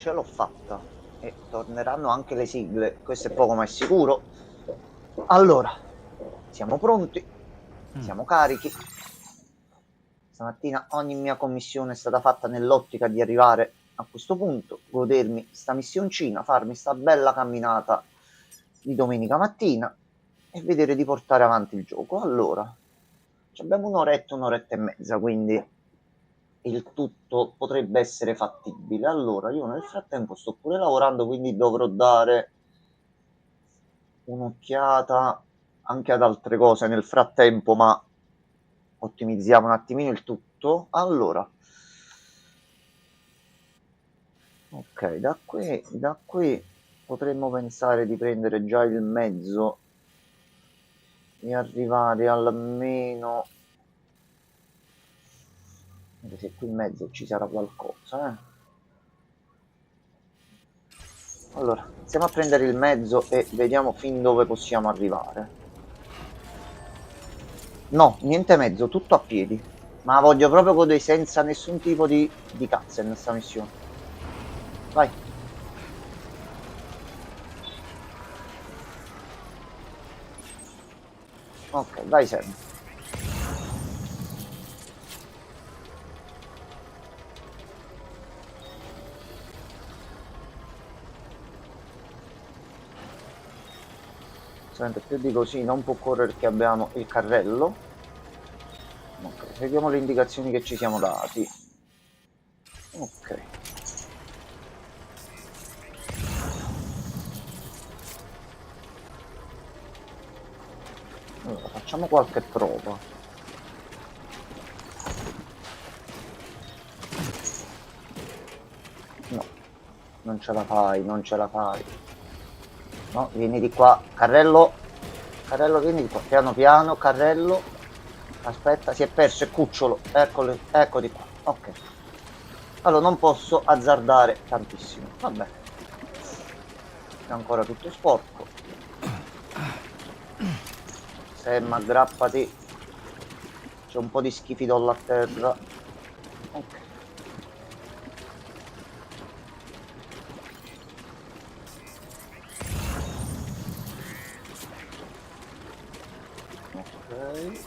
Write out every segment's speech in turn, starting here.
Ce l'ho fatta e torneranno anche le sigle, questo è poco ma è sicuro. Allora, siamo pronti, siamo carichi. Stamattina ogni mia commissione è stata fatta nell'ottica di arrivare a questo punto, godermi sta missioncina, farmi sta bella camminata di domenica mattina e vedere di portare avanti il gioco. Allora, abbiamo un'oretta e mezza, quindi il tutto potrebbe essere fattibile. Allora, io nel frattempo sto pure lavorando, quindi dovrò dare un'occhiata anche ad altre cose nel frattempo, ma ottimizziamo un attimino il tutto. Allora, ok, da qui potremmo pensare di prendere già il mezzo e arrivare almeno, anche se qui in mezzo ci sarà qualcosa, Allora, iniziamo a prendere il mezzo e vediamo fin dove possiamo arrivare. No, niente mezzo, tutto a piedi. Ma voglio proprio godere senza nessun tipo di cutscene sta missione. Vai. Ok, vai Sam. Sente, più di così non può correre perché abbiamo il carrello. Ok, seguiamo le indicazioni che ci siamo dati. Ok. Allora, facciamo qualche prova. No, non ce la fai, non ce la fai. No, vieni di qua. Carrello. Carrello, vieni di qua. Piano piano, carrello. Aspetta, si è perso, è cucciolo. Eccolo, eccoti qua. Ok. Allora non posso azzardare tantissimo. Vabbè. È ancora tutto sporco. Sam, aggrappati. C'è un po' di schifidollo a terra. Ok. Ok.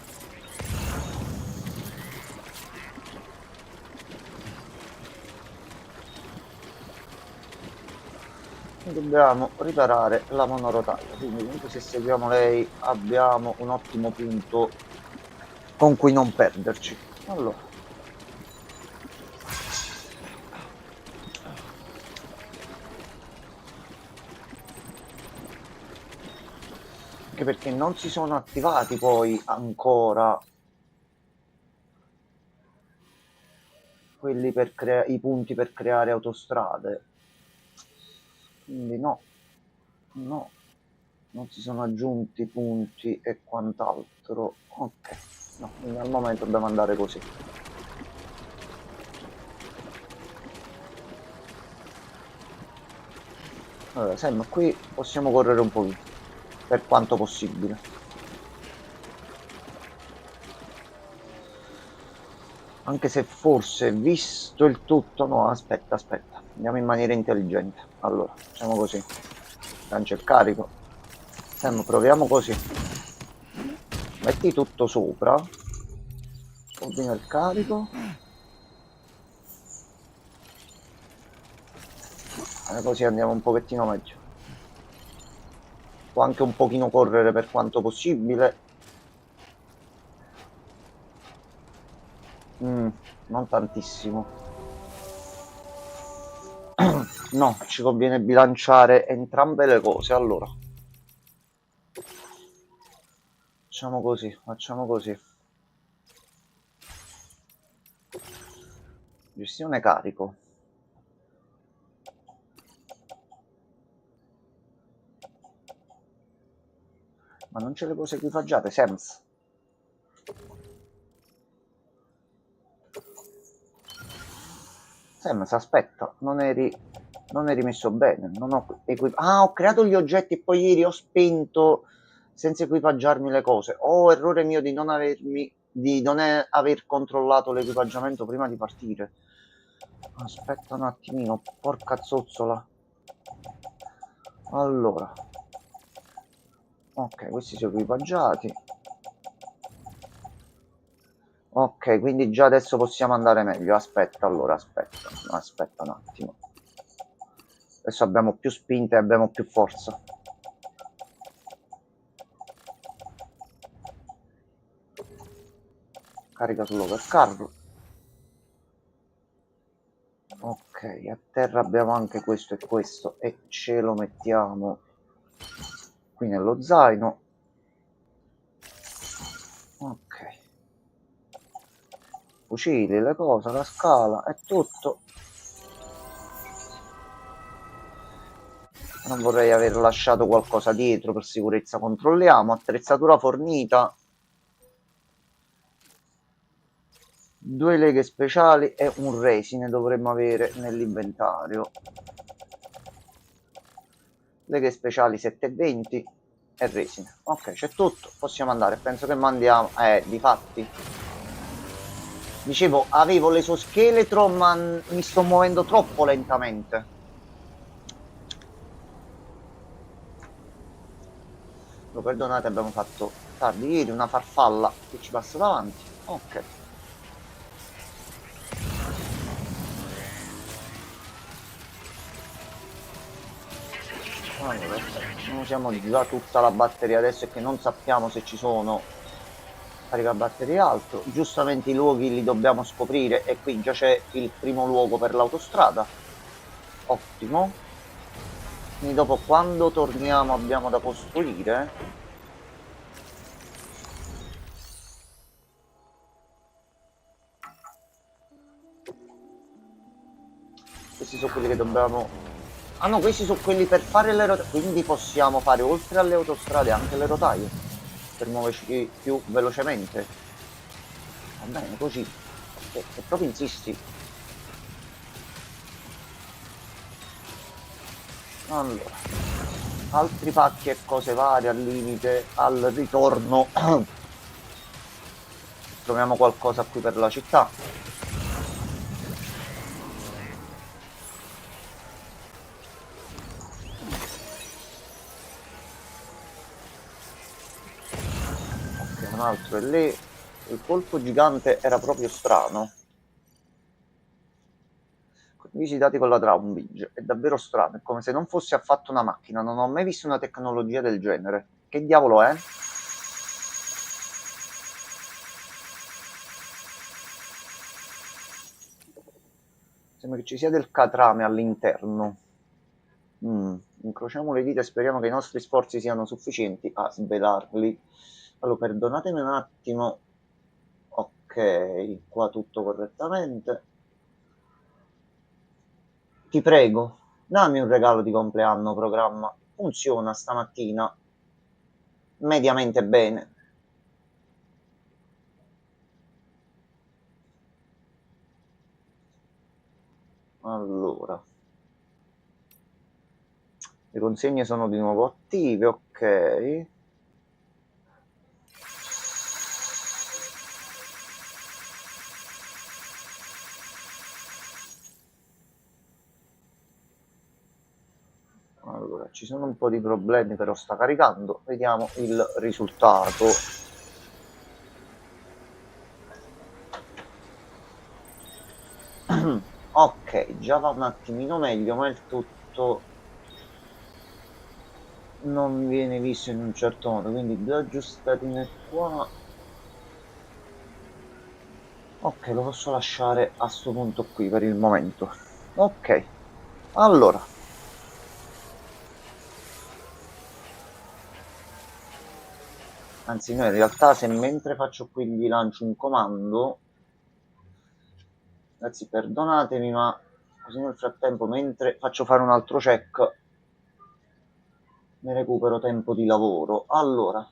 Dobbiamo riparare la monorotaia, quindi comunque se seguiamo lei abbiamo un ottimo punto con cui non perderci. Allora, anche perché non si sono attivati poi ancora quelli per i punti per creare autostrade, quindi no, non si sono aggiunti punti e quant'altro. Ok, no, quindi al momento dobbiamo andare così. Allora, Sam, qui possiamo correre un pochino, per quanto possibile. Anche se forse, visto il tutto, no, aspetta, andiamo in maniera intelligente. Allora, facciamo così. Lancia il carico. Sam, proviamo così. Metti tutto sopra. Ordina il carico. E così andiamo un pochettino meglio. Può anche un pochino correre per quanto possibile. Non tantissimo. No, ci conviene bilanciare entrambe le cose. Allora, facciamo così, facciamo così. Gestione carico. Ma non ce le cose equipaggiate, Sems. Sems, aspetta, non eri messo bene. Non ho ho creato gli oggetti e poi ieri ho spento senza equipaggiarmi le cose. Oh, errore mio di non aver controllato l'equipaggiamento prima di partire. Aspetta un attimino, porca zozzola. Allora, ok, questi sono equipaggiati. Ok, quindi già adesso possiamo andare meglio. Aspetta, allora, aspetta un attimo. Adesso abbiamo più spinta e abbiamo più forza. Carica sull'overcargo. Ok, a terra abbiamo anche questo e ce lo mettiamo qui nello zaino. Ok. Fucili, le cose, la scala, è tutto. Non vorrei aver lasciato qualcosa dietro, per sicurezza controlliamo. Attrezzatura fornita. 2 leghe speciali e un resine dovremmo avere nell'inventario. Leghe speciali 720 e resine. Ok, c'è tutto, possiamo andare. Penso che mandiamo. Difatti. Dicevo, avevo l'esoscheletro, ma mi sto muovendo troppo lentamente. Lo perdonate, abbiamo fatto tardi ieri, una farfalla che ci passa davanti. Ok. Allora, non usiamo già tutta la batteria adesso, è che non sappiamo se ci sono caricabatterie altro. Giustamente i luoghi li dobbiamo scoprire e qui già c'è il primo luogo per l'autostrada. Ottimo. Quindi dopo, quando torniamo, abbiamo da costruire. Questi sono quelli che dobbiamo... Ah no, questi sono quelli per fare le rotaie. Quindi possiamo fare oltre alle autostrade anche le rotaie per muoverci più velocemente. Va bene, così. Se proprio insisti. Allora, altri pacchi e cose varie al limite, al ritorno. Troviamo qualcosa qui per la città. Ok, un altro è lì. Il colpo gigante era proprio strano. Visitati con la Trowbridge, è davvero strano, è come se non fosse affatto una macchina, non ho mai visto una tecnologia del genere. Che diavolo è? Sembra che ci sia del catrame all'interno. Incrociamo le dita e speriamo che i nostri sforzi siano sufficienti a svelarli. Allora, perdonatemi un attimo. Ok, qua tutto correttamente. Ti prego, dammi un regalo di compleanno, programma. Funziona stamattina mediamente bene. Allora, le consegne sono di nuovo attive, ok. Allora, ci sono un po' di problemi, però sta caricando. Vediamo il risultato. Ok, già va un attimino meglio, ma il tutto non viene visto in un certo modo, quindi due aggiustatine qua. Ok, lo posso lasciare a sto punto qui per il momento. Ok, allora. Anzi, no, in realtà se mentre faccio qui vi lancio un comando, ragazzi perdonatemi, ma così nel frattempo mentre faccio fare un altro check ne recupero tempo di lavoro. Allora,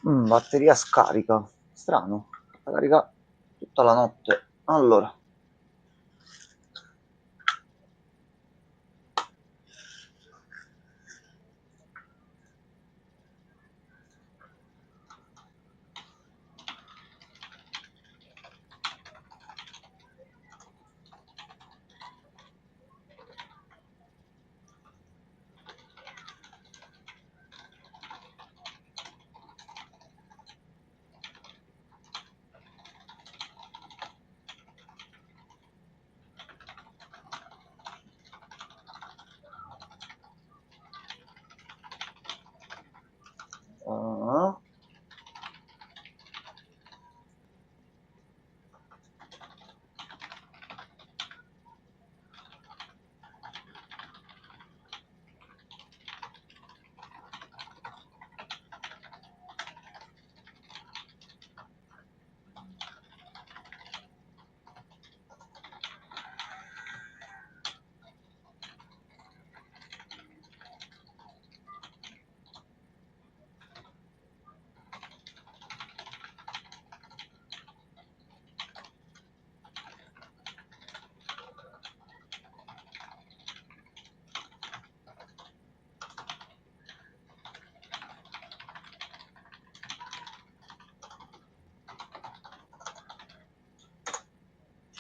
Batteria scarica. Strano. La carica tutta la notte. Allora.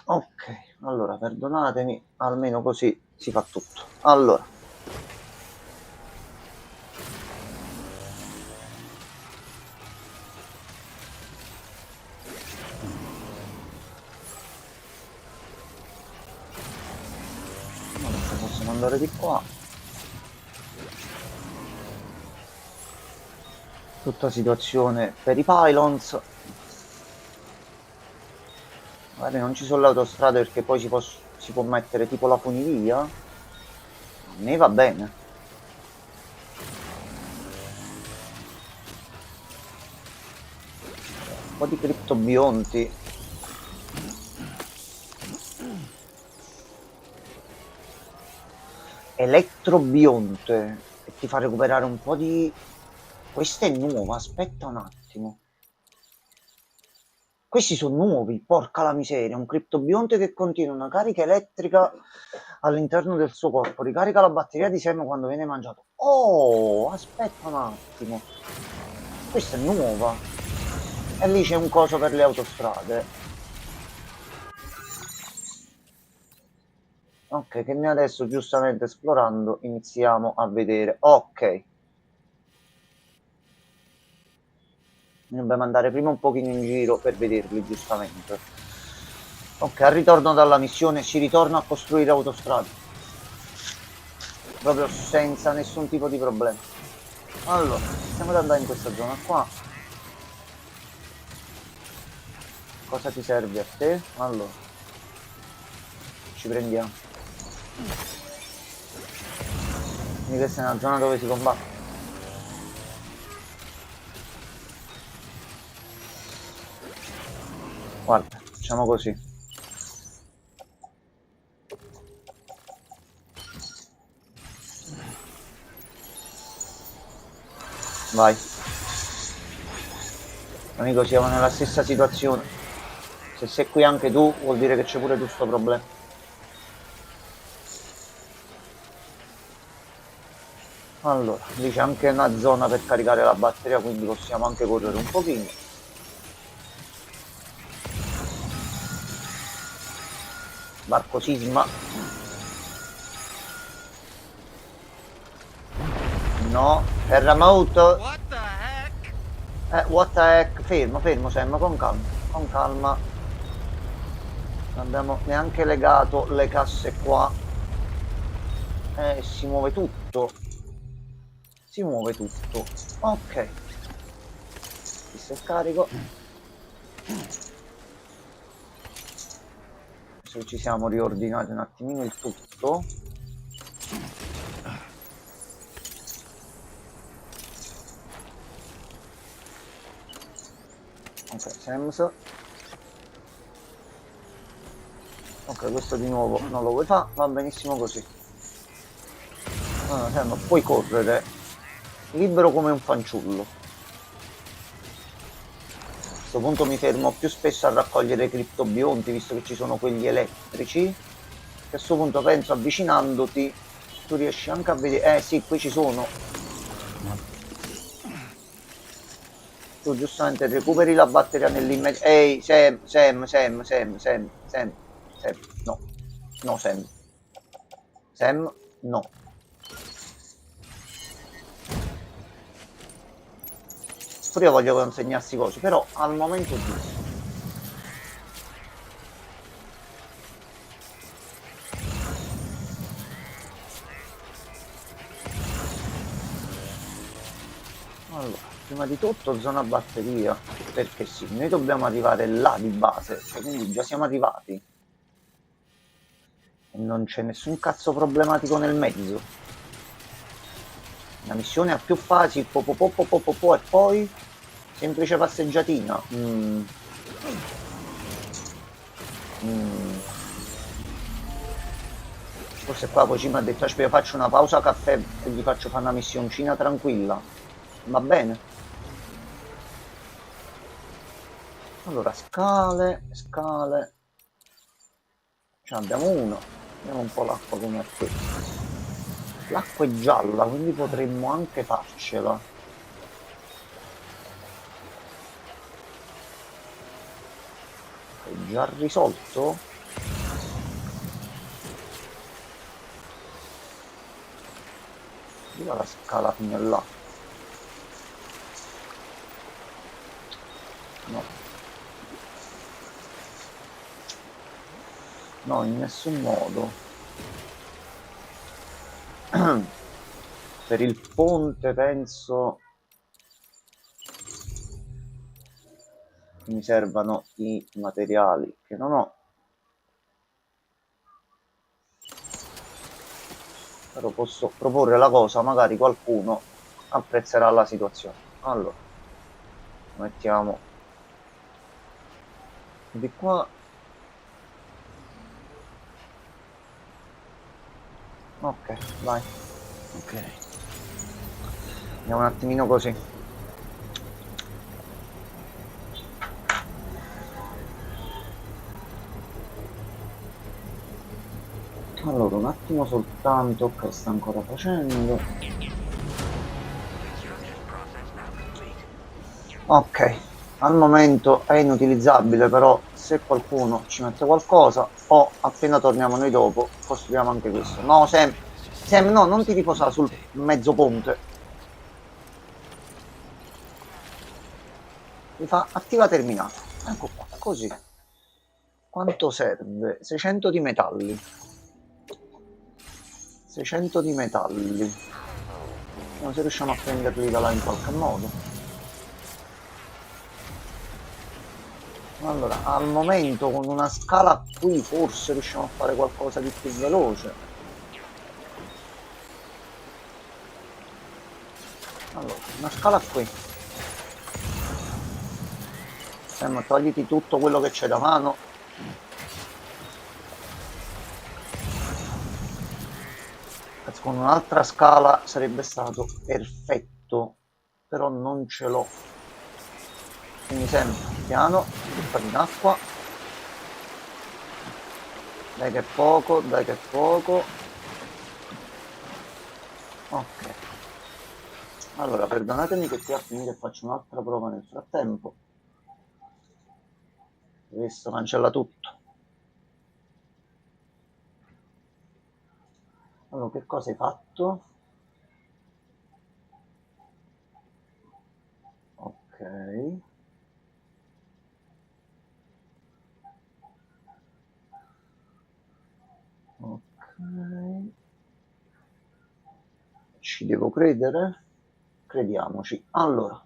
Ok, allora perdonatemi, almeno così si fa tutto. Allora. Adesso possiamo andare di qua. Tutta situazione per i pylons. Magari non ci sono le autostrade perché poi si può mettere tipo la funivia. A me va bene. Un po' di criptobionti. Elettrobionte. E ti fa recuperare un po' di... Questa è nuova, aspetta un attimo. Questi sono nuovi, porca la miseria. Un criptobionte che contiene una carica elettrica all'interno del suo corpo. Ricarica la batteria di seme quando viene mangiato. Oh, aspetta un attimo. Questa è nuova. E lì c'è un coso per le autostrade. Ok, che noi adesso giustamente esplorando iniziamo a vedere. Ok. Dobbiamo andare prima un pochino in giro per vederli giustamente. Ok, al ritorno dalla missione ci ritorno a costruire autostrade. Proprio senza nessun tipo di problema. Allora, stiamo ad andare in questa zona qua. Cosa ti serve a te? Allora, ci prendiamo. Quindi questa è una zona dove si combatte. Guarda, facciamo così. Vai. Amico, siamo nella stessa situazione. Se sei qui anche tu, vuol dire che c'è pure tu sto problema. Allora, lì c'è anche una zona per caricare la batteria, quindi possiamo anche correre un pochino. Barco sisma. No, terremoto. What the heck? Fermo, fermo Sam, con calma. Con calma. Non abbiamo neanche legato le casse qua. Si muove tutto. Si muove tutto. Ok. Questo è carico. Adesso ci siamo riordinati un attimino il tutto. Ok, Sams. Ok, questo di nuovo non lo vuoi fare, va benissimo così. Allora, Sam, puoi correre libero come un fanciullo. questo punto mi fermo più spesso a raccogliere criptobionti, visto che ci sono quelli elettrici. A questo punto penso avvicinandoti tu riesci anche a vedere. Sì, qui ci sono. Tu giustamente recuperi la batteria nell'immediato. Ehi, Sam. No. No, Sam. Sam, no. Pure io voglio consegnarsi cose, però al momento giusto. Allora, prima di tutto zona batteria, perché sì, noi dobbiamo arrivare là di base, cioè quindi già siamo arrivati. E non c'è nessun cazzo problematico nel mezzo. La missione ha più fasi, e poi semplice passeggiatina. Forse qua poi ci mi ha detto, aspetta, faccio una pausa caffè e gli faccio fare una missioncina tranquilla. Va bene? Allora, scale. Ce ne abbiamo uno. Vediamo un po' l'acqua come è qui. L'acqua è gialla, quindi potremmo anche farcela. È già risolto? Arriva la scala fino là. No, in nessun modo. Per il ponte penso mi servano i materiali che non ho. Però posso proporre la cosa, magari qualcuno apprezzerà la situazione. Allora, mettiamo di qua. Ok, vai. Ok. Andiamo un attimino così. Allora, un attimo soltanto. Ok, sta ancora facendo. Ok, al momento è inutilizzabile, però se qualcuno ci mette qualcosa o appena torniamo noi dopo costruiamo anche questo. No, Sam, no, non ti riposare sul mezzo ponte. Mi fa attiva terminata. Ecco qua, così. Quanto serve? 600 di metalli. 600 di metalli. Vediamo se riusciamo a prenderli da là in qualche modo. Allora, al momento con una scala qui forse riusciamo a fare qualcosa di più veloce. Allora, una scala qui. Sam, togliti tutto quello che c'è da mano. Con un'altra scala sarebbe stato perfetto, però non ce l'ho. Quindi sempre piano, buttati in acqua. Dai che è poco, dai che è poco. Ok. Allora, perdonatemi che qui a finire faccio un'altra prova nel frattempo. Questo cancella tutto. Allora, che cosa hai fatto? Ok. Ok. Ci devo credere? Crediamoci. Allora.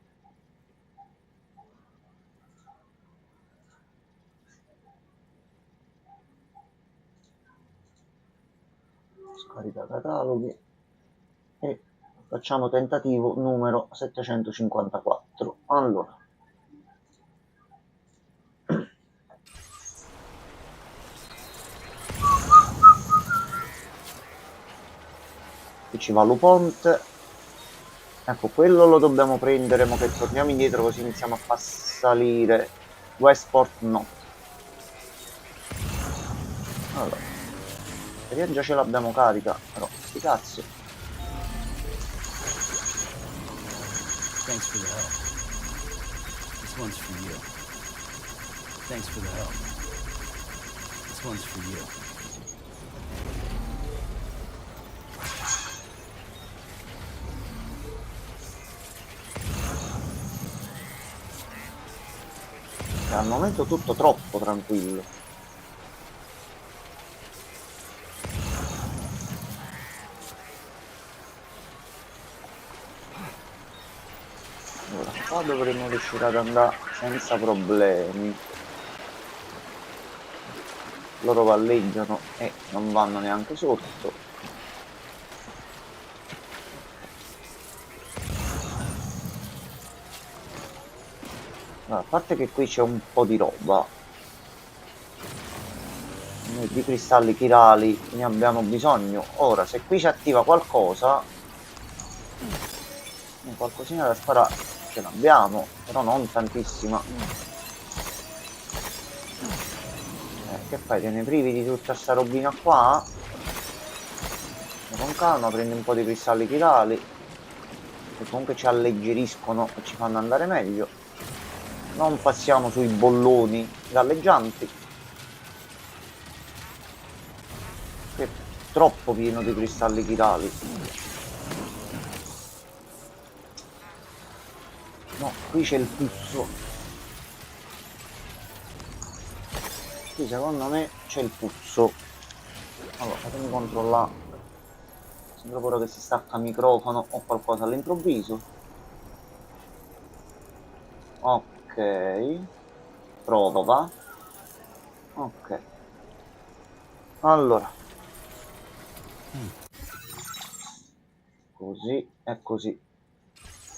Scarica cataloghi. E facciamo tentativo numero 754. Allora. Qui ci va Luponte. Ecco, quello lo dobbiamo prendere, ma che torniamo indietro così iniziamo a far salire Westport no. Allora, speriamo già ce l'abbiamo carica, però sti cazzi. Thanks for the help. This one's for you. Thanks for the help. This one's for you. È al momento tutto troppo tranquillo. Allora, qua dovremmo riuscire ad andare senza problemi. Loro galleggiano e non vanno neanche sotto. Allora, a parte che qui c'è un po' di roba, noi di cristalli chirali ne abbiamo bisogno. Ora, se qui si attiva qualcosa, qualcosina da sparare ce l'abbiamo, però non tantissima. Che fai? Te ne privi di tutta sta robina qua? Con calma prendi un po' di cristalli chirali, che comunque ci alleggeriscono e ci fanno andare meglio. Non passiamo sui bolloni galleggianti, che è troppo pieno di cristalli chirali. No, qui c'è il puzzo. Qui secondo me c'è il puzzo. Allora, fatemi controllare. Sembra pure che si stacca il microfono o qualcosa all'improvviso. Ok. Prova. Ok. Allora. Così e così.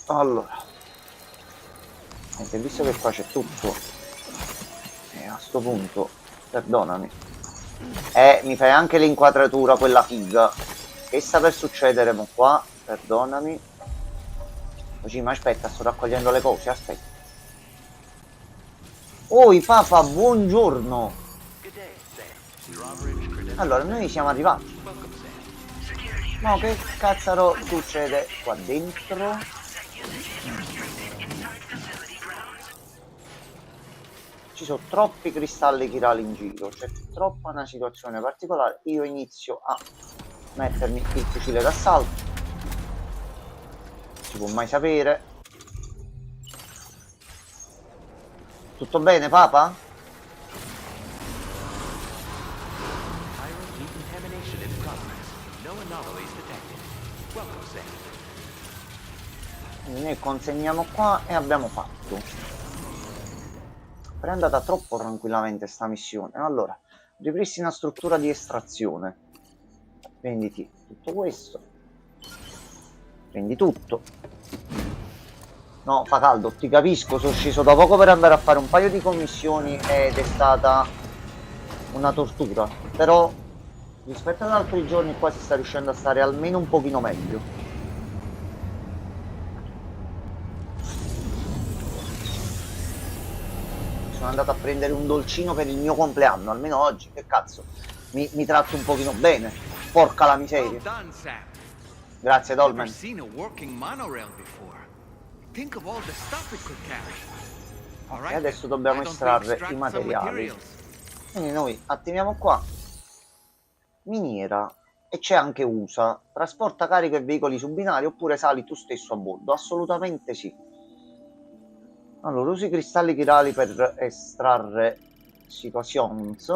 Allora. Visto che qua c'è tutto. E a sto punto, perdonami. Mi fai anche l'inquadratura, quella figa. Che sta per succedere mo qua? Perdonami. Così, ma aspetta, sto raccogliendo le cose, aspetta. Oi papà, buongiorno. Allora, noi siamo arrivati. Ma che cazzaro succede qua dentro? Ci sono troppi cristalli chirali in giro, c'è troppa una situazione particolare. Io inizio a mettermi il fucile d'assalto. Si può mai sapere. Tutto bene, papa? Quindi noi consegniamo qua e abbiamo fatto. Però è andata troppo tranquillamente sta missione. Allora, ripristina struttura di estrazione. Venditi tutto questo. Prendi tutto. No, fa caldo, ti capisco, sono sceso da poco per andare a fare un paio di commissioni ed è stata una tortura. Però rispetto ad altri giorni qua si sta riuscendo a stare almeno un pochino meglio. Sono andato a prendere un dolcino per il mio compleanno, almeno oggi, che cazzo, mi tratto un pochino bene, porca la miseria. Grazie Dolmen. Ok, adesso dobbiamo estrarre i materiali. Quindi noi attiviamo qua, miniera, e c'è anche USA, trasporta carico e veicoli su binari oppure sali tu stesso a bordo, assolutamente sì. Allora, usi i cristalli chirali per estrarre situations.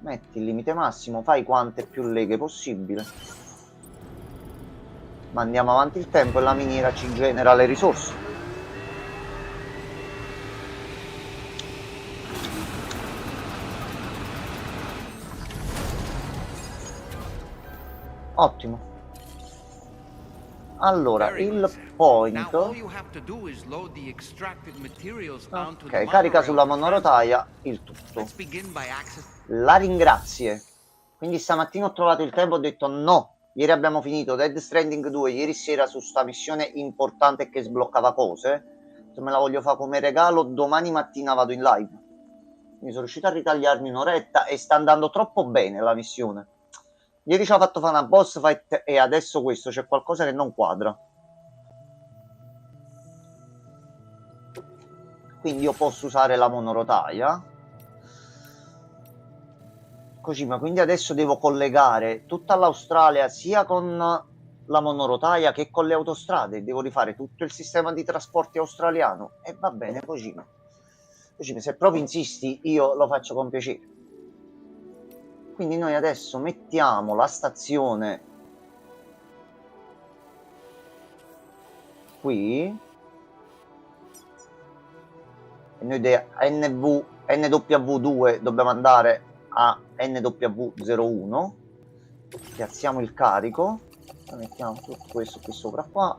Metti il limite massimo, fai quante più leghe possibile. Mandiamo avanti il tempo e la miniera ci genera le risorse. Ottimo. Allora, il point. Ok, carica sulla monorotaia il tutto. La ringrazie. Quindi stamattina ho trovato il tempo, ho detto no. Ieri abbiamo finito Dead Stranding 2, ieri sera su sta missione importante che sbloccava cose. Se me la voglio fare come regalo, domani mattina vado in live. Mi sono riuscito a ritagliarmi un'oretta e sta andando troppo bene la missione. Ieri ci ha fatto fare una boss fight e adesso questo, c'è qualcosa che non quadra. Quindi io posso usare la monorotaia. Così, ma quindi adesso devo collegare tutta l'Australia sia con la monorotaia che con le autostrade. Devo rifare tutto il sistema di trasporti australiano. E va bene così. Così, se proprio insisti, io lo faccio con piacere. Quindi noi adesso mettiamo la stazione qui. E noi NW2 dobbiamo andare a NW01. Piazziamo il carico. Mettiamo tutto questo qui sopra qua.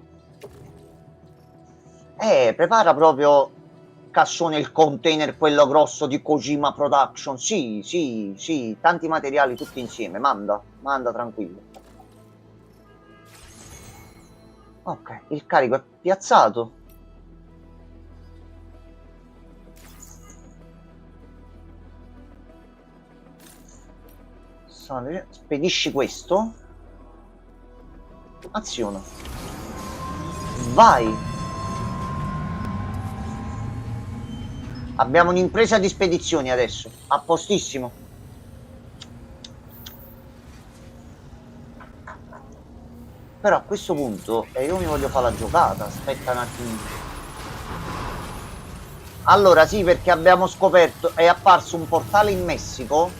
Prepara proprio cassone il container, quello grosso di Kojima Production. Sì, tanti materiali tutti insieme. Manda tranquillo. Ok, il carico è piazzato. Spedisci questo. Aziona. Vai. Abbiamo un'impresa di spedizioni adesso. A postissimo. Però a questo punto io mi voglio fare la giocata. Aspetta un attimo. Allora sì, perché abbiamo scoperto, è apparso un portale in Messico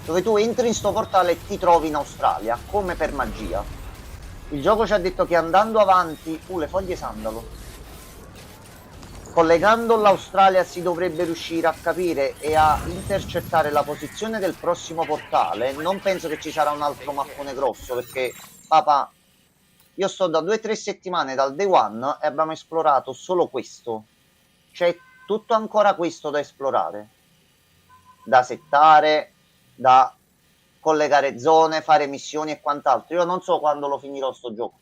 dove tu entri in sto portale e ti trovi in Australia, come per magia. Il gioco ci ha detto che andando avanti... le foglie sandalo. Collegando l'Australia si dovrebbe riuscire a capire e a intercettare la posizione del prossimo portale. Non penso che ci sarà un altro mappone grosso, perché, papà, io sto da 2 o 3 settimane dal day one e abbiamo esplorato solo questo. C'è tutto ancora questo da esplorare, da settare, da collegare zone, fare missioni e quant'altro. Io non so quando lo finirò sto gioco.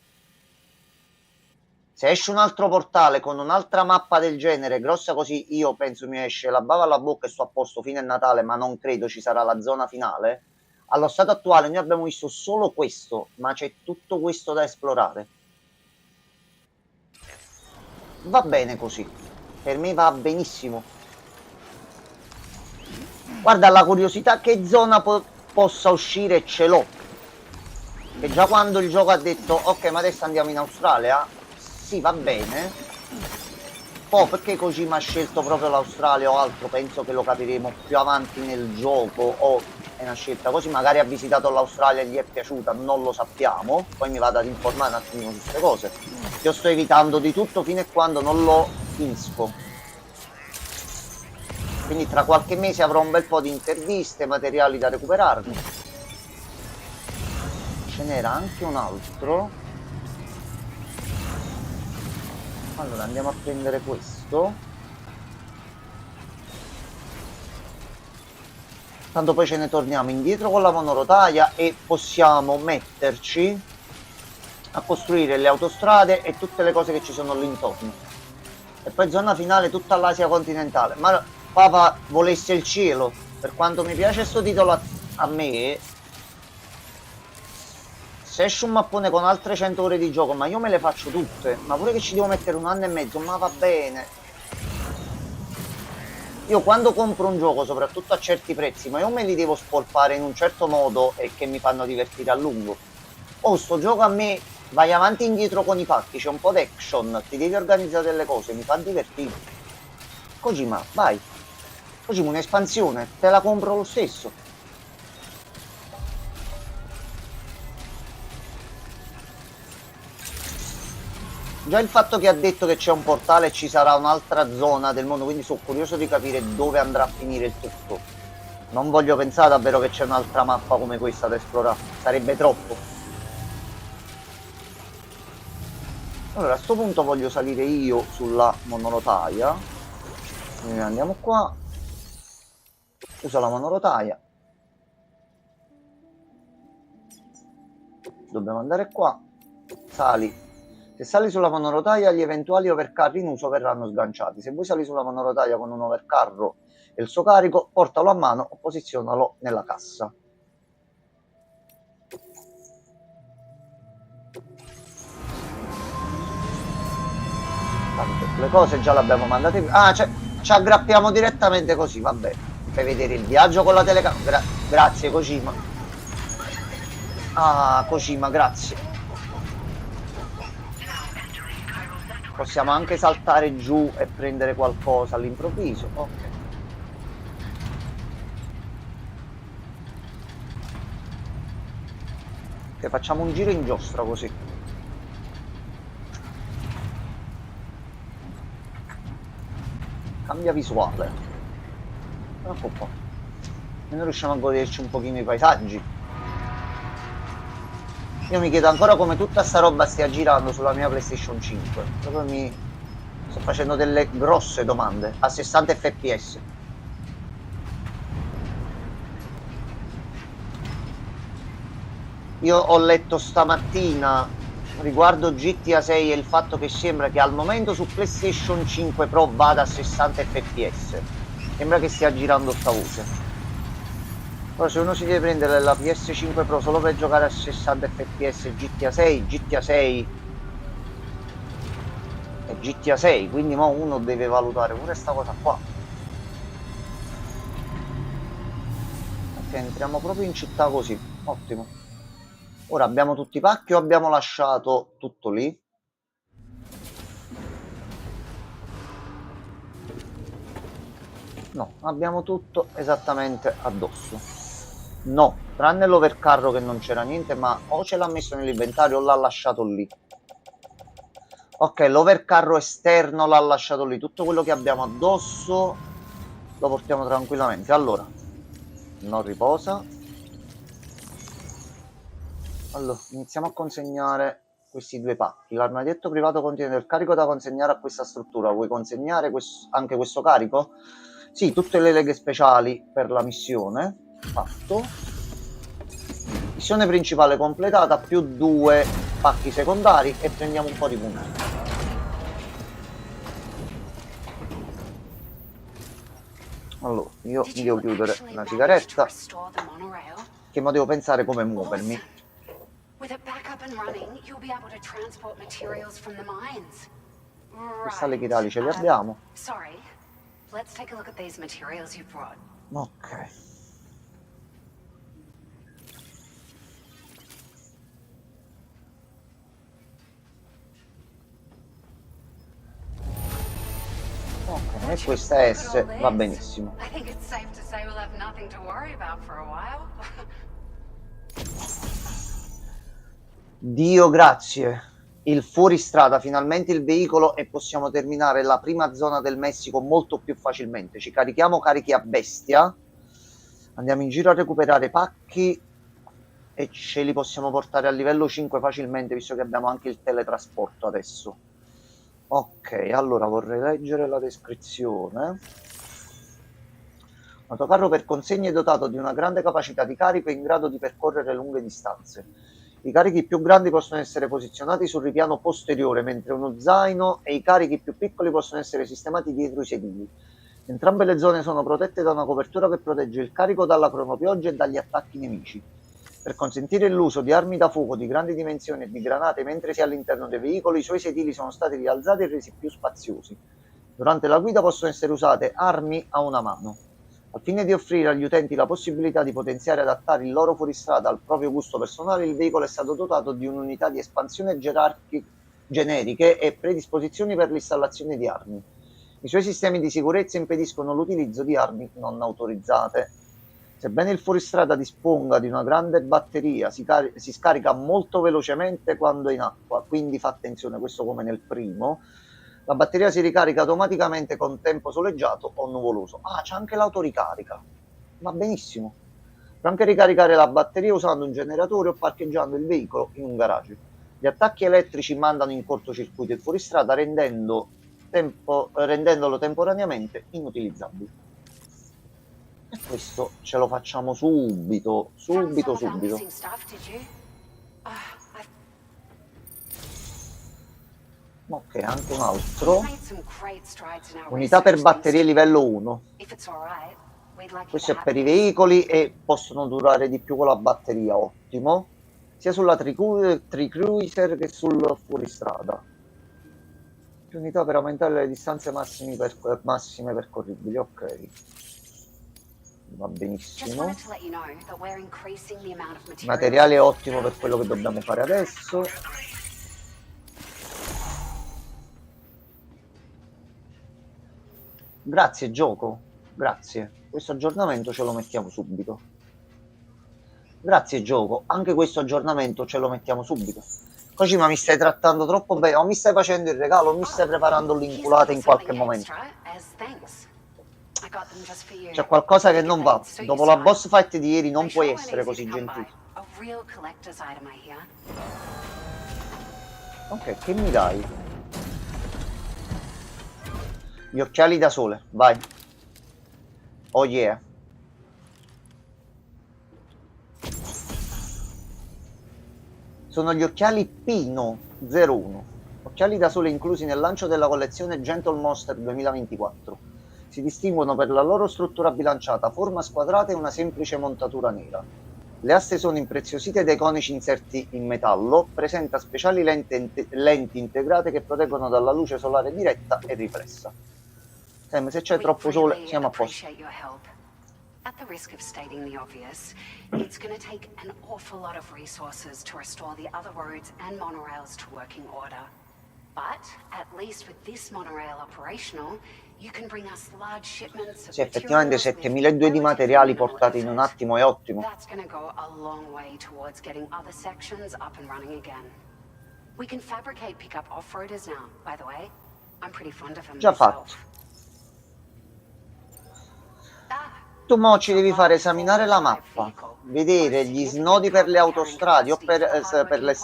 Se esce un altro portale con un'altra mappa del genere, grossa così, io penso mi esce la bava alla bocca e sto a posto fino a Natale, ma non credo ci sarà la zona finale. Allo stato attuale noi abbiamo visto solo questo, ma c'è tutto questo da esplorare. Va bene così. Per me va benissimo. Guarda, la curiosità che zona possa uscire ce l'ho. Che già quando il gioco ha detto ok, ma adesso andiamo in Australia, sì, va bene. Poi perché Kojima ha scelto proprio l'Australia o altro, penso che lo capiremo più avanti nel gioco, o è una scelta così, magari ha visitato l'Australia e gli è piaciuta, non lo sappiamo. Poi mi vado ad informare un attimino su queste cose. Io sto evitando di tutto fino a quando non lo finisco. Quindi tra qualche mese avrò un bel po' di interviste, materiali da recuperarmi. Ce n'era anche un altro. Allora andiamo a prendere questo. Tanto poi ce ne torniamo indietro con la monorotaia e possiamo metterci a costruire le autostrade e tutte le cose che ci sono lì intorno. E poi zona finale tutta l'Asia continentale. Ma papà volesse il cielo, per quanto mi piace sto titolo a me, se esce un mappone con altre 100 ore di gioco, ma io me le faccio tutte, ma pure che ci devo mettere 1 anno e mezzo, ma va bene. Io quando compro un gioco, soprattutto a certi prezzi, ma io me li devo spolpare in un certo modo e che mi fanno divertire a lungo. Sto gioco a me, vai avanti e indietro con i pacchi, c'è un po' d'action, ti devi organizzare delle cose, mi fa divertire. Kojima, vai. Kojima, un'espansione, te la compro lo stesso. Già il fatto che ha detto che c'è un portale e ci sarà un'altra zona del mondo, quindi sono curioso di capire dove andrà a finire il tutto. Non voglio pensare davvero che c'è un'altra mappa come questa da esplorare, sarebbe troppo. Allora a sto punto voglio salire io sulla monorotaia. Quindi andiamo qua. Uso la monorotaia. Dobbiamo andare qua. Sali. Se sali sulla monorotaia, gli eventuali overcarri in uso verranno sganciati. Se vuoi sali sulla monorotaia con un overcarro e il suo carico, portalo a mano o posizionalo nella cassa. Tanto, le cose già le abbiamo mandate. Ah, ci aggrappiamo direttamente così, vabbè. Fai vedere il viaggio con la telecamera. Grazie, Kojima. Ah, Kojima, grazie. Possiamo anche saltare giù e prendere qualcosa all'improvviso. Ok. Ok, facciamo un giro in giostra così. Cambia visuale. Ecco qua. E noi riusciamo a goderci un pochino i paesaggi. Io mi chiedo ancora come tutta sta roba stia girando sulla mia PlayStation 5. Proprio mi sto facendo delle grosse domande. A 60 fps. Io ho letto stamattina riguardo GTA 6 e il fatto che sembra che al momento su PlayStation 5 Pro vada a 60 fps. Sembra che stia girando sta voce. Ora se uno si deve prendere la PS5 Pro solo per giocare a 60 fps GTA 6, GTA 6 è GTA 6, quindi mo uno deve valutare pure sta cosa qua. Ok, entriamo proprio in città così, ottimo. Ora abbiamo tutti i pacchi o abbiamo lasciato tutto lì? No, abbiamo tutto esattamente addosso. No, tranne l'overcarro che non c'era niente, ma o ce l'ha messo nell'inventario o l'ha lasciato lì. Ok, l'overcarro esterno l'ha lasciato lì. Tutto quello che abbiamo addosso lo portiamo tranquillamente. Allora, non riposa. Allora, iniziamo a consegnare questi due pacchi. L'armadietto privato contiene del carico da consegnare a questa struttura. Vuoi consegnare anche questo carico? Sì, tutte le leghe speciali per la missione. Fatto. Missione principale completata, più 2 pacchi secondari e prendiamo un po' di punti. Allora, io mi devo chiudere una sigaretta. Che mo devo pensare come muovermi. Cristalli chirali ce li abbiamo. Ok. Ok, e questa S va benissimo. Dio grazie, il fuoristrada, finalmente il veicolo e possiamo terminare la prima zona del Messico molto più facilmente. Ci carichiamo carichi a bestia, andiamo in giro a recuperare pacchi e ce li possiamo portare a livello 5 facilmente, visto che abbiamo anche il teletrasporto adesso. Ok, allora vorrei leggere la descrizione. L'autocarro per consegne è dotato di una grande capacità di carico e in grado di percorrere lunghe distanze. I carichi più grandi possono essere posizionati sul ripiano posteriore, mentre uno zaino e i carichi più piccoli possono essere sistemati dietro i sedili. Entrambe le zone sono protette da una copertura che protegge il carico dalla cronopioggia e dagli attacchi nemici. Per consentire l'uso di armi da fuoco di grandi dimensioni e di granate mentre si è all'interno dei veicoli, i suoi sedili sono stati rialzati e resi più spaziosi. Durante la guida possono essere usate armi a una mano. Al fine di offrire agli utenti la possibilità di potenziare e adattare il loro fuoristrada al proprio gusto personale, il veicolo è stato dotato di un'unità di espansione generiche e predisposizioni per l'installazione di armi. I suoi sistemi di sicurezza impediscono l'utilizzo di armi non autorizzate. Sebbene il fuoristrada disponga di una grande batteria, si scarica molto velocemente quando è in acqua, quindi fa attenzione, questo come nel primo. La batteria si ricarica automaticamente con tempo soleggiato o nuvoloso. Ah, c'è anche l'autoricarica. Va benissimo. Puoi anche ricaricare la batteria usando un generatore o parcheggiando il veicolo in un garage. Gli attacchi elettrici mandano in cortocircuito il fuoristrada rendendolo temporaneamente inutilizzabile. E questo ce lo facciamo subito. Ok, anche un altro. Made some great strides in our Unità per research, batterie thanks livello 1. to- If it's all right, we'd like you Questo to è per i have this. veicoli e possono durare di più con la batteria, ottimo. Sia sulla Tricruiser che sul fuoristrada. Più unità per aumentare le distanze massime percorribili, ok. Va Just benissimo. wanted to let you know that we're increasing the amount of Il materials. materiale è ottimo per quello che dobbiamo fare adesso. Grazie gioco, grazie. Questo aggiornamento ce lo mettiamo subito. Grazie gioco, anche questo aggiornamento ce lo mettiamo subito. Kojima, mi stai trattando troppo bene, o mi stai facendo il regalo, o mi stai preparando l'inculata in qualche momento. C'è qualcosa che non va. Dopo la boss fight di ieri non puoi essere così gentile. Ok, che mi dai? Gli occhiali da sole, vai. Oh yeah. Sono gli occhiali Pino 01. Occhiali da sole inclusi nel lancio della collezione Gentle Monster 2024. Si distinguono per la loro struttura bilanciata, forma squadrata e una semplice montatura nera. Le aste sono impreziosite dai conici inserti in metallo, presenta speciali lenti integrate che proteggono dalla luce solare diretta e riflessa. Se c'è troppo sole siamo a posto. At the risk of stating the obvious, it's going to take an awful lot of resources to restore the other roads and monorails to working order. But at least with this monorail operational, you can bring us large shipments of Sì, effettivamente materials with 7200 di materiali portati in un attimo è ottimo. That's going to go a long way towards getting other sections up and running again. We can fabricate pickup off-roaders now, by the way. I'm pretty fond of them Già myself. fatto. Tu mo ci devi fare esaminare la mappa, vedere gli snodi per le autostrade o per le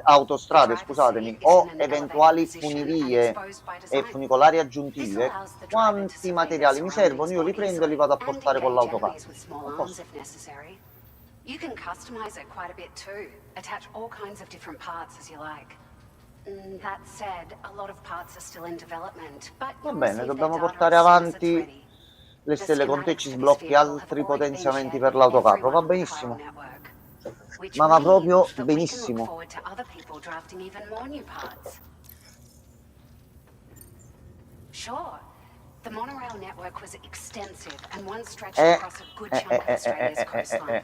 autostrade, scusatemi, o eventuali funivie e funicolari aggiuntive. Quanti materiali mi servono? Io li prendo e li vado a portare con l'autocarro. You can customize it quite a bit too. Attach all kinds of different parts as you like. That said, a lot of parts are still in development, but Va bene, dobbiamo portare avanti le stelle con te, ci sblocchi altri potenziamenti per l'autocarro, va benissimo. Ma va proprio benissimo. Sure. The monorail network was extensive and one stretched across a good chunk of Australia's coastline.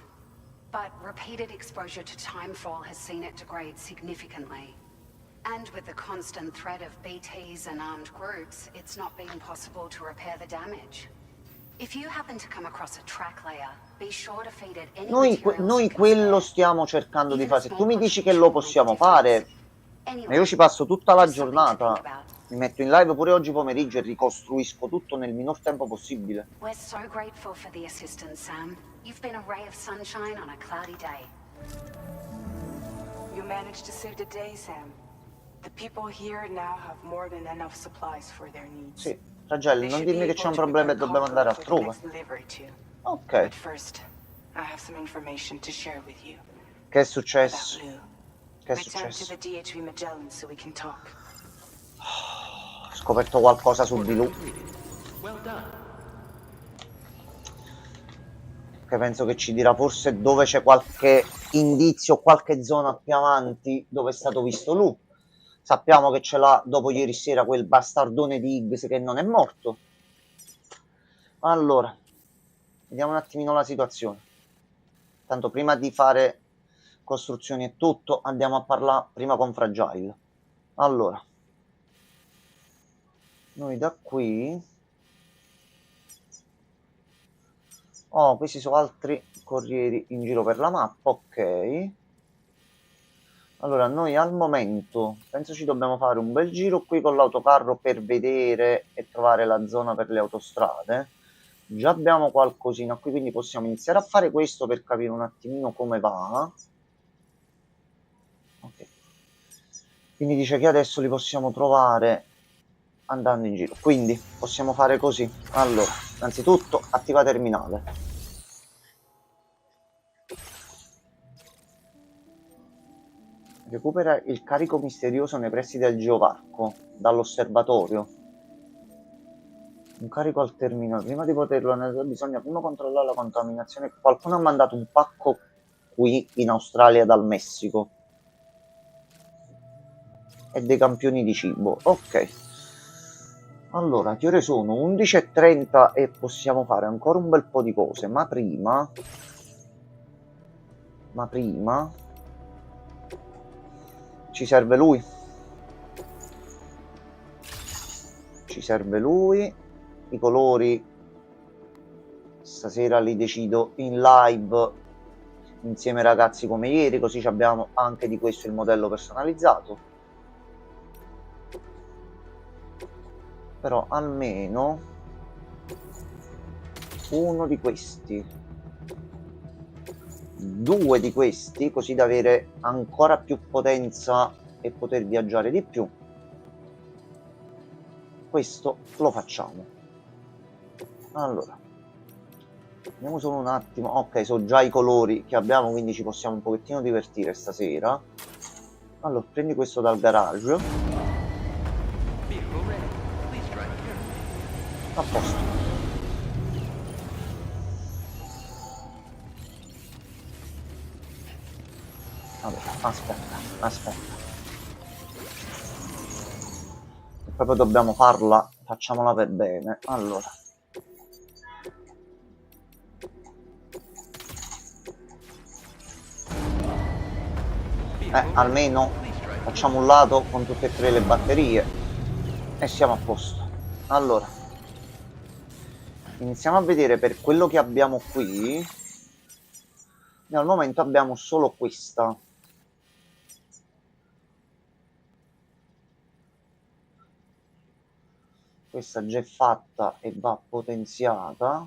But repeated exposure to timefall has seen it degrade significantly. And with the constant threat of BTs and armed groups, it's not been possible to repair the damage. If you happen to come across a track layer, be sure to feed it any Noi quello stiamo cercando di fare. Se tu mi dici che lo possiamo fare, io ci passo tutta la giornata. Mi metto in live pure oggi pomeriggio e ricostruisco tutto nel minor tempo possibile. We're so grateful for the assistance, Sam. You've been a ray of sunshine on a cloudy day. You managed to save the day, Sam. The people here now have more than enough supplies for their needs. Sì, Ragelli, non dirmi che c'è un problema e dobbiamo andare altrove. Ok. But first, I have some information to share with you. Che è successo? About Lou. Che è Return to successo? the DHV Magellan so we can talk. Ho scoperto qualcosa su di lui. Well done. Che penso che ci dirà forse dove c'è qualche indizio, qualche zona più avanti dove è stato visto lui. Sappiamo che ce l'ha dopo ieri sera quel bastardone di Higgs che non è morto. Allora, vediamo un attimino la situazione. Tanto prima di fare costruzioni e tutto, andiamo a parlare prima con Fragile. Allora, noi da qui... Oh, questi sono altri corrieri in giro per la mappa, ok. Allora, noi al momento penso ci dobbiamo fare un bel giro qui con l'autocarro per vedere e trovare la zona per le autostrade. Già abbiamo qualcosina qui, quindi possiamo iniziare a fare questo per capire un attimino come va. Ok. Quindi dice che adesso li possiamo trovare andando in giro. Quindi possiamo fare così. Allora, innanzitutto attiva terminale. Recupera il carico misterioso nei pressi del geoparco dall'osservatorio. Un carico al terminale. Prima di poterlo analizzare bisogna prima controllare la contaminazione. Qualcuno ha mandato un pacco qui in Australia dal Messico. E dei campioni di cibo. Ok. Allora, che ore sono? 11:30 e possiamo fare ancora un bel po' di cose. Ma prima... ci serve lui. I colori stasera li decido in live insieme ai ragazzi come ieri, così abbiamo anche di questo il modello personalizzato. Però almeno uno di questi, 2 di questi, così da avere ancora più potenza e poter viaggiare di più. Questo lo facciamo. Allora, vediamo solo un attimo. Ok, so già i colori che abbiamo, quindi ci possiamo un pochettino divertire stasera. Allora, prendi questo dal garage. A posto. Allora, aspetta. E proprio dobbiamo farla, facciamola per bene. Allora. Almeno facciamo un lato con tutte e 3 le batterie e siamo a posto. Allora, iniziamo a vedere per quello che abbiamo qui. Al momento abbiamo solo questa. Questa già è fatta e va potenziata.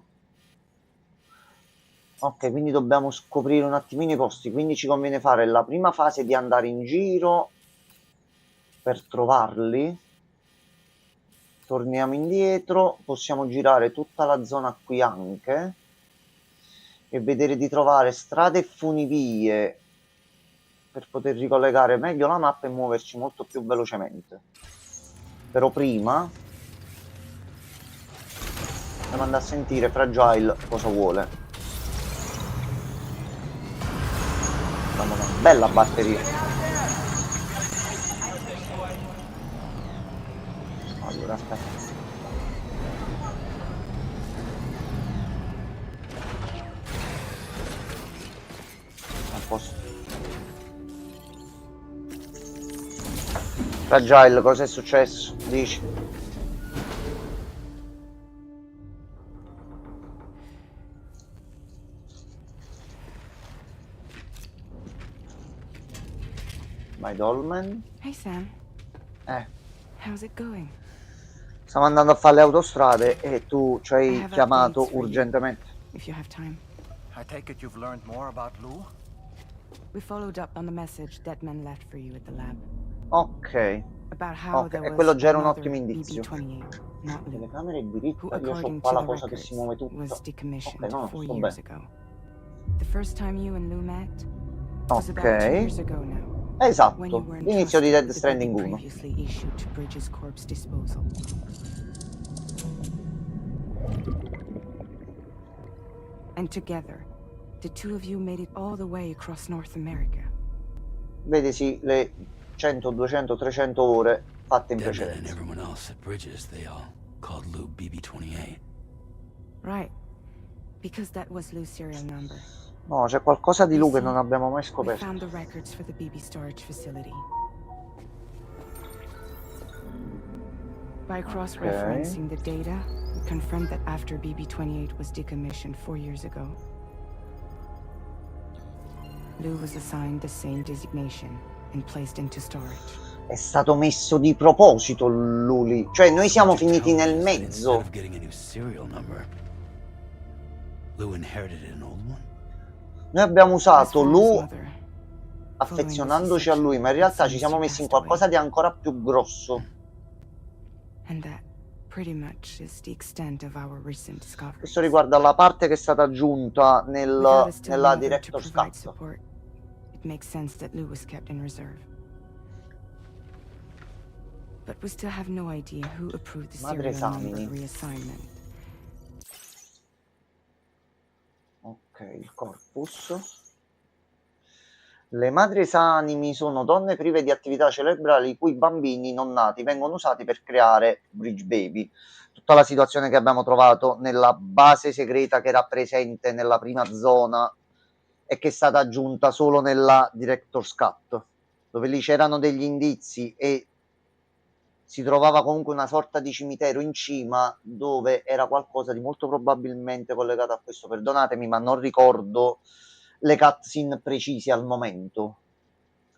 Ok, quindi dobbiamo scoprire un attimino i posti, quindi ci conviene fare la prima fase di andare in giro per trovarli. Torniamo indietro, possiamo girare tutta la zona qui anche e vedere di trovare strade e funivie per poter ricollegare meglio la mappa e muoverci molto più velocemente. Però prima andiamo andare a sentire Fragile cosa vuole. Abbiamo una bella batteria. Allora, aspetta. A posto. Fragile, cosa è successo? Dici? My Dolmen. Hey Sam, how's it going? Stiamo andando a fare le autostrade e tu ci I hai have chiamato updates for you. urgentemente. If you have time. I take it you've learned more about Lou? We followed up on the message Deadman left for you at the lab. Ok. About how Ok, there e was quello già era un another ottimo indizio. BB-28, not Lou, Telecamere who diritta, io ho according qua to la the cosa che records si muove was tutto. decommissioned Ok, no, 4 sto years bene. ago. The first time you and Lou met was about 2 years Ok. ago now. Esatto, When you were l'inizio di entrusted Dead with the Stranding BB 1. previously issued to Bridges Corp's disposal. And together, the two of you made it all the way across North America. Vedesi le 100, 200, 300 ore fatte in Deadman and precedenza. everyone else at Bridges, they all called Lou BB-28. Right. Because that was Lou's serial number. No, c'è qualcosa di You lui che see, non abbiamo mai We scoperto. found the records for the BB storage facility. By cross-referencing the data, we confirmed that after BB-28 was decommissioned 4 years ago, Lou was assigned the same designation and placed into storage. È stato messo di proposito Luli. Cioè noi siamo What you're finiti telling nel me is that instead mezzo. of getting a new serial number, Lou inherited an old one? Noi abbiamo As usato for his Lu mother, affezionandoci a lui, ma in realtà ci siamo messi in qualcosa di ancora più grosso. and that pretty much is the extent of our recent discovery. Questo riguarda la parte che è stata aggiunta Without a still nella mother to Director's provide Cut. support, it makes sense that Lou was kept in reserve. But we still have no idea who approved the Madre serial number esamini. reassignment. Ok, il corpus. Le madri esanimi sono donne prive di attività cerebrali i cui bambini non nati vengono usati per creare Bridge Baby. Tutta la situazione che abbiamo trovato nella base segreta che era presente nella prima zona e che è stata aggiunta solo nella Director's Cut, dove lì c'erano degli indizi e si trovava comunque una sorta di cimitero in cima dove era qualcosa di molto probabilmente collegato a questo. Perdonatemi, ma non ricordo le cutscene precise al momento.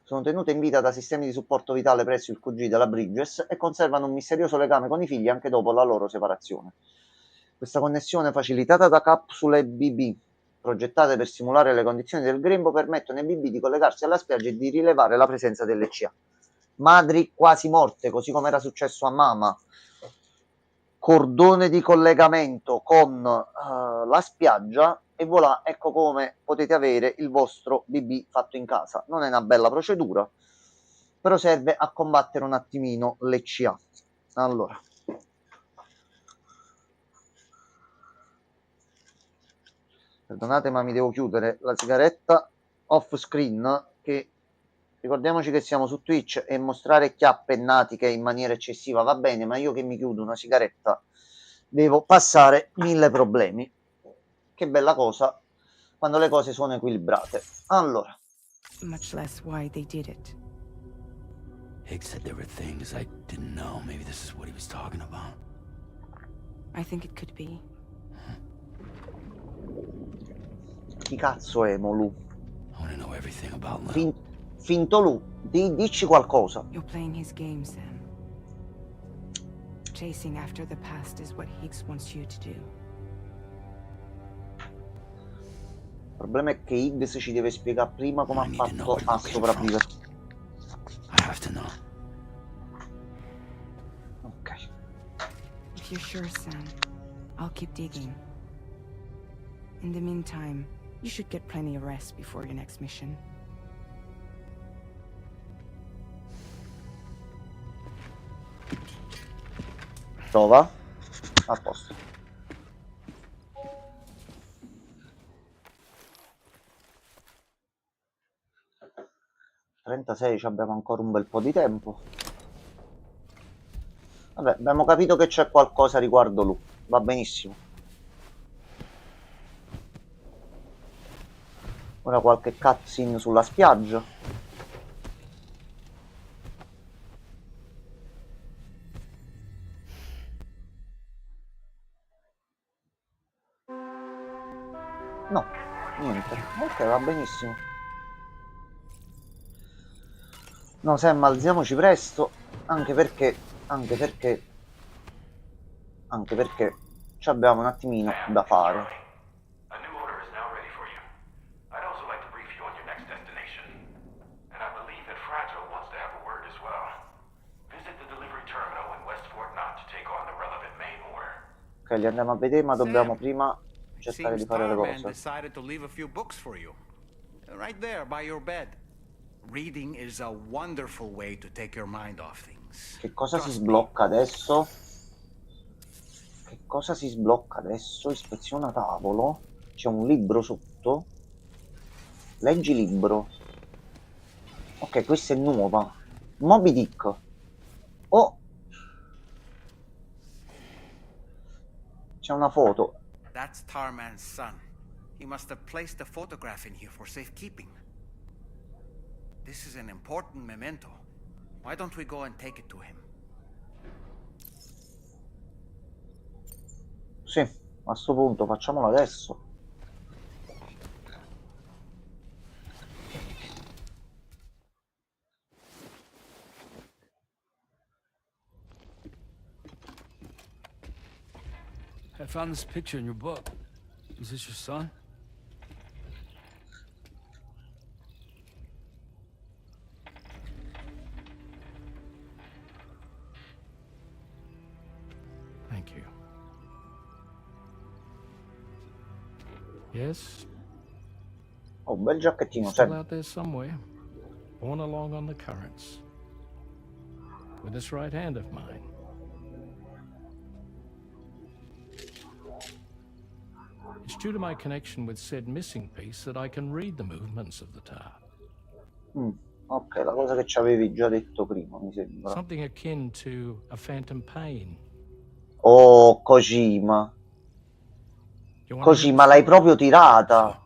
Sono tenute in vita da sistemi di supporto vitale presso il QG della Bridges e conservano un misterioso legame con i figli anche dopo la loro separazione. Questa connessione facilitata da capsule BB, progettate per simulare le condizioni del grembo, permettono ai BB di collegarsi alla spiaggia e di rilevare la presenza dell'ECA. Madri quasi morte, così come era successo a Mama. Cordone di collegamento con la spiaggia e voilà, ecco come potete avere il vostro BB fatto in casa. Non è una bella procedura, però serve a combattere un attimino l'ECA. Allora, perdonate ma mi devo chiudere la sigaretta off screen, che ricordiamoci che siamo su Twitch e mostrare chiappe e natiche in maniera eccessiva va bene, ma io che mi chiudo una sigaretta devo passare 1000 problemi. Che bella cosa quando le cose sono equilibrate. Allora, Much less why they did it. Higgs said there were things I didn't know. Maybe this is what he was talking about. I think it could be. chi cazzo è Molu? I want to know everything about Lou. Finto Lu, dici qualcosa. You're playing his game, Sam. Chasing after the past is what Higgs wants you to do. Il problema è che Higgs ci deve spiegare prima come ha fatto a sopravvivere. I have to know. Ok. If you're sure, Sam, I'll keep digging. In the meantime, you should get plenty of rest before your next mission. Prova. A posto. Ci abbiamo ancora un bel po' di tempo. Vabbè, abbiamo capito che c'è qualcosa riguardo Lu. Va benissimo. Ora qualche cutscene sulla spiaggia. No, niente. Ok, va benissimo. No, Sam, alziamoci presto, anche perché ci abbiamo un attimino da fare. A new order is now ready for you. I'd also like to brief you on your next destination. And I believe that Fragile wants to have a word as well. Visit the delivery terminal in West Fort Knott to take on the relevant main order. Ok, li andiamo a vedere, ma dobbiamo prima cercare di fare le Starman cose. decided to leave a few books for you. Right there by your bed. Reading is a wonderful way to take your mind off things. Che cosa si Trust me. sblocca adesso? Che cosa si sblocca adesso? Ispeziona tavolo. C'è un libro sotto. Leggi libro. Ok, questa è nuova. Moby Dick. Oh! C'è una foto. That's Starman's son. He must have placed the photograph in here for safekeeping. This is an important memento. Why don't we go and take it to him? Sì, a sto punto facciamolo adesso. I found this picture in your book. Is this your son? Thank you. Yes, Oh, bel giacchettino, still Sam. out there somewhere, borne along on the currents. with this right hand of mine. It's due to my connection with said missing piece that I can read the movements of the tar. Ok, la cosa che ci avevi già detto prima, mi sembra. Something akin to a phantom pain. Oh, Kojima. You want to hear Kojima, the l'hai story? proprio tirata.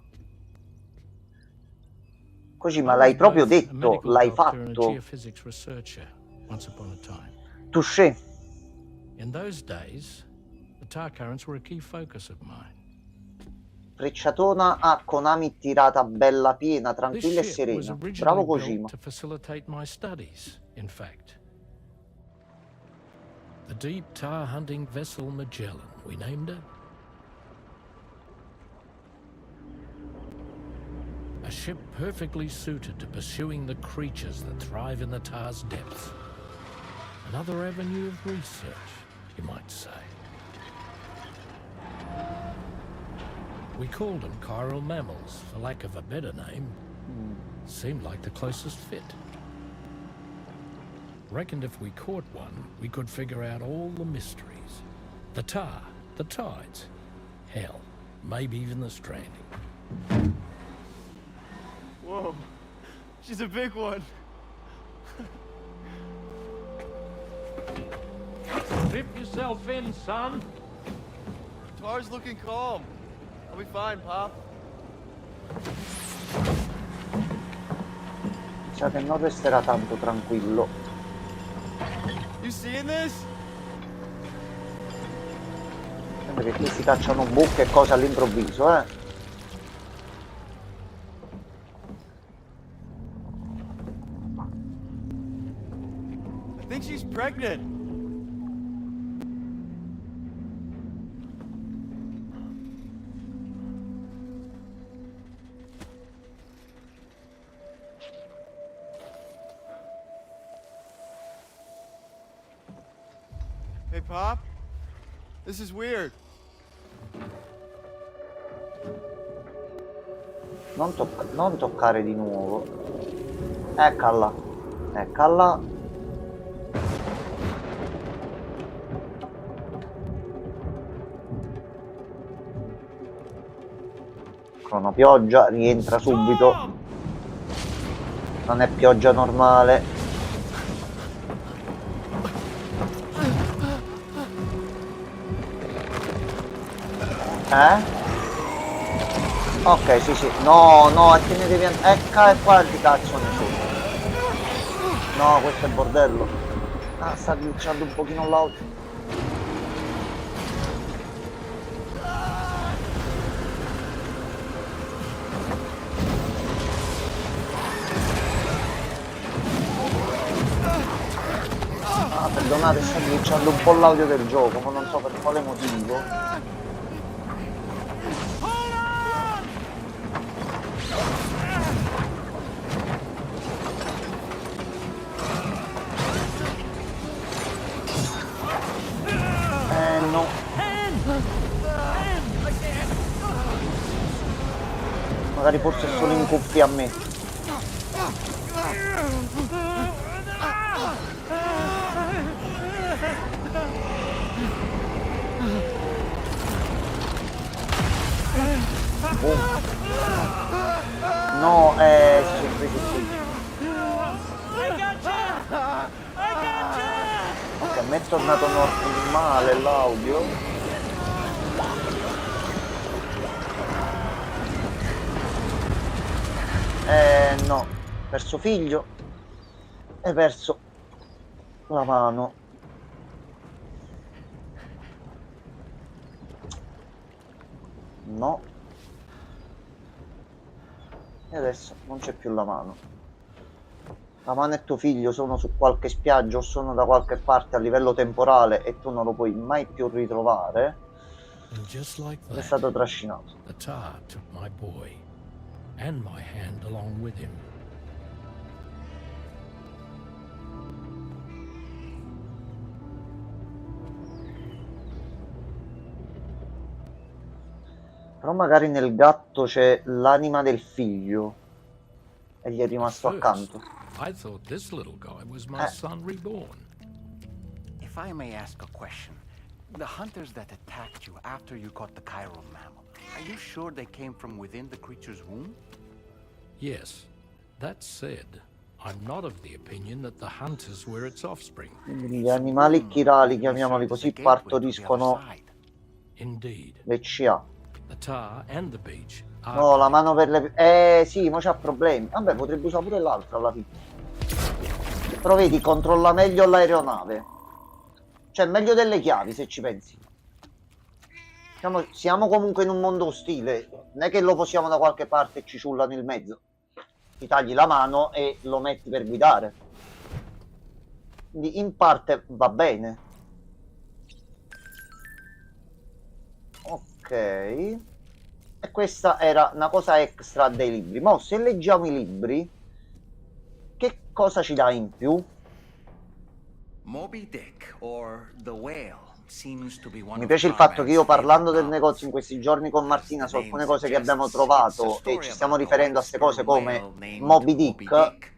Kojima, I l'hai was proprio both a detto, medical l'hai doctor and a fatto. geophysics researcher once upon a time. Touché. In those days, the tar currents were a key focus of mine. Frecciatona a Konami tirata bella piena, This tranquilla e ship was serena. originally Bravo built Kojima. to facilitate my studies, in fact. The deep tar hunting vessel Magellan, we named it. A ship perfectly suited to pursuing the creatures that thrive in the tar's depths. Another avenue of research, you might say. We called them chiral mammals, for lack of a better name. Seemed like the closest fit. Reckoned if we caught one, we could figure out all the mysteries. The tar, the tides, hell, maybe even the stranding. Whoa, she's a big one. Dip yourself in, son. Tar's looking calm. I'll be fine, Pop. Sa che non resterà tanto tranquillo. You seeing this? Sembra che questi cacciano bocche e cose all'improvviso, eh. I think she's pregnant. Hey, Pop. This is weird. Non toccare di nuovo. Eccola. Eccola. Cronopioggia, rientra subito. Non è pioggia normale. Ok, sì. No, e te ne devi andare. E qua di cazzo ne sono. No, questo è bordello. Ah, sta glitchando un pochino l'audio. Ah, perdonate, sta glitchando un po' l'audio del gioco, ma non so per quale motivo. No. Magari forse sono in cuffia a me. No, sì. Ok, a me è tornato normale l'audio. No, perso figlio e perso la mano. No. E adesso non c'è più la mano. La mano e tuo figlio sono su qualche spiaggia o sono da qualche parte a livello temporale e tu non lo puoi mai più ritrovare. And just like È that, stato trascinato. the tar took my boy and my hand along with him. Però magari nel gatto c'è l'anima del figlio e gli è At rimasto first, accanto. I thought this little guy was my son reborn. I may ask a question, the hunters that attacked you after you caught the chiral mammal, are you sure they came from within the creature's womb? Yes. That said, I'm not of the opinion that the hunters were its offspring. Quindi gli animali chirali, chiamiamoli così, partoriscono Indeed. le CA. The tar and the beach are No, la mano per le... sì, ma c'ha problemi. Vabbè, potrebbe usare pure l'altra alla fine. Però vedi, controlla meglio l'aeronave. Cioè, meglio delle chiavi, se ci pensi. Siamo comunque in un mondo ostile. Non è che lo possiamo da qualche parte e ci ciullano in mezzo. Ti tagli la mano e lo metti per guidare. Quindi in parte va bene. Ok. E questa era una cosa extra dei libri. Ma se leggiamo i libri, che cosa ci dà in più? Moby Dick or The Whale seems to be one Mi of piace il fatto che io, Tarman's parlando del favorite negozio in questi giorni con novels. Martina su As the alcune name cose che abbiamo suggests, trovato it's a story e ci stiamo about a riferendo a queste cose white come sperm whale Moby named Dick,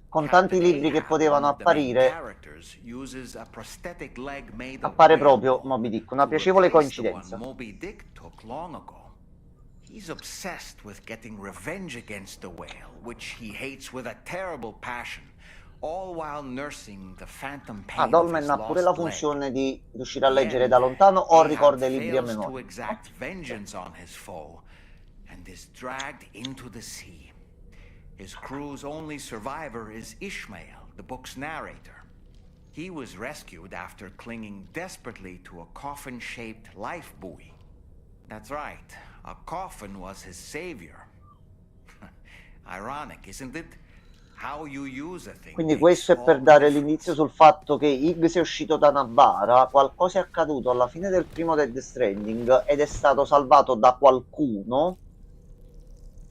con tanti Captain libri che Ahab, potevano one of the main apparire, characters, uses a prosthetic leg made of appare whale proprio bone Moby Dick, una to piacevole replace the one coincidenza. Moby Dick took long ago. He's obsessed with getting revenge against the whale, which he hates with a terrible passion, all while nursing the phantom pain of Dolmen his ha pure la lost leg. funzione di riuscire a In the leggere end, da lontano o Ahab ricorda i libri a fails to memoria. exact vengeance on his foe and is dragged into the sea. His crew's only survivor is Ishmael, the book's narrator. He was rescued after clinging desperately to a coffin-shaped life buoy. That's right, a coffin was his savior. Ironic, isn't it? How you use a thing. Quindi questo è per dare l'indizio sul fatto che Higgs è uscito da Navarra, qualcosa è accaduto alla fine del primo Death Stranding ed è stato salvato da qualcuno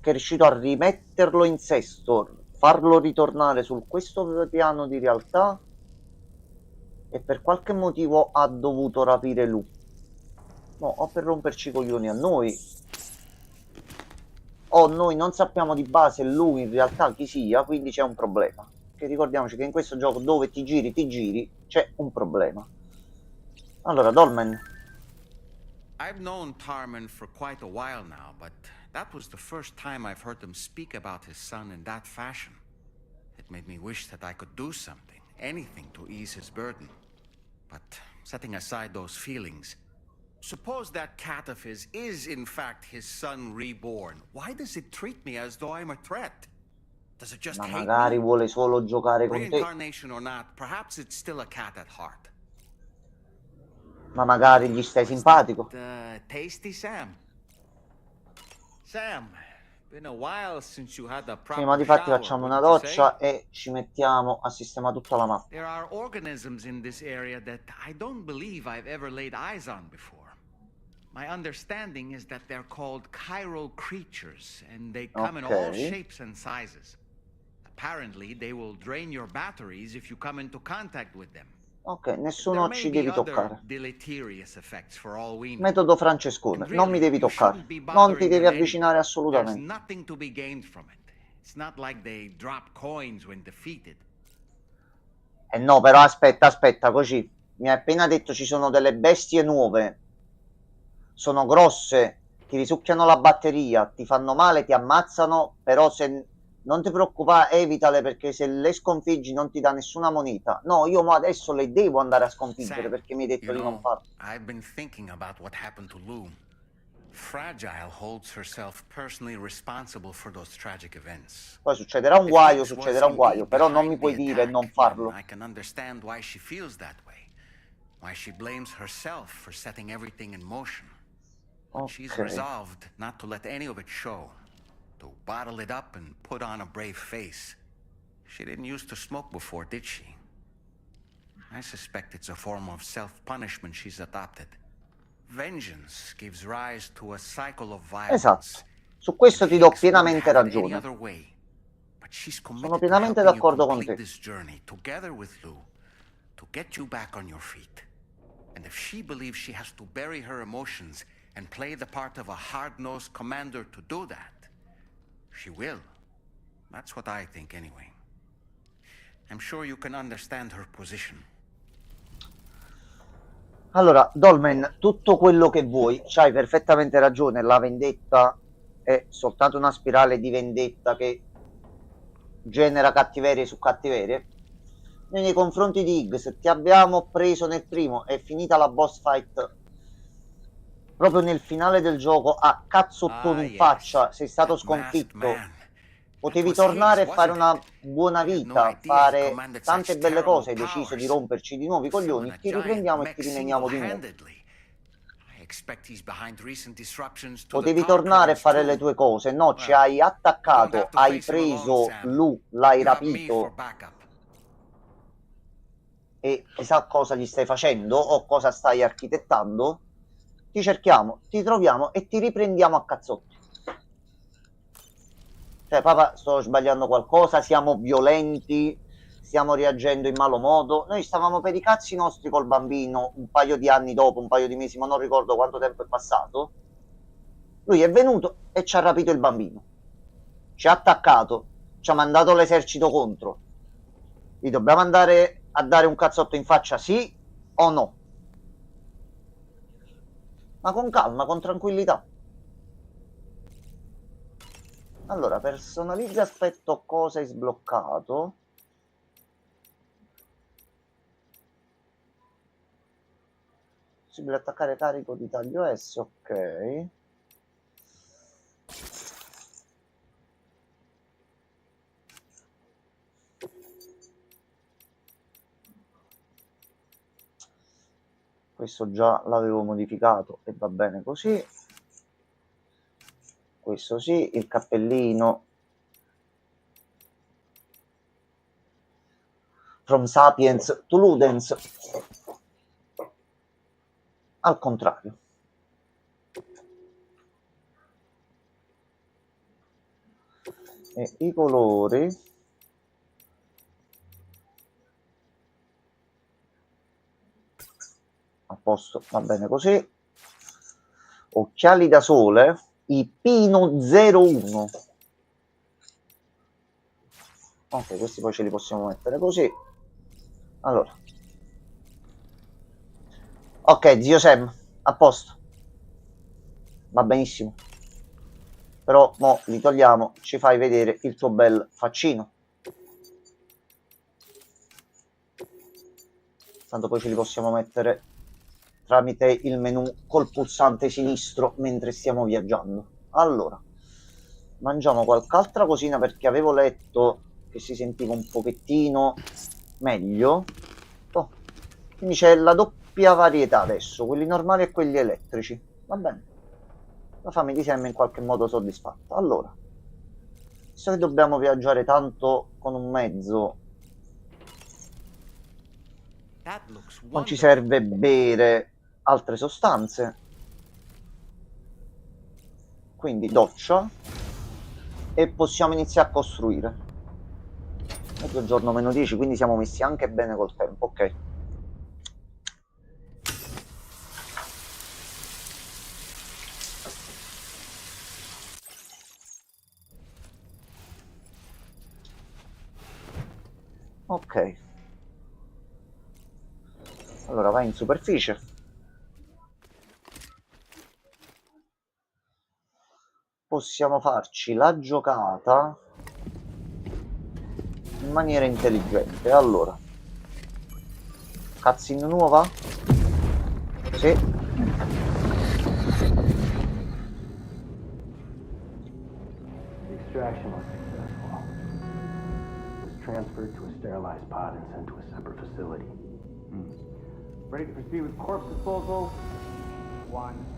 che è riuscito a rimetterlo in sesto, farlo ritornare su questo piano di realtà e per qualche motivo ha dovuto rapire lui. No, o per romperci i coglioni a noi, o noi non sappiamo di base lui in realtà chi sia, quindi c'è un problema. Che ricordiamoci che in questo gioco dove ti giri, c'è un problema. Allora, Dolmen. I've known Tarman for quite a while now, but that was the first time I've heard him speak about his son in that fashion. It made me wish that I could do something, anything to ease his burden. But setting aside those feelings, suppose that cat of his is in fact his son reborn. Why does it treat me as though I'm a threat? Does it just Ma hate magari me? vuole solo giocare con te. Reincarnation or not, perhaps it's still a cat at heart. Ma magari gli stai simpatico. Tasty Sam. Sam, been a while since you had a Sì, proper ma difatti shower, facciamo una wouldn't you say? doccia e ci mettiamo a sistemare tutta la mappa. There are organisms in this area that I don't believe I've ever laid eyes on before. My understanding is that they're called chiral creatures, and they come in all Okay. shapes and sizes. Apparently, they will drain your batteries if you come into contact with them. Ok, There nessuno may ci be devi other toccare. deleterious effects for all we know. Metodo Francescone, And non mi really, devi you toccare. shouldn't be Non bothering ti devi them avvicinare anyway. There's assolutamente. nothing to be gained from it. It's not like they drop coins when defeated. No, però aspetta, così. Mi hai appena detto ci sono delle bestie nuove. Sono grosse, ti risucchiano la batteria, ti fanno male, ti ammazzano, però se non ti preoccupare, evitale perché se le sconfiggi non ti dà nessuna moneta. No, io mo adesso le devo andare a sconfiggere Sam, perché mi hai detto you di non know, farlo. I've been thinking about what happened to Lou. Fragile holds herself personally responsible for those tragic events. Poi succederà un If guaio, Higgs succederà un was guaio, indeed però non mi behind puoi the dire attack, non farlo. then I can understand why she feels that way. Why she blames herself for setting everything in motion. But she's Okay. resolved not to let any of it show, to bottle it up and put on a brave face. She didn't used to smoke before, did she? I suspect it's a form of self-punishment she's adopted. Vengeance gives rise to a cycle of violence. Esatto, su questo ti do Higgs wouldn't pienamente have it any ragione. other way. But she's Sono committed to pienamente helping you d'accordo con complete te. this journey together with Lou to get you back on your feet. And if she believes she has to bury her emotions and play the part of a hard-nosed commander to do that, she will. That's what I think anyway. I'm sure you can understand her position. Allora, Dolmen, tutto quello che vuoi, c'hai perfettamente ragione, la vendetta è soltanto una spirale di vendetta che genera cattiverie su cattiverie. Noi nei confronti di Higgs ti abbiamo preso nel primo, è finita la boss fight proprio nel finale del gioco a cazzottoni in faccia, sei stato sconfitto. Potevi tornare e fare una buona vita, fare tante belle cose, hai deciso di romperci di nuovo i coglioni, ti riprendiamo e ti rimeniamo di nuovo. Potevi tornare e fare le tue cose, no, ci hai attaccato, hai preso Lu, l'hai rapito e chissà cosa gli stai facendo o cosa stai architettando. Ti cerchiamo, ti troviamo e ti riprendiamo a cazzotti. Cioè, papà, sto sbagliando qualcosa, siamo violenti, stiamo reagendo in malo modo. Noi stavamo per i cazzi nostri col bambino un paio di anni dopo, un paio di mesi, ma non ricordo quanto tempo è passato. Lui è venuto e ci ha rapito il bambino. Ci ha attaccato, ci ha mandato l'esercito contro. Gli dobbiamo andare a dare un cazzotto in faccia, sì o no? Ma con calma, con tranquillità. Allora, personalizza aspetto cosa hai sbloccato. Possibile attaccare carico di taglio S, ok. Questo già l'avevo modificato e va bene così. Questo sì, il cappellino From Sapiens to Ludens al contrario. E i colori a posto, va bene così. Occhiali da sole, i Pino 01. Ok, questi poi ce li possiamo mettere così. Allora, ok, zio Sam, a posto, va benissimo. Però mo li togliamo, ci fai vedere il tuo bel faccino. Tanto poi ce li possiamo mettere tramite il menu col pulsante sinistro mentre stiamo viaggiando. Allora, mangiamo qualche altra cosina perché avevo letto che si sentiva un pochettino meglio. Oh, quindi c'è la doppia varietà adesso, quelli normali e quelli elettrici. Va bene, la fame ti sembra in qualche modo soddisfatta. Allora, visto che dobbiamo viaggiare tanto con un mezzo, non ci serve bere altre sostanze, quindi doccia e possiamo iniziare a costruire. Mezzogiorno meno 10, quindi siamo messi anche bene col tempo, ok. Ok, allora vai in superficie. Possiamo farci la giocata in maniera intelligente. Allora, cutscene nuova? Sì. Extraction was successful. It was transferred to a sterilized pod and sent to a separate facility. Ready to proceed with corpse disposal? 1.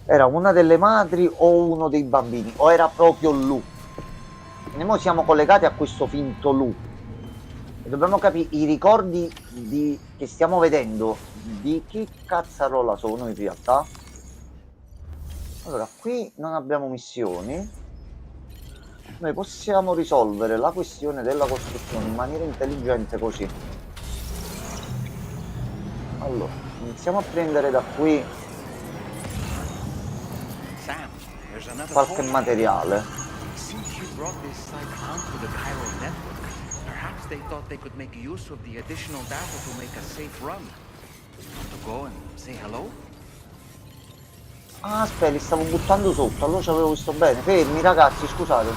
Era una delle madri o uno dei bambini? O era proprio Lu? E noi siamo collegati a questo finto Lu. E dobbiamo capire i ricordi che stiamo vedendo di chi cazzarola sono in realtà. Allora, qui non abbiamo missioni. Noi possiamo risolvere la questione della costruzione in maniera intelligente così. Allora, iniziamo a prendere da qui qualche materiale. brought this site onto the chiral network, perhaps they thought they could make use of the additional data to make a safe run. Want to go and say hello? Ah, aspetta, li stavo buttando sotto, allora ci avevo visto bene. Fermi ragazzi, scusate.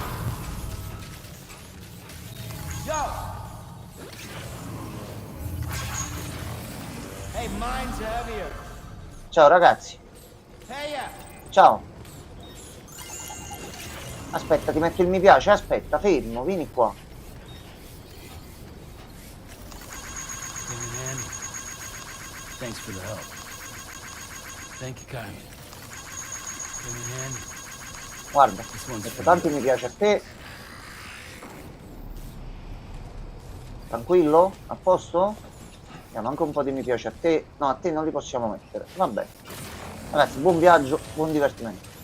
Hey, mine's heavier. Ciao ragazzi. Hey, Ciao. Aspetta, ti metto il mi piace. Aspetta, fermo, vieni qua. Thanks for the help. Thank you kindly. Guarda, metto tanti mi piace a te. Tranquillo? A posto? Diamo anche un po' di mi piace a te. No, a te non li possiamo mettere. Vabbè. Ragazzi, buon viaggio, buon divertimento.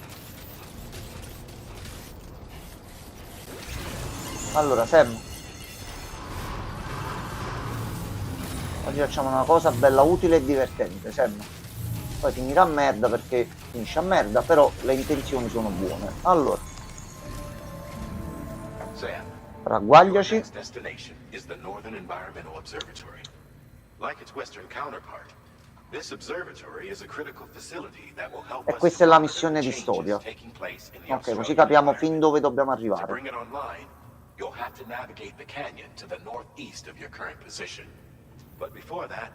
Allora, Sam. Oggi facciamo una cosa bella utile e divertente, Sam. Poi finirà a merda perché finisce a merda, però le intenzioni sono buone. Allora. Sam, Ragguagliaci. your next destination is the Northern Environmental Observatory. Like its western counterpart, this observatory is a critical facility that will help E us questa è la monitor missione the di storia. changes taking place in the Ok, così Australian capiamo fin environment. dove dobbiamo To arrivare. bring it online, you'll have to navigate the canyon to the northeast of your current position. But before that,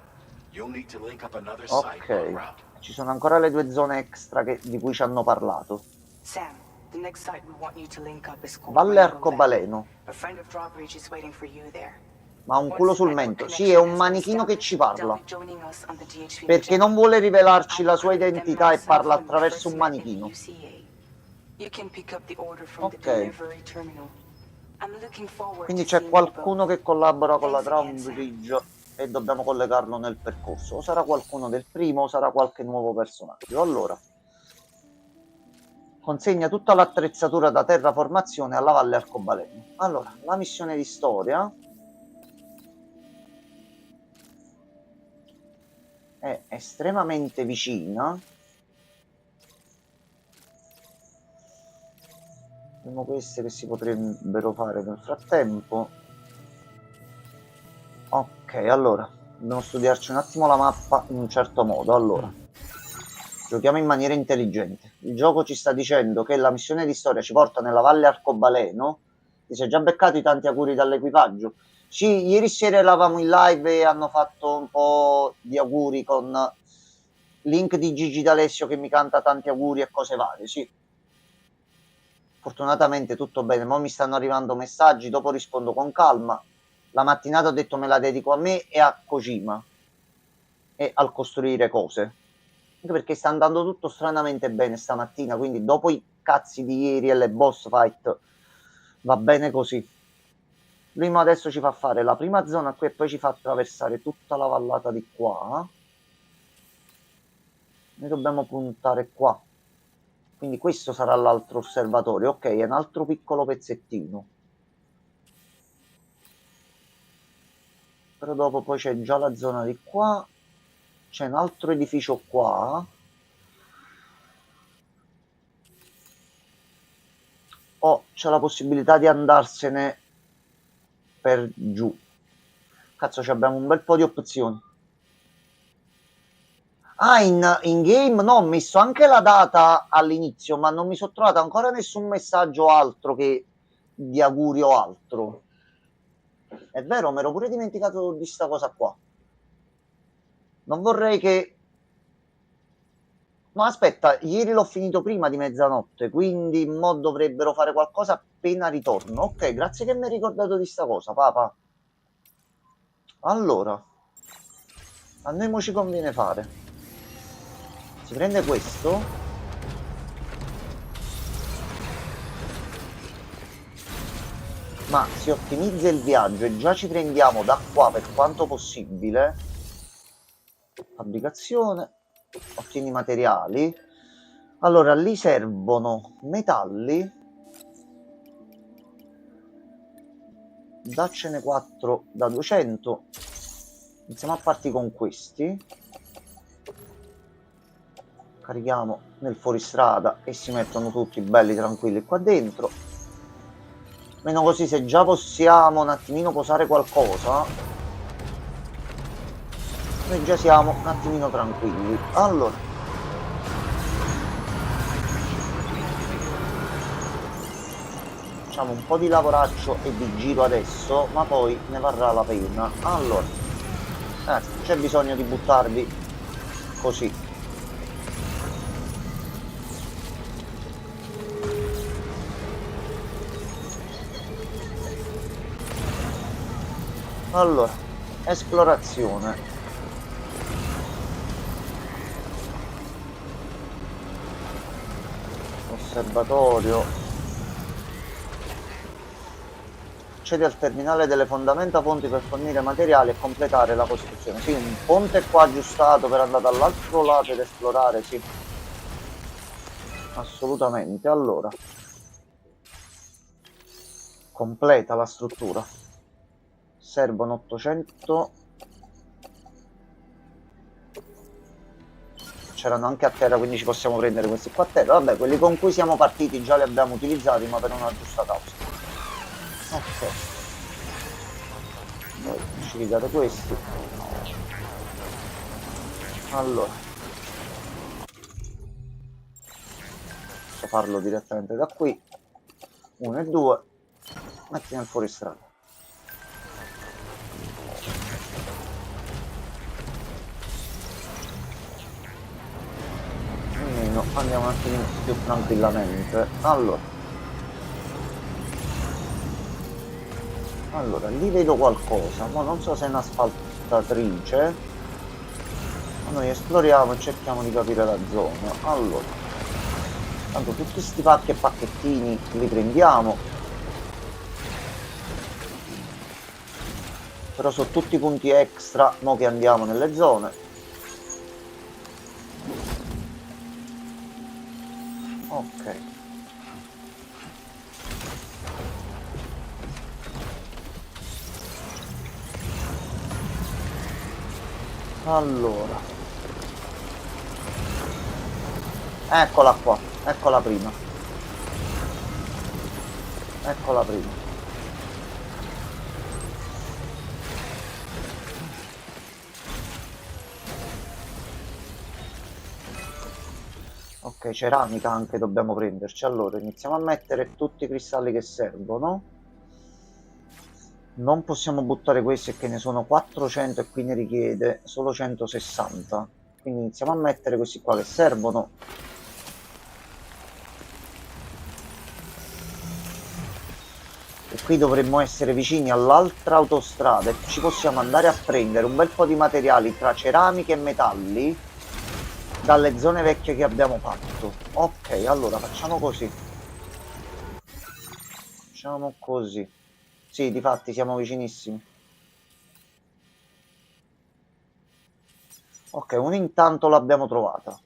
you'll need to link up another site en Ok. route. Ci sono ancora le 2 zone extra di cui ci hanno parlato. Sam, the next site we want you to link up is called Valle Rainbow Arcobaleno. Land. A friend of Drawbridge is waiting for you there. Ma ha un culo sul mento. Sì, è un manichino che ci parla. Perché Perché non vuole rivelarci la sua identità e parla attraverso un manichino. Ok. Quindi c'è qualcuno che collabora con la Drawbridge e dobbiamo collegarlo nel percorso. O sarà qualcuno del primo o sarà qualche nuovo personaggio. Allora. Consegna tutta l'attrezzatura da terraformazione alla Valle Arcobaleno. Allora, la missione di storia è estremamente vicina. Vediamo queste che si potrebbero fare nel frattempo. Ok, allora dobbiamo studiarci un attimo la mappa in un certo modo. Allora, giochiamo in maniera intelligente. Il gioco ci sta dicendo che la missione di storia ci porta nella Valle Arcobaleno. Ti sei già beccato i tanti auguri dall'equipaggio? Sì, ieri sera eravamo in live e hanno fatto un po' di auguri con link di Gigi D'Alessio che mi canta tanti auguri e cose varie, sì. Fortunatamente tutto bene, ma mi stanno arrivando messaggi, dopo rispondo con calma. La mattinata ho detto me la dedico a me e a Kojima e al costruire cose. Anche perché sta andando tutto stranamente bene stamattina, quindi dopo i cazzi di ieri e le boss fight va bene così. Prima adesso ci fa fare la prima zona qui e poi ci fa attraversare tutta la vallata di qua. Noi dobbiamo puntare qua. Quindi questo sarà l'altro osservatorio. Ok, è un altro piccolo pezzettino. Però dopo poi c'è già la zona di qua. C'è un altro edificio qua. Oh, c'è la possibilità di andarsene per giù. Cazzo, abbiamo un bel po' di opzioni. Ah, in game no, ho messo anche la data all'inizio, ma non mi sono trovato ancora nessun messaggio altro che di auguri o altro. È vero, mi ero pure dimenticato di sta cosa qua. Non vorrei che... No, aspetta, ieri l'ho finito prima di mezzanotte, quindi mo dovrebbero fare qualcosa appena ritorno. Ok, grazie che mi hai ricordato di sta cosa, papà. Allora, a noi mo ci conviene fare. Si prende questo. Ma si ottimizza il viaggio e già ci prendiamo da qua per quanto possibile. Fabbricazione. Ottieni materiali. Allora, lì servono metalli. Daccene 4 da 200. Iniziamo a partire con questi. Carichiamo nel fuoristrada e si mettono tutti belli tranquilli qua dentro. Almeno così, se già possiamo un attimino posare qualcosa, noi già siamo un attimino tranquilli. Allora, facciamo un po' di lavoraccio e di giro adesso, ma poi ne varrà la pena. Allora, c'è bisogno di buttarvi così. Allora, esplorazione. Osservatorio. Accedi al terminale delle fondamenta ponti per fornire materiali e completare la costruzione. Sì, un ponte qua aggiustato per andare dall'altro lato ed esplorare, sì. Assolutamente. Allora, completa la struttura. Servono 800. C'erano anche a terra, quindi ci possiamo prendere questi qua a terra. Vabbè, quelli con cui siamo partiti già li abbiamo utilizzati, ma per una giusta causa. Ok. Poi ci ridate questi. Allora, posso farlo direttamente da qui. 1 e 2. Metti nel fuoristrada. Almeno andiamo un attimo più tranquillamente. Allora, lì vedo qualcosa, ma non so se è un'asfaltatrice. Ma noi esploriamo e cerchiamo di capire la zona. Allora, tanto tutti sti pacchi e pacchettini li prendiamo. Però sono tutti punti extra, mo che andiamo nelle zone. Ok. Allora. Eccola qua, eccola prima. Eccola prima. Ok, ceramica anche dobbiamo prenderci. Allora, iniziamo a mettere tutti i cristalli che servono. Non possiamo buttare questi che ne sono 400 e qui ne richiede solo 160. Quindi iniziamo a mettere questi qua che servono. E qui dovremmo essere vicini all'altra autostrada e ci possiamo andare a prendere un bel po' di materiali tra ceramiche e metalli dalle zone vecchie che abbiamo fatto. Ok, allora facciamo così. Facciamo così. Sì, difatti siamo vicinissimi. Ok, uno intanto l'abbiamo trovata.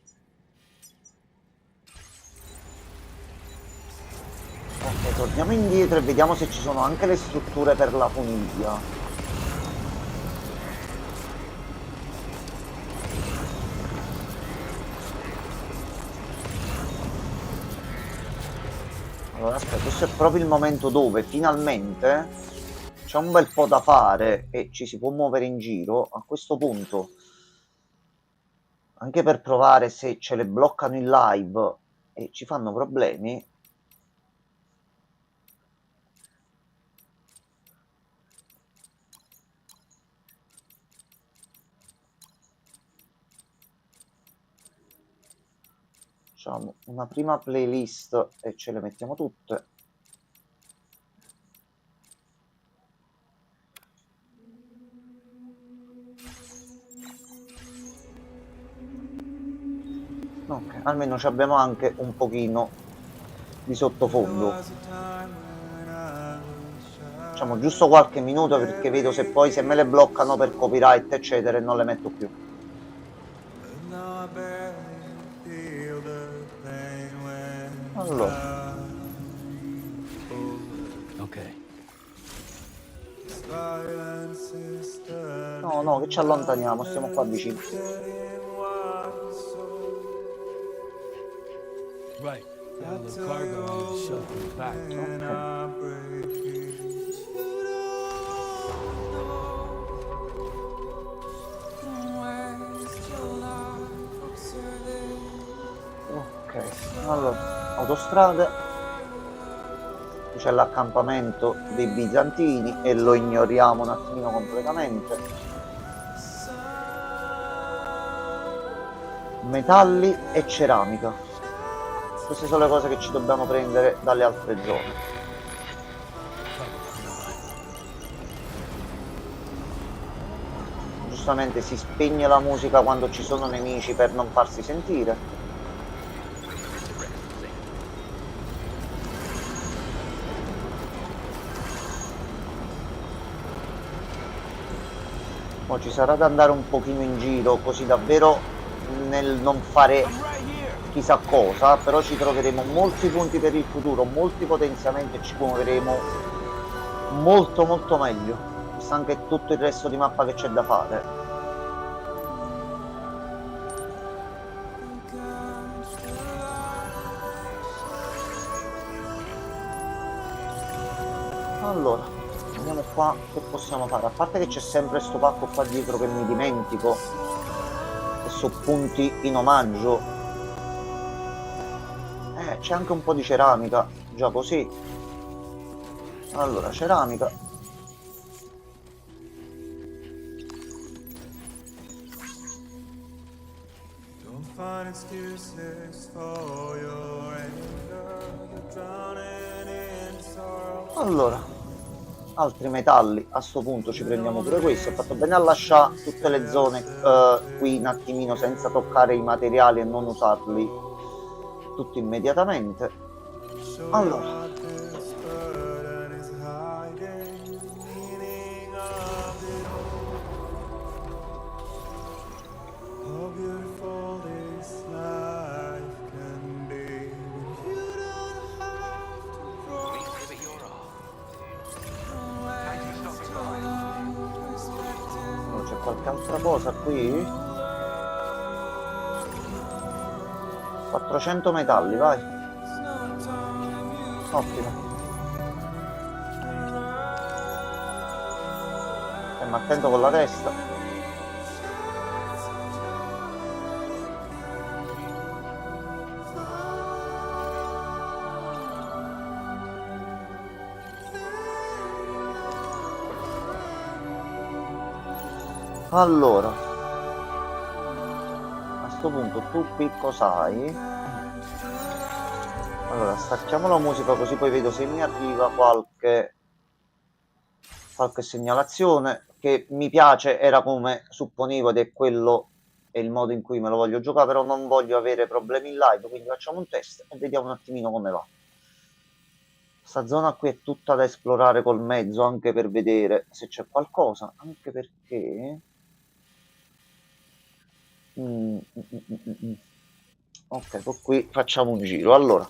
Ok, torniamo indietro e vediamo se ci sono anche le strutture per la funivia. Allora, aspetta, questo è proprio il momento dove finalmente c'è un bel po' da fare e ci si può muovere in giro. A questo punto, anche per provare se ce le bloccano in live e ci fanno problemi, facciamo una prima playlist e ce le mettiamo tutte. Ok, almeno ci abbiamo anche un pochino di sottofondo. Facciamo giusto qualche minuto perché vedo se poi se me le bloccano per copyright eccetera e non le metto più. Allora. Ok. No, che ci allontaniamo, stiamo qua vicini. Right. All the cargo is shoved in the back. Ok, allora, autostrade, qui c'è l'accampamento dei bizantini e lo ignoriamo un attimino completamente. Metalli e ceramica, queste sono le cose che ci dobbiamo prendere dalle altre zone. Giustamente si spegne la musica quando ci sono nemici per non farsi sentire. Poi ci sarà da andare un pochino in giro, così davvero nel non fare chissà cosa, però ci troveremo molti punti per il futuro, molti potenziamenti e ci muoveremo molto molto meglio. Sa anche tutto il resto di mappa che c'è da fare. Allora, vediamo qua che possiamo fare. A parte che c'è sempre sto pacco qua dietro che mi dimentico, che sono punti in omaggio. C'è anche un po' di ceramica, già così. Allora, ceramica. Allora, altri metalli, a sto punto ci prendiamo pure questo. Ho fatto bene a lasciare tutte le zone qui un attimino senza toccare i materiali e non usarli tutti immediatamente. Allora, c'è qualche altra cosa qui? 400 metalli, vai. Ottimo. Stiamo attento con la testa. Allora, a sto punto tu qui cos'hai? Allora, stacchiamo la musica così poi vedo se mi arriva qualche segnalazione che mi piace, era come supponevo ed è quello è il modo in cui me lo voglio giocare, però non voglio avere problemi in live, quindi facciamo un test e vediamo un attimino come va. Sta zona qui è tutta da esplorare col mezzo, anche per vedere se c'è qualcosa, anche perché... Ok, qui facciamo un giro. Allora,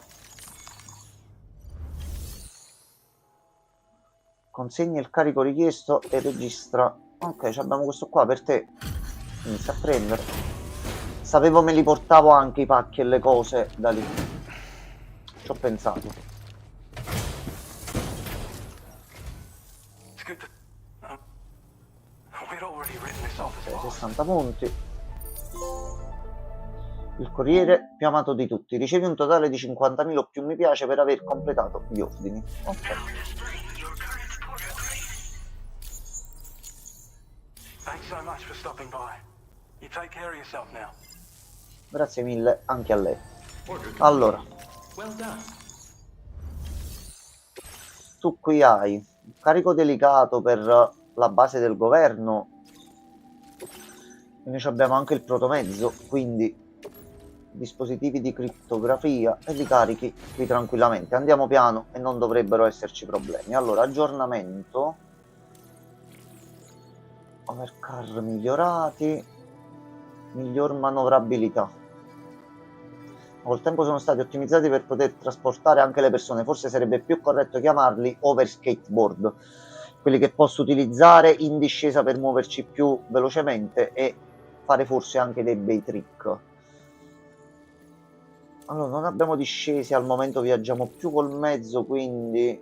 consegna il carico richiesto e registra. Ok, abbiamo questo qua per te. Inizia a prendere. Sapevo me li portavo anche i pacchi e le cose da lì. Ci ho pensato. Ok, 60 punti. Il corriere più amato di tutti. Ricevi un totale di 50.000 o più mi piace per aver completato gli ordini. Ok. Grazie mille anche a lei. Allora, tu qui hai un carico delicato per la base del governo e noi abbiamo anche il protomezzo, quindi dispositivi di crittografia e li carichi qui tranquillamente. Andiamo piano e non dovrebbero esserci problemi. Allora, aggiornamento, overcar migliorati, miglior manovrabilità. Col tempo sono stati ottimizzati per poter trasportare anche le persone, forse sarebbe più corretto chiamarli over skateboard, quelli che posso utilizzare in discesa per muoverci più velocemente e fare forse anche dei bei trick. Allora, non abbiamo discesi, al momento viaggiamo più col mezzo, quindi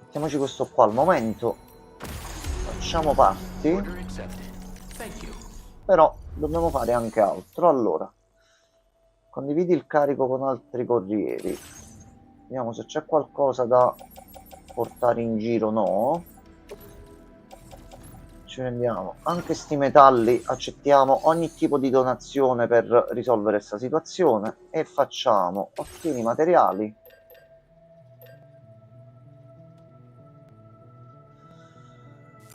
mettiamoci questo qua al momento, facciamo parti, Order accepted. Thank you. però dobbiamo fare anche altro. Allora, condividi il carico con altri corrieri, vediamo se c'è qualcosa da portare in giro. No, ci rendiamo anche sti metalli, accettiamo ogni tipo di donazione per risolvere questa situazione e facciamo ottieni materiali.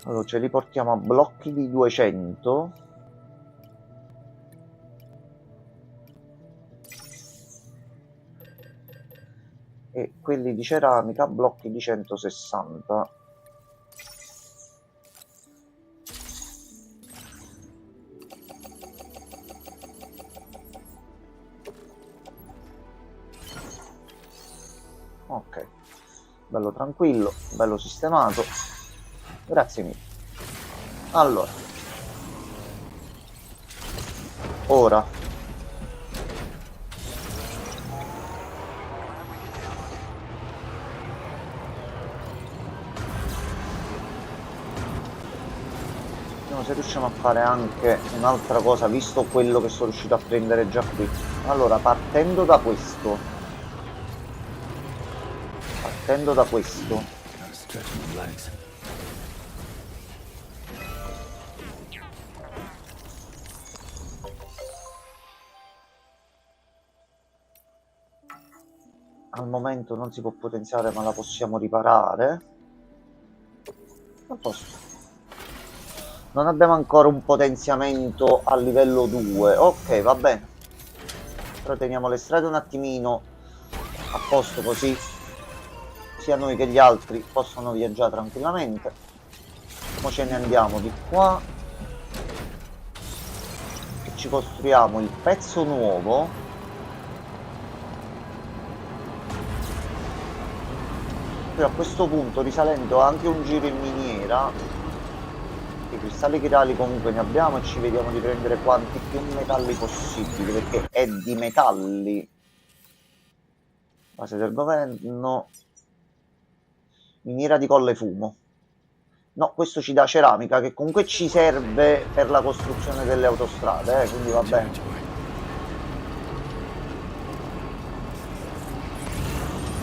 Allora ce li portiamo a blocchi di 200 e quelli di ceramica a blocchi di 160. Ok, bello tranquillo, bello sistemato, grazie mille. Allora, ora vediamo se riusciamo a fare anche un'altra cosa, visto quello che sono riuscito a prendere già qui. Allora, partendo da questo, Gotta stretch my legs. al momento non si può potenziare, ma la possiamo riparare. A posto. Non abbiamo ancora un potenziamento a livello 2. Ok, va bene. Però teniamo le strade un attimino a posto, così sia noi che gli altri possono viaggiare tranquillamente. Ora ce ne andiamo di qua e ci costruiamo il pezzo nuovo. Poi a questo punto, risalendo anche un giro in miniera, i cristalli chirali comunque ne abbiamo e ci vediamo di prendere quanti più metalli possibili, perché è di metalli. Base del governo, miniera di colle fumo. No, questo ci dà ceramica, che comunque ci serve per la costruzione delle autostrade, quindi va bene.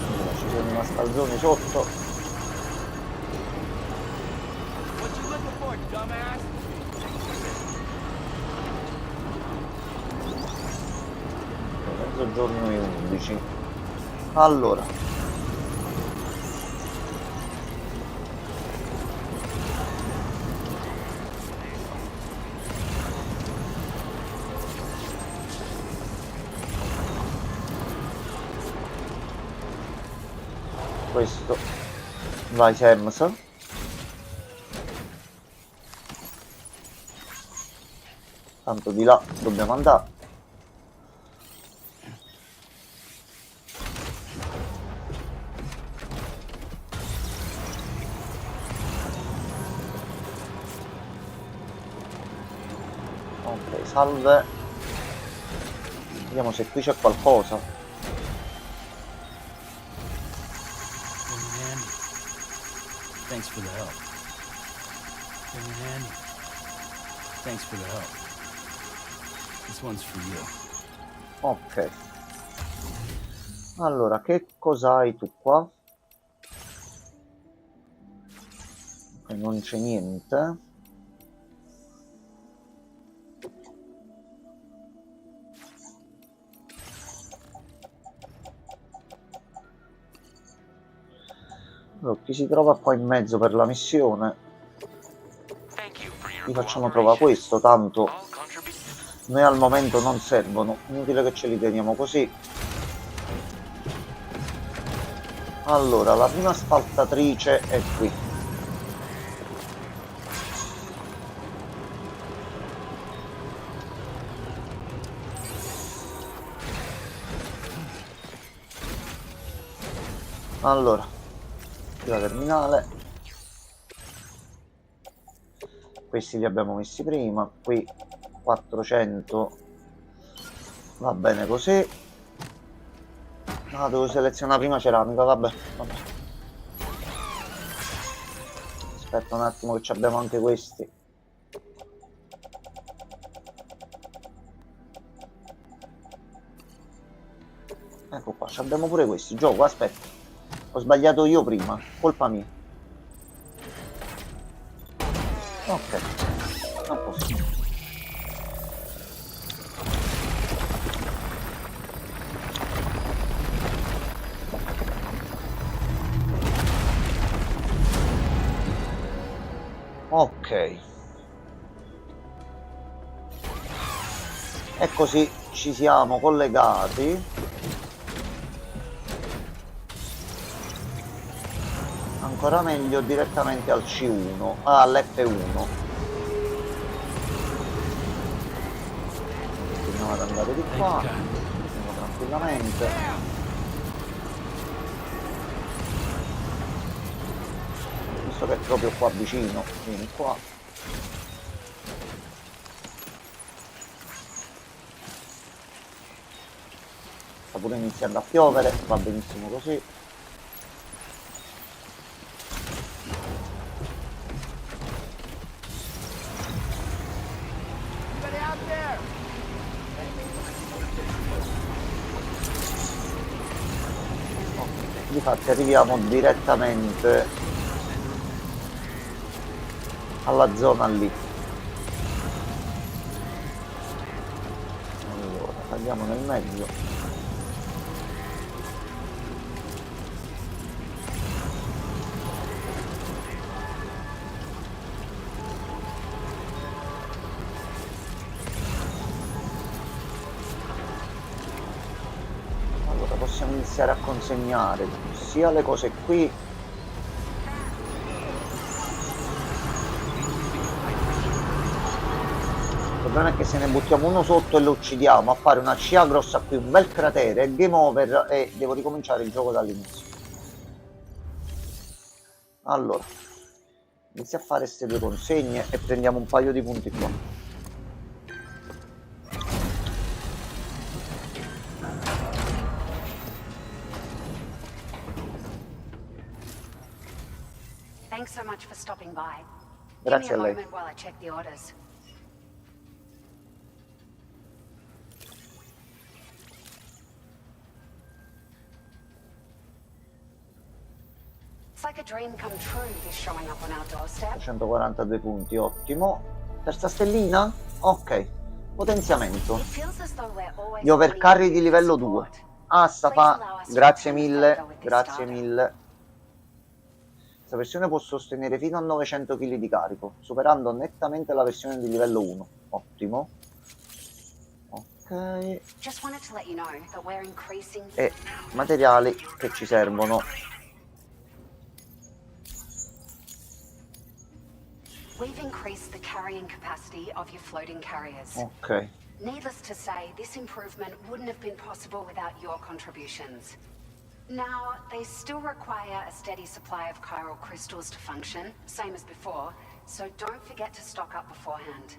Allora, ci sono i mascalzoni sotto. What you looking for, dumbass? Mezzogiorno e 11. Allora, questo vai Sems. Tanto di là dobbiamo andare. Ok, salve. Vediamo se qui c'è qualcosa. Thanks for the help. Came in handy. Thanks for the help. This one's for you. Ok. Allora, che cos'hai tu qua? Ok, non c'è niente. Allora, chi si trova qua in mezzo per la missione? Gli facciamo trovare questo, tanto noi al momento non servono, inutile che ce li teniamo così. Allora, la prima spaltatrice è qui. Allora, la terminale. Questi li abbiamo messi prima, qui 400 va bene così. Ah, devo selezionare prima ceramica, vabbè. Aspetta un attimo che abbiamo anche questi. Ecco qua, abbiamo pure questi. Gioco, aspetta. Ho sbagliato io prima, colpa mia. Ok, a posto. Ok. E così ci siamo collegati. Ancora meglio direttamente al C1, all'F1. Continuiamo ad andare di qua. Andiamo tranquillamente. Visto che è proprio qua vicino, vieni qua. Sta pure iniziando a piovere, va benissimo così. Difatti arriviamo direttamente alla zona lì. Allora, tagliamo nel mezzo. Allora, possiamo iniziare a consegnare sia le cose qui. Il problema è che se ne buttiamo uno sotto e lo uccidiamo, appare una CA grossa qui, un bel cratere, game over e devo ricominciare il gioco dall'inizio. Allora, inizia a fare queste due consegne e prendiamo un paio di punti qua. Thanks so much for stopping by. Grazie a Give me a lei. moment while I check the orders. It's like a dream come true, this showing up on our doorstep. 142 punti, ottimo. Terza stellina? Ok. Potenziamento. It feels as though we're always Gli overcarry di livello 2. support. Ah, sta fa... Grazie mille, grazie mille. Questa versione può sostenere fino a 900 kg di carico, superando nettamente la versione di livello 1. Ottimo. Ok. Just wanted to let you know that we're increasing E materiali che ci servono. We've increased the carrying capacity of your floating carriers. Ok. Needless to say, this improvement wouldn't have been possible without your contributions. Now, they still require a steady supply of chiral crystals to function, same as before, so don't forget to stock up beforehand.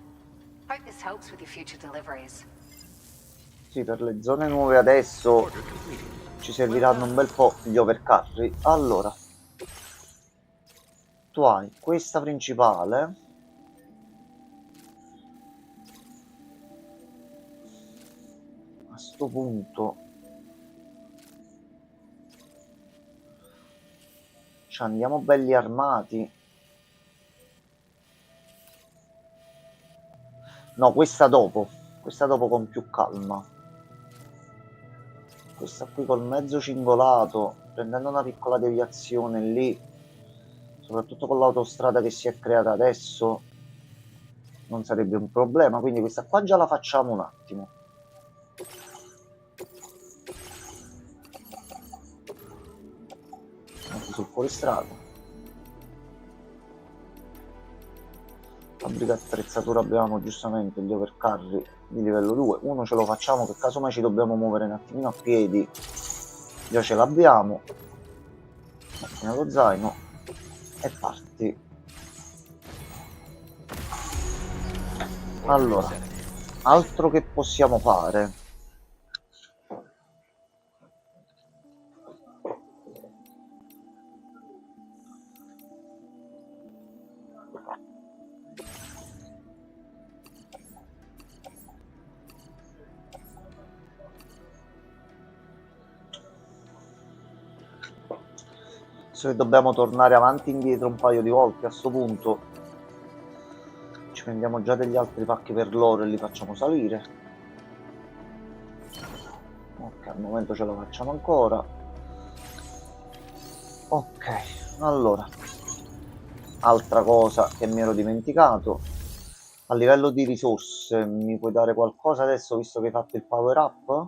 Hope this helps with your future deliveries. Sì, per le zone nuove adesso ci serviranno un bel po' gli overcarry. Allora, tu hai questa principale. A sto punto ci andiamo belli armati. No, questa dopo con più calma. Questa qui col mezzo cingolato, prendendo una piccola deviazione lì, soprattutto con l'autostrada che si è creata adesso, non sarebbe un problema. Quindi questa qua già la facciamo un attimo. Anche sul fuoristrada. Fabbrica attrezzatura abbiamo giustamente gli overcarry di livello 2. Uno ce lo facciamo, che casomai ci dobbiamo muovere un attimino a piedi. Già ce l'abbiamo. Macchina lo zaino. E parti. Allora, Altro che possiamo fare? Se dobbiamo tornare avanti e indietro un paio di volte, a sto punto ci prendiamo già degli altri pacchi per loro e li facciamo salire. Ok, al momento ce la facciamo ancora. Ok, allora, altra cosa che mi ero dimenticato, a livello di risorse mi puoi dare qualcosa adesso visto che hai fatto il power up?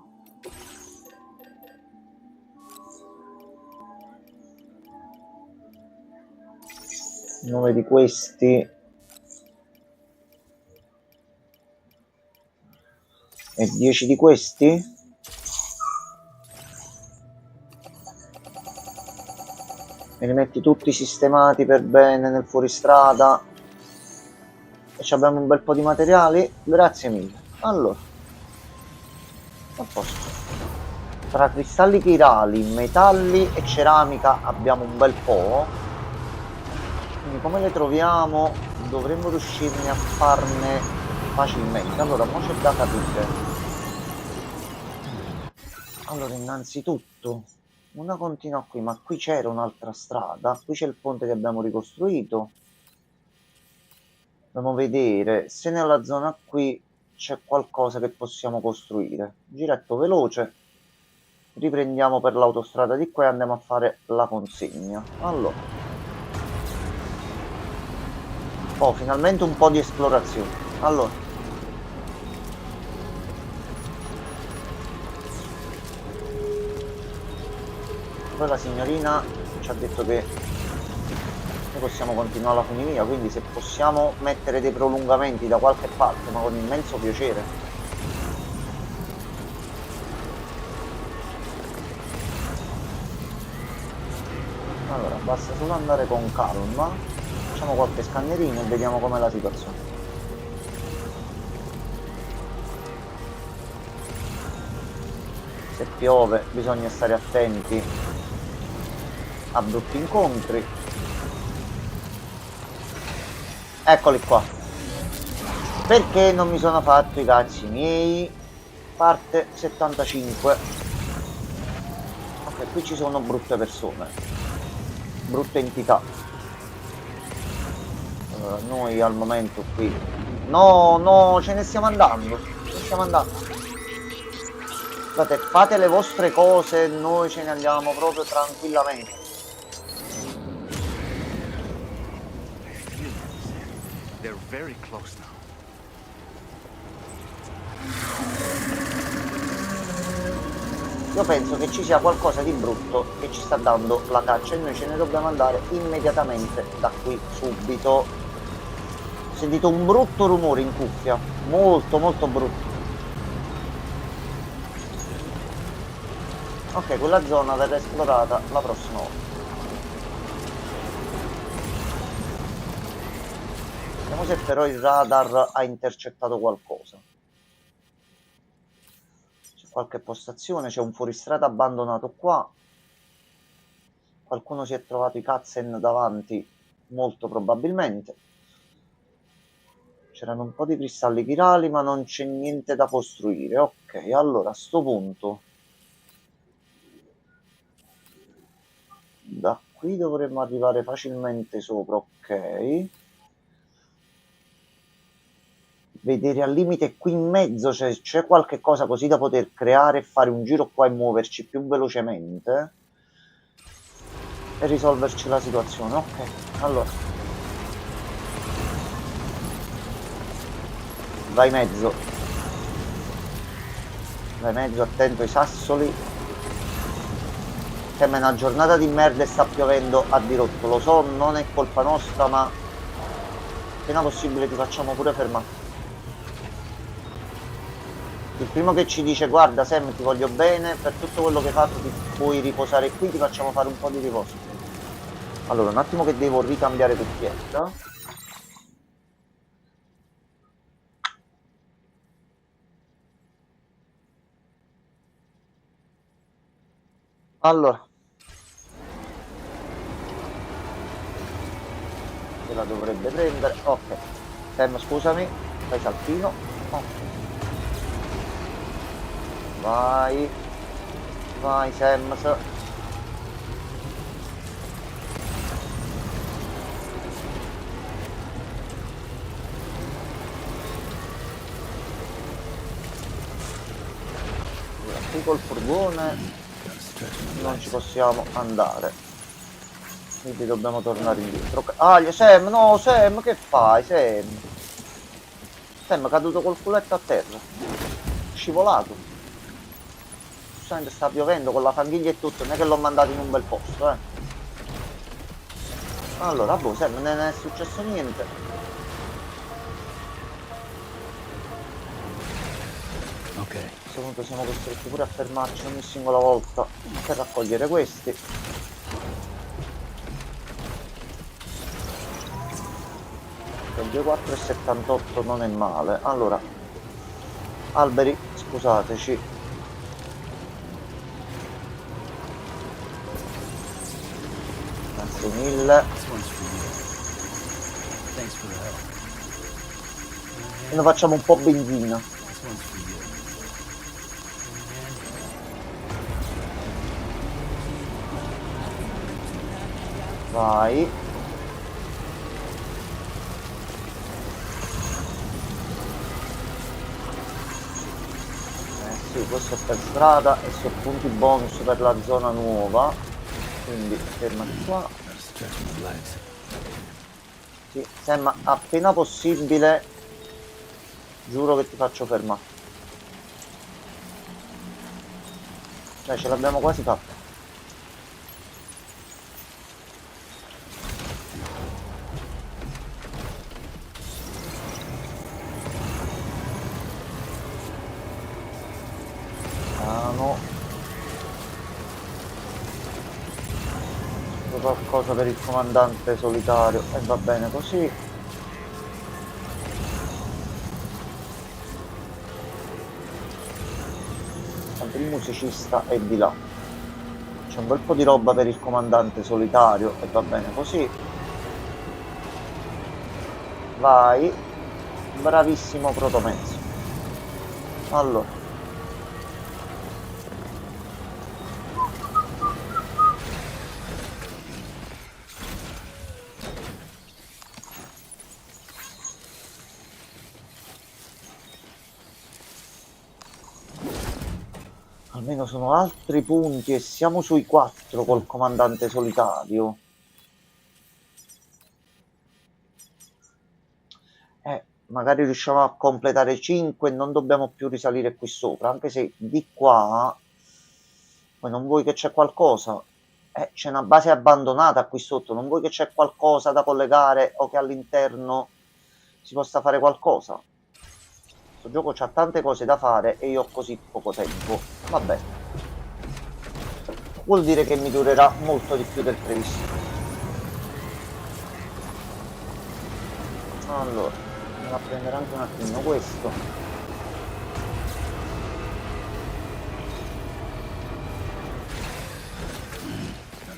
Nove di questi e 10 di questi? Me li metti tutti sistemati per bene nel fuoristrada e abbiamo un bel po' di materiali? Grazie mille. Allora, a posto. Tra cristalli chirali, metalli e ceramica abbiamo un bel po'. Quindi come le troviamo dovremmo riuscirne a farne facilmente. Allora, mo c'è da capire. Allora, innanzitutto una continua qui, ma qui c'era un'altra strada, qui c'è il ponte che abbiamo ricostruito. Dobbiamo vedere se nella zona qui c'è qualcosa che possiamo costruire. Giretto veloce, riprendiamo per l'autostrada di qua e andiamo a fare la consegna. Allora, oh, finalmente un po' di esplorazione. Allora, poi la signorina ci ha detto che noi possiamo continuare la funivia, quindi se possiamo mettere dei prolungamenti da qualche parte, ma con immenso piacere. Allora, basta solo andare con calma, facciamo qualche scannerino e vediamo com'è la situazione. Se piove bisogna stare attenti a brutti incontri. Eccoli qua. Perché non mi sono fatto i cazzi miei? Parte 75. Ok, qui ci sono brutte persone, brutte entità. Noi al momento qui no, ce ne stiamo andando. Guardate, fate le vostre cose, noi ce ne andiamo proprio tranquillamente. They're very close now. Io penso che ci sia qualcosa di brutto che ci sta dando la caccia e noi ce ne dobbiamo andare immediatamente da qui, subito. Ho sentito un brutto rumore in cuffia, molto brutto. Ok, quella zona verrà esplorata la prossima volta. Vediamo se però il radar ha intercettato qualcosa. C'è qualche postazione, c'è un fuoristrada abbandonato qua. Qualcuno si è trovato i cutscene davanti, molto probabilmente. C'erano un po' di cristalli chirali, ma non c'è niente da costruire. Ok, allora a sto punto da qui dovremmo arrivare facilmente sopra. Ok, vedere al limite qui in mezzo c'è qualche cosa così da poter creare e fare un giro qua e muoverci più velocemente e risolverci la situazione. Ok, allora vai mezzo, attento ai sassoli. Che è una giornata di merda e sta piovendo a dirotto, lo so, non è colpa nostra, ma appena possibile ti facciamo pure fermare. Il primo che ci dice guarda Sam, ti voglio bene, per tutto quello che hai fatto ti puoi riposare qui, ti facciamo fare un po' di riposo. Allora, un attimo che devo ricambiare cuffietta. Allora, se la dovrebbe prendere. Ok, Sam, scusami, fai saltino. Ok. Vai, vai Sam. Qui col furgone non ci possiamo andare, quindi dobbiamo tornare indietro. Ah, Sam, no, Sam, che fai, Sam? Sam è caduto col culetto a terra, scivolato. Giustamente sta piovendo con la fanghiglia e tutto, non è che l'ho mandato in un bel posto, eh. Allora, boh, Sam, non è successo niente. Ok. A questo punto siamo costretti pure a fermarci ogni singola volta per raccogliere questi. Il 2,4,78 non è male. Allora, alberi, scusateci. Grazie mille. This one's for you. Thanks for the help. E noi facciamo un po' benzina. This one's for you. Vai. Sì, questo è per strada e sono punti bonus per la zona nuova. Quindi fermati qua. Sì, Sam, appena possibile giuro che ti faccio fermare. Dai, ce l'abbiamo quasi fatta. Qualcosa per il comandante solitario e va bene così. Tanto il musicista è di là. C'è un bel po' di roba per il comandante solitario e va bene così. Vai, bravissimo protomezzo. Allora, almeno sono altri punti e siamo sui 4 col comandante solitario. Magari riusciamo a completare 5 e non dobbiamo più risalire qui sopra, anche se di qua poi non vuoi che c'è qualcosa, c'è una base abbandonata qui sotto, non vuoi che c'è qualcosa da collegare o che all'interno si possa fare qualcosa. Questo gioco c'ha tante cose da fare e io ho così poco tempo. Vabbè, vuol dire che mi durerà molto di più del previsto. Allora, andiamo a prendere anche un attimino questo.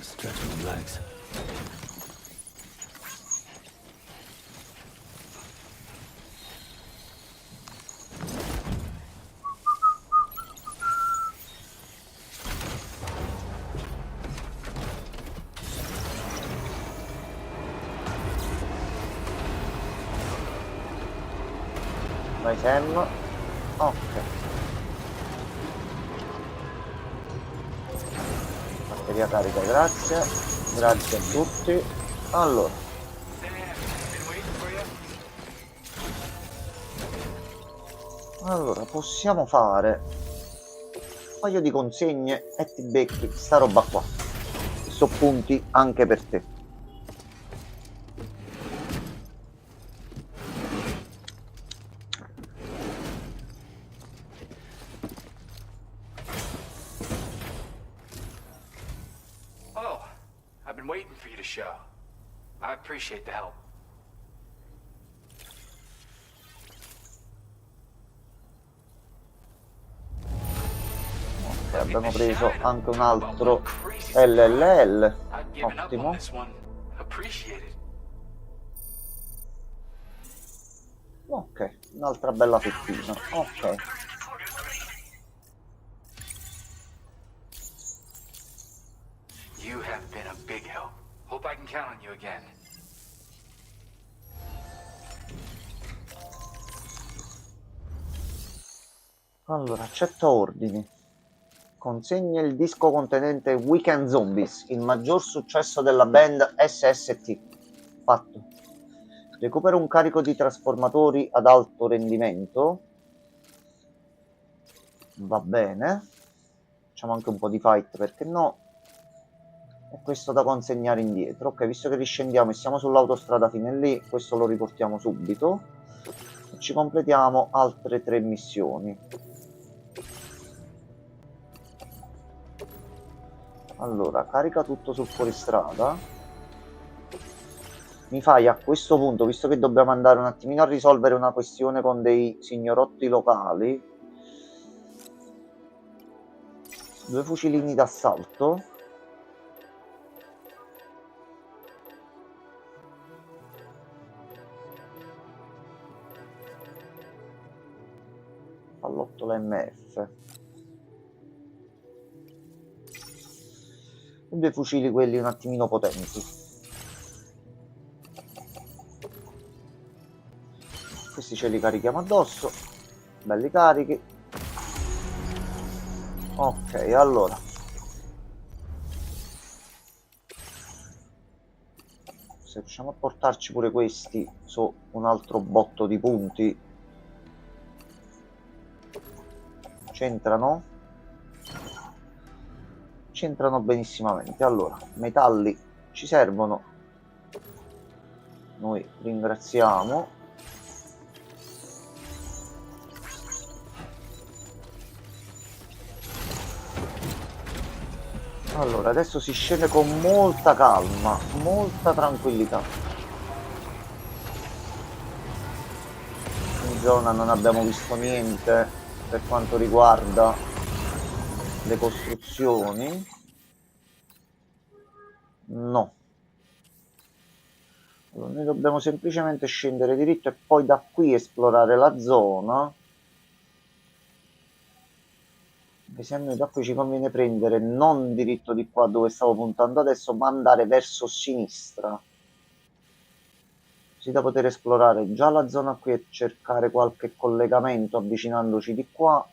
Stretch my legs. Vai Sam. Ok. Batteria carica, grazie. Grazie a tutti. Allora. Allora, possiamo fare un paio di consegne e ti becchi sta roba qua. So punti anche per te. I appreciate the help. abbiamo preso anche un altro LLL. Ottimo. Ok, un'altra bella fettina. Ok. You have been a big help. Hope I can count on you again. Allora, accetta ordini. Consegna il disco contenente Weekend Zombies, il maggior successo della band SST. Fatto. Recupera un carico di trasformatori ad alto rendimento. Va bene. Facciamo anche un po' di fight, perché no? E questo da consegnare indietro. Ok, visto che riscendiamo e siamo sull'autostrada fino lì, questo lo riportiamo subito. E ci completiamo altre 3 missioni. Allora, carica tutto sul fuoristrada. Mi fai a questo punto, visto che dobbiamo andare un attimino a risolvere una questione con dei signorotti locali, 2 fucilini d'assalto. Pallottola MF. E 2 fucili quelli un attimino potenti. Questi ce li carichiamo addosso. Belli carichi. Ok, allora. Se riusciamo a portarci pure questi su un altro botto di punti. C'entrano? C'entrano benissimamente. Allora, metalli ci servono. Noi ringraziamo. Allora, adesso si scende con molta calma, molta tranquillità. In zona non abbiamo visto niente per quanto riguarda le costruzioni. No. Allora, noi dobbiamo semplicemente scendere diritto e poi da qui esplorare la zona. Se a noi da qui ci conviene prendere non diritto di qua dove stavo puntando adesso, ma andare verso sinistra, così da poter esplorare già la zona qui e cercare qualche collegamento avvicinandoci di qua,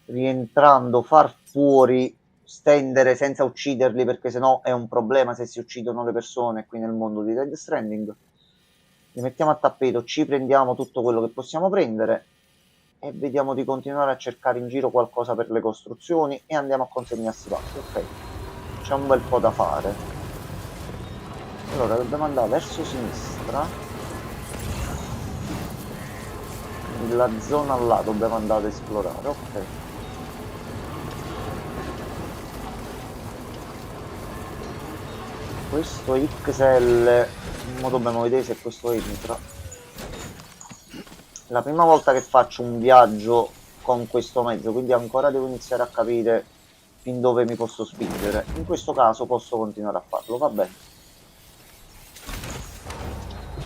rientrando, far fuori, stendere senza ucciderli, perché sennò è un problema se si uccidono le persone qui nel mondo di Death Stranding. Li mettiamo a tappeto, ci prendiamo tutto quello che possiamo prendere e vediamo di continuare a cercare in giro qualcosa per le costruzioni e andiamo a consegnarsi pacchi. Ok, c'è un bel po' da fare. Allora dobbiamo andare verso sinistra, la zona là dobbiamo andare ad esplorare. Ok, questo XL, ora dobbiamo vedere se questo entra. La prima volta che faccio un viaggio con questo mezzo, quindi ancora devo iniziare a capire fin dove mi posso spingere. In questo caso posso continuare a farlo, va bene.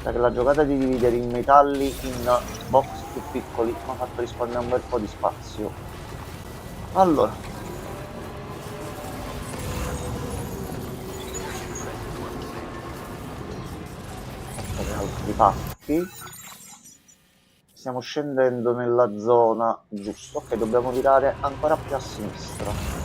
Perché la giocata di dividere i metalli in box più piccoli mi ha fatto risparmiare un bel po' di spazio. Allora, altri pacchi. Stiamo scendendo nella zona giusta. Ok, dobbiamo virare ancora più a sinistra.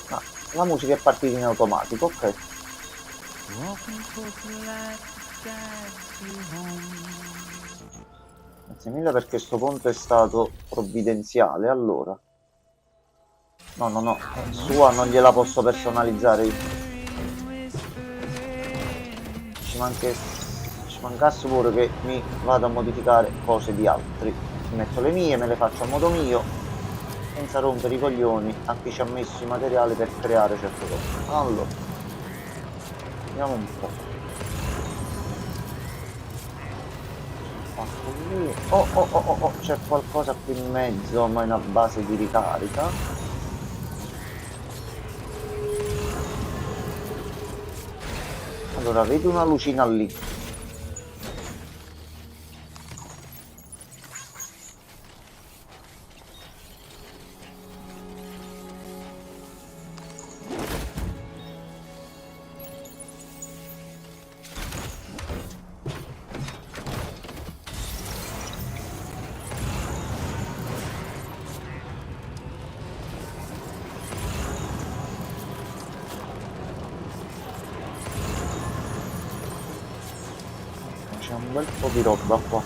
Ah, la musica è partita in automatico, ok. Grazie mille perché questo ponte è stato provvidenziale. Allora, no, sua non gliela posso personalizzare io. Ci ci mancasse pure che mi vado a modificare cose di altri. Mi metto le mie, me le faccio a modo mio, senza rompere i coglioni a chi ci ha messo i materiali per creare certe cose. Allora, vediamo un po'. Oh, c'è qualcosa qui in mezzo, ma è una base di ricarica. Allora, vedo una lucina lì. C'è un bel po' di roba qua.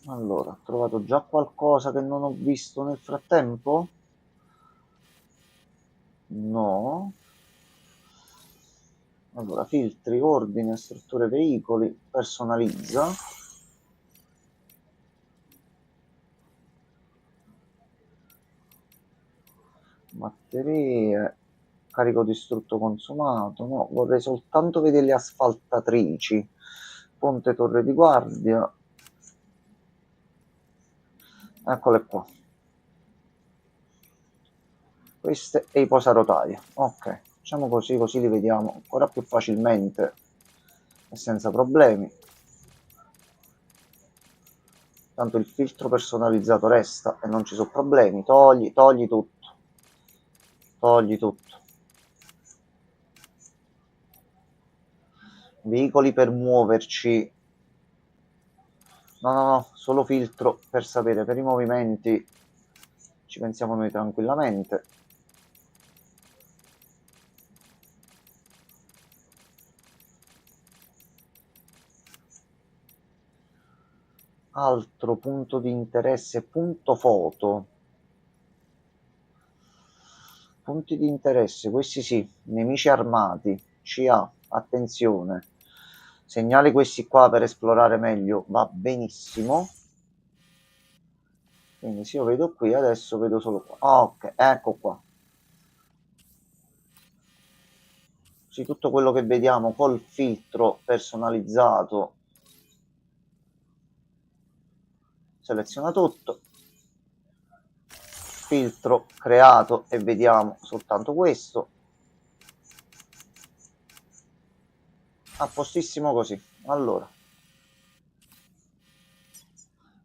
Allora, ho trovato già qualcosa che non ho visto nel frattempo? No. Allora, filtri, ordine, strutture veicoli, personalizza. Batterie, carico distrutto consumato. No, vorrei soltanto vedere le asfaltatrici. Ponte torre di guardia. Eccole qua. Queste e i posarotaie. Ok, facciamo così, così li vediamo ancora più facilmente e senza problemi. Tanto il filtro personalizzato resta e non ci sono problemi. Togli tutto. Togli tutto. Veicoli per muoverci. No, solo filtro per sapere. Per i movimenti ci pensiamo noi tranquillamente. Altro punto di interesse, punto foto. Punti di interesse, questi sì, nemici armati, CA, attenzione. Segnali questi qua per esplorare meglio, va benissimo. Quindi se io vedo qui, adesso vedo solo qua. Ok, ecco qua. Sì, tutto quello che vediamo col filtro personalizzato. Seleziona tutto. Filtro creato e vediamo soltanto questo. A postissimo così. Allora,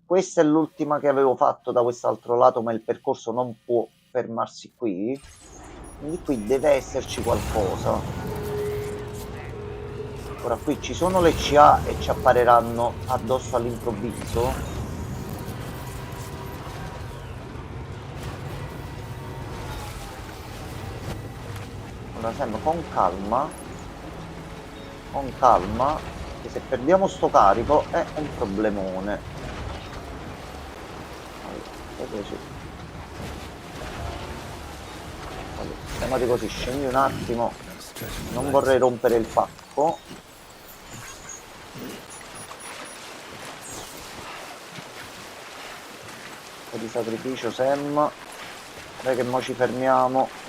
questa è l'ultima che avevo fatto da quest'altro lato, ma il percorso non può fermarsi qui, quindi qui deve esserci qualcosa. Ora qui ci sono le CA e ci appariranno addosso all'improvviso. Allora sempre con calma, che se perdiamo sto carico è un problemone. Allora, così. Allora, sistemati così, scendi un attimo, non vorrei rompere il pacco. Un po' di sacrificio, Sam. Dai che mo ci fermiamo.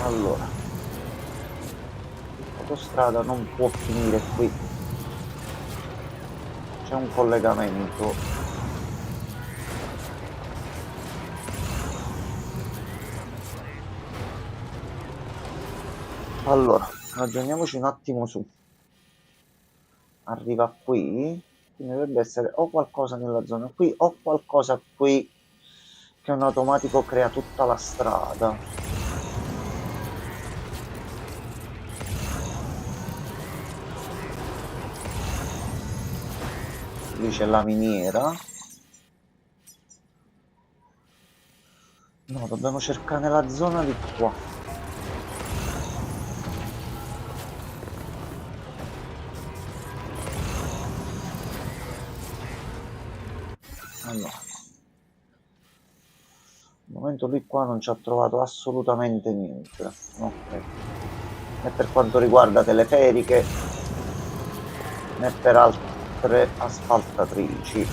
Allora, l'autostrada non può finire qui, c'è un collegamento. Allora, ragioniamoci un attimo su. Arriva qui, quindi dovrebbe essere o qualcosa nella zona qui o qualcosa qui che in automatico crea tutta la strada. Lì c'è la miniera. No, dobbiamo cercare nella zona di qua. Allora, al momento lui qua non ci ha trovato assolutamente niente. Ok. Né per quanto riguarda teleferiche, né per altre asfaltatrici.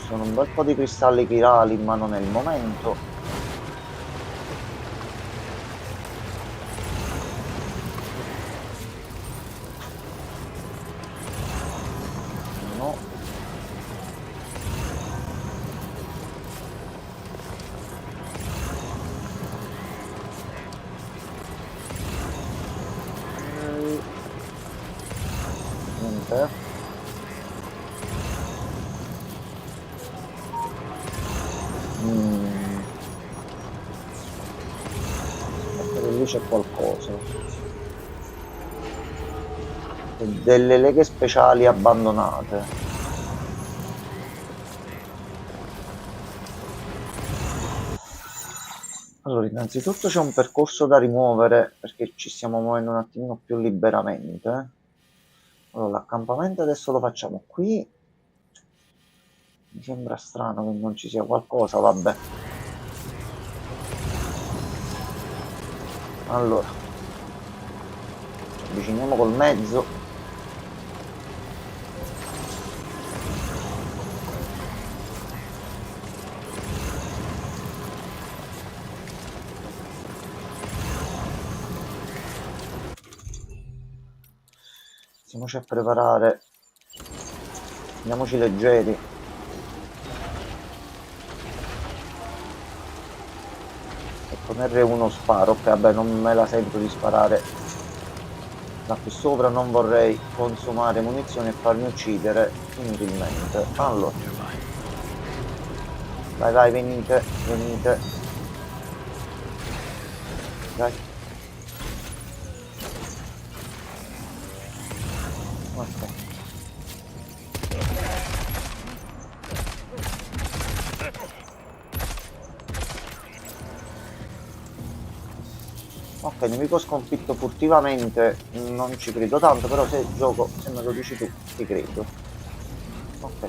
Sono un bel po' di cristalli chirali, ma non è il momento. No. Niente. Lì c'è qualcosa. Delle leghe speciali abbandonate. Allora, innanzitutto c'è un percorso da rimuovere perché ci stiamo muovendo un attimino più liberamente. Allora, l'accampamento adesso lo facciamo qui. Mi sembra strano che non ci sia qualcosa, vabbè. Allora, ci avviciniamo col mezzo. Iniziamoci a preparare. Andiamoci leggeri. Con R1 sparo, ok, vabbè, non me la sento di sparare da qui sopra, non vorrei consumare munizioni e farmi uccidere inutilmente. Allora, vai, vai, venite, venite. Dai. Ok. Ok, nemico sconfitto furtivamente, non ci credo tanto, però se gioco, se me lo dici tu, ti credo. Ok.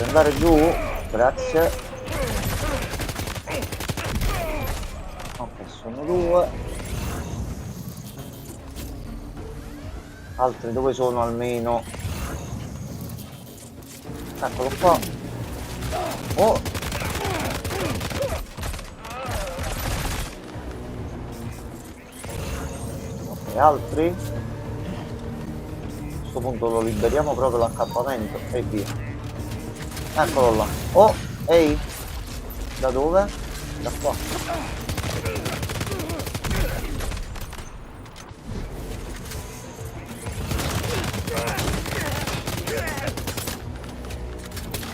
Andare giù, grazie. Ok, sono due. Altri dove sono almeno? Eccolo qua. Oh! Ok, altri? A questo punto lo liberiamo proprio l'accampamento e via. Eccolo là. Oh, ehi. Da dove? Da qua.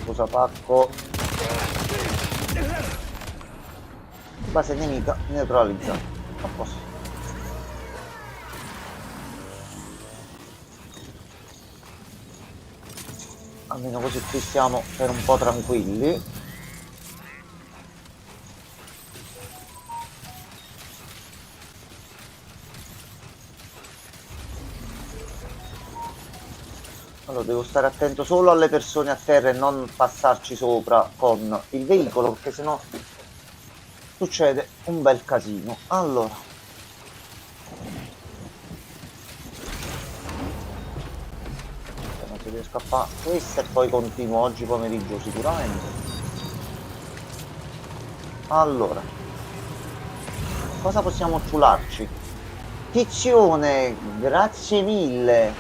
Scusa pacco. Base nemica neutralizzata. A posto. Almeno così qui siamo per un po' tranquilli. Allora devo stare attento solo alle persone a terra e non passarci sopra con il veicolo, perché sennò succede un bel casino. Allora, riesco a fare questo e poi continuo oggi pomeriggio sicuramente. Allora, cosa possiamo ciularci? Tizione, grazie mille.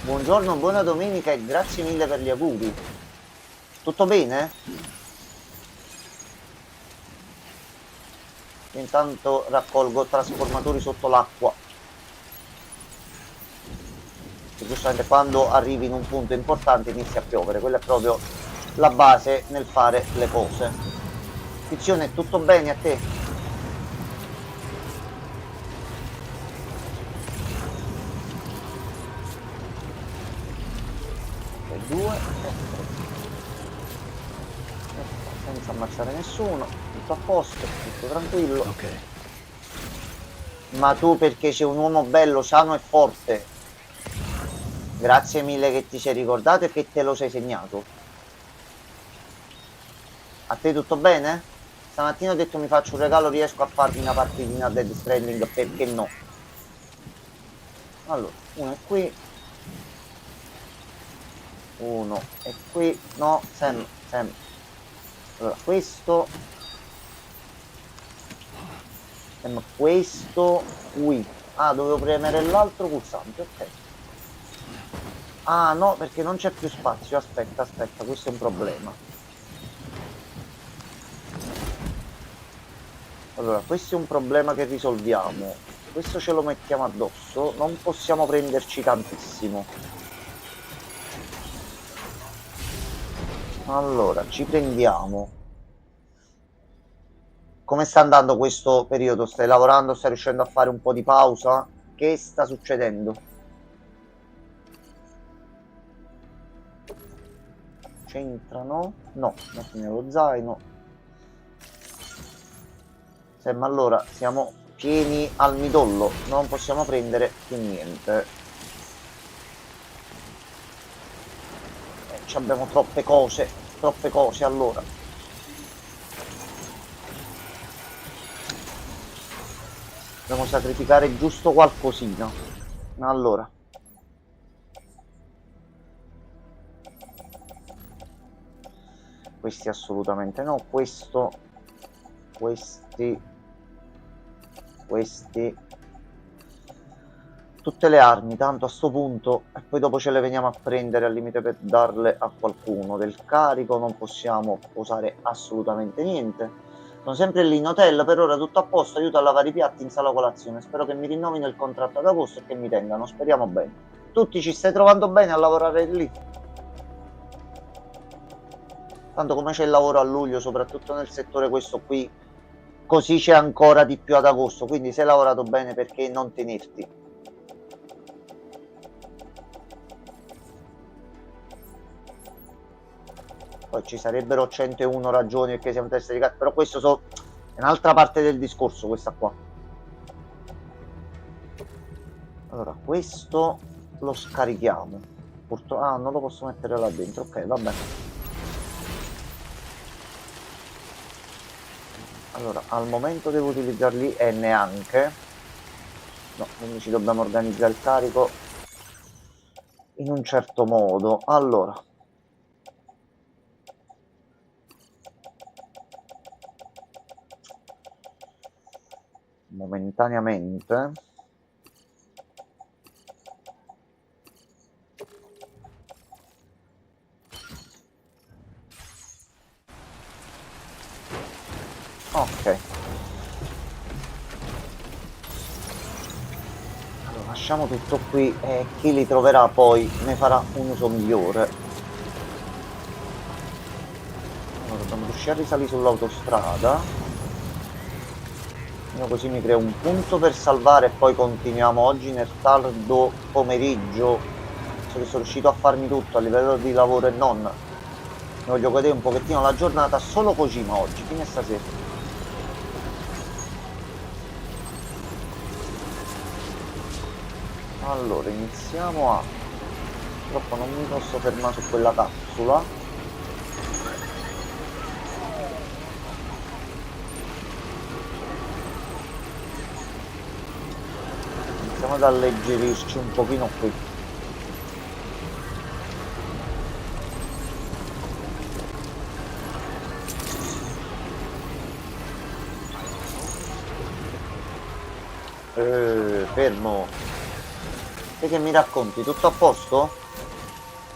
Buongiorno, buona domenica e grazie mille per gli auguri. Tutto bene? Intanto raccolgo trasformatori sotto l'acqua. E giustamente quando arrivi in un punto importante inizia a piovere. Quella è proprio la base nel fare le cose. Tizione, tutto bene a te? E 2 e 3. Senza ammazzare nessuno, tutto a posto, tutto tranquillo. Ok. Ma tu perché sei un uomo bello, sano e forte. Grazie mille che ti sei ricordato e che te lo sei segnato. A te tutto bene? Stamattina ho detto mi faccio un regalo, riesco a farmi una partitina a Dead Stranding, perché no? Allora, uno è qui. Uno è qui. No, Sam. Allora, questo. Questo qui. Ah, dovevo premere l'altro pulsante, ok. Ah, no, perché non c'è più spazio. Aspetta, questo è un problema. Allora, questo è un problema che risolviamo. Questo ce lo mettiamo addosso. Non possiamo prenderci tantissimo. Allora, ci prendiamo. Come sta andando questo periodo? Stai lavorando? Stai riuscendo a fare un po' di pausa? Che sta succedendo? C'entrano? No, metti nello zaino. Ma allora siamo pieni al midollo, non possiamo prendere più niente. Abbiamo troppe cose allora. Dobbiamo sacrificare giusto qualcosina. Allora. Questi assolutamente no, questo, questi, tutte le armi, tanto a sto punto, e poi dopo ce le veniamo a prendere al limite per darle a qualcuno. Del carico non possiamo usare assolutamente niente. Sono sempre lì in hotel, per ora tutto a posto, aiuto a lavare i piatti in sala colazione. Spero che mi rinnovino il contratto ad agosto e che mi tengano, speriamo bene. Tutti ci stai trovando bene a lavorare lì? Tanto come c'è il lavoro a luglio, soprattutto nel settore questo qui, così c'è ancora di più ad agosto, quindi se hai lavorato bene perché non tenerti? Poi ci sarebbero 101 ragioni perché siamo testa di cazzo, però questo è un'altra parte del discorso, questa qua. Allora, questo lo scarichiamo. Ah, non lo posso mettere là dentro, ok, va bene. Allora, al momento devo utilizzarli e neanche. No, quindi ci dobbiamo organizzare il carico in un certo modo. Allora. Momentaneamente. Ok. Allora, lasciamo tutto qui e chi li troverà poi ne farà un uso migliore. Allora, dobbiamo riuscire a risalire sull'autostrada. Io così mi creo un punto per salvare e poi continuiamo oggi nel tardo pomeriggio. So che sono riuscito a farmi tutto a livello di lavoro e non. Mi voglio godere un pochettino la giornata, solo Kojima oggi, fine stasera. Allora, iniziamo a... Purtroppo non mi posso fermare su quella capsula. Iniziamo ad alleggerirci un pochino qui. Fermo. Che mi racconti? Tutto a posto?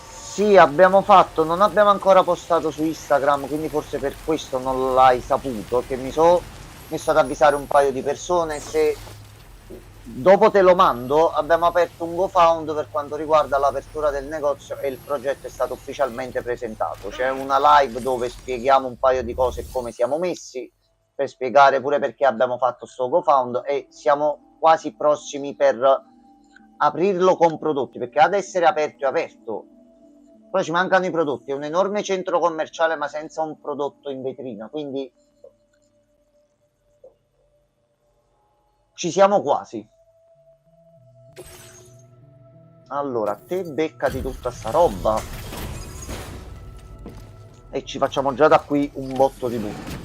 Sì, abbiamo fatto, non abbiamo ancora postato su Instagram, quindi forse per questo non l'hai saputo, che mi sono messo ad avvisare un paio di persone. Se dopo te lo mando, abbiamo aperto un GoFound per quanto riguarda l'apertura del negozio e il progetto è stato ufficialmente presentato. C'è una live dove spieghiamo un paio di cose e come siamo messi, per spiegare pure perché abbiamo fatto sto GoFound, e siamo quasi prossimi per aprirlo con prodotti, perché ad essere aperto è aperto, poi ci mancano i prodotti. È un enorme centro commerciale ma senza un prodotto in vetrina, quindi ci siamo quasi. Allora, te beccati tutta sta roba e ci facciamo già da qui un botto di punti.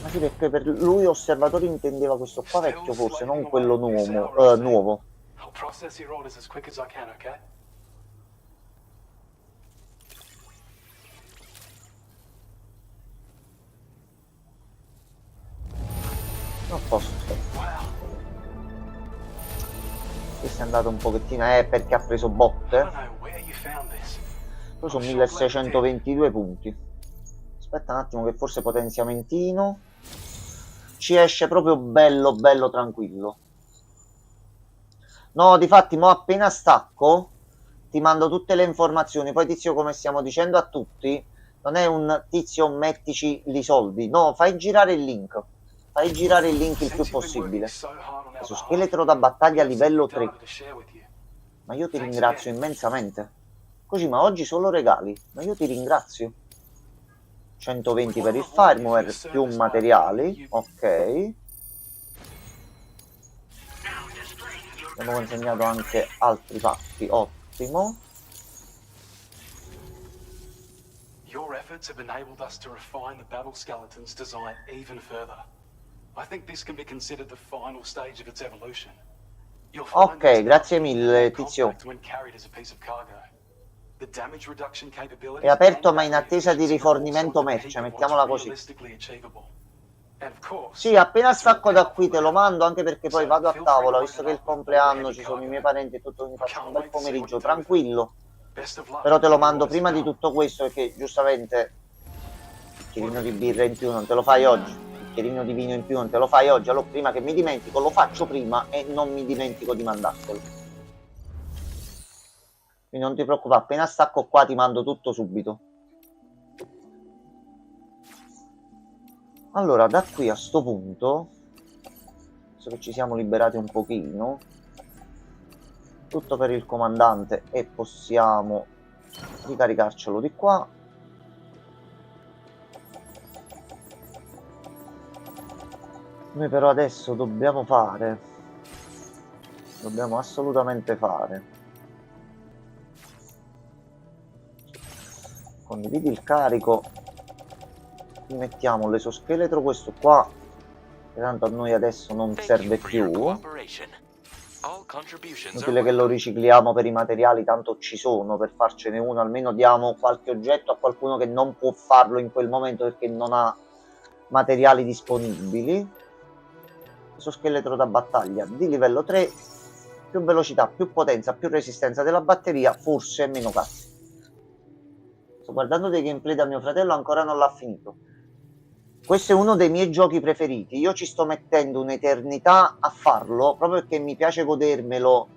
Ma sì, perché per lui osservatore intendeva questo qua vecchio forse, non quello nuovo. Nuovo. I'll process your orders as quick as I can, okay? Non posso. Questo è andato un pochettino, perché ha preso botte. Poi sono 1622 punti. Aspetta un attimo che forse potenziamentino. Ci esce proprio bello bello tranquillo. No, difatti mo appena stacco ti mando tutte le informazioni. Poi Tizio, come stiamo dicendo a tutti, non è un Tizio mettici i soldi. No, fai girare il link. Fai girare il link il più possibile. Su scheletro da battaglia livello 3. Ma io ti ringrazio immensamente. Così, ma oggi solo regali. Ma io ti ringrazio. 120 per il firmware, più materiali. Ok. Abbiamo consegnato anche altri pacchi. Ottimo. Your efforts have enabled us to refine the battle skeleton's design even further. I think this can be considered the final stage of its evolution. Ok, grazie mille, Tizio. È aperto ma in attesa di rifornimento merce, mettiamola così. Sì, appena stacco da qui te lo mando, anche perché poi vado a tavola, visto che è il compleanno, ci sono i miei parenti e tutto, mi faccio un bel pomeriggio tranquillo. Però te lo mando prima di tutto questo, perché giustamente il bicchierino di birra in più non te lo fai oggi, il bicchierino di vino in più non te lo fai oggi, allora prima che mi dimentico lo faccio prima e non mi dimentico di mandartelo. Quindi non ti preoccupare, appena stacco qua ti mando tutto subito. Allora, da qui a sto punto, visto che ci siamo liberati un pochino, tutto per il comandante e possiamo ricaricarcelo di qua. Noi però adesso dobbiamo assolutamente fare, condividi il carico, mettiamo l'esoscheletro, questo qua, che tanto a noi adesso non serve più, inutile che lo ricicliamo per i materiali, tanto ci sono, per farcene uno almeno diamo qualche oggetto a qualcuno che non può farlo in quel momento perché non ha materiali disponibili. Esoscheletro da battaglia di livello 3, più velocità, più potenza, più resistenza della batteria, forse meno cazzi. Sto guardando dei gameplay da mio fratello, ancora non l'ha finito. Questo è uno dei miei giochi preferiti, io ci sto mettendo un'eternità a farlo, proprio perché mi piace godermelo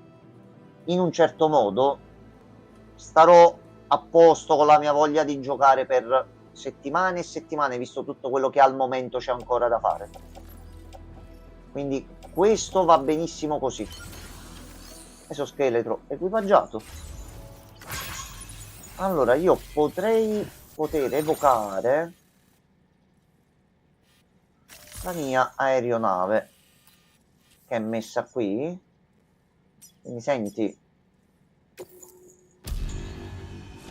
in un certo modo. Starò a posto con la mia voglia di giocare per settimane e settimane, visto tutto quello che al momento c'è ancora da fare. Quindi questo va benissimo così. Esoscheletro equipaggiato. Allora io poter evocare la mia aeronave, che è messa qui. Quindi senti,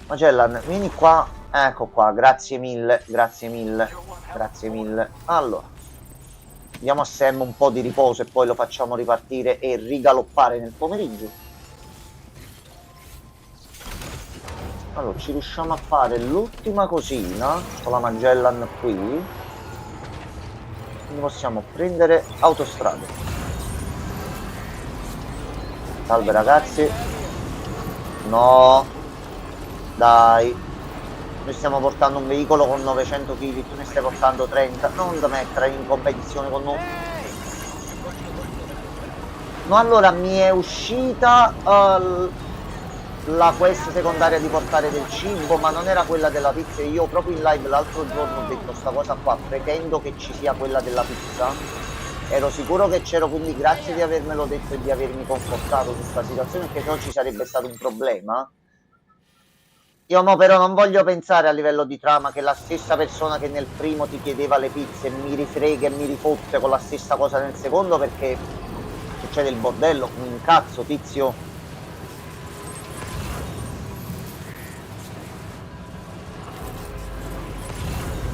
Magellan, vieni qua. Ecco qua, grazie mille, grazie mille, grazie mille. Allora, diamo a Sam un po' di riposo e poi lo facciamo ripartire e rigaloppare nel pomeriggio. Allora, ci riusciamo a fare l'ultima cosina con la Magellan qui. Quindi possiamo prendere autostrade. Salve ragazzi. No, Dai, noi stiamo portando un veicolo con 900 kg, tu ne stai portando 30, non da mettere in competizione con noi. No, allora mi è uscita la quest secondaria di portare del cibo, ma non era quella della pizza. Io proprio in live l'altro giorno ho detto sta cosa qua, pretendo che ci sia quella della pizza. Ero sicuro che c'ero, quindi grazie di avermelo detto e di avermi confortato su questa situazione, perché se no ci sarebbe stato un problema. Io mo però non voglio pensare a livello di trama che la stessa persona che nel primo ti chiedeva le pizze mi rifrega e mi rifotte con la stessa cosa nel secondo, perché succede il bordello, un incazzo, tizio.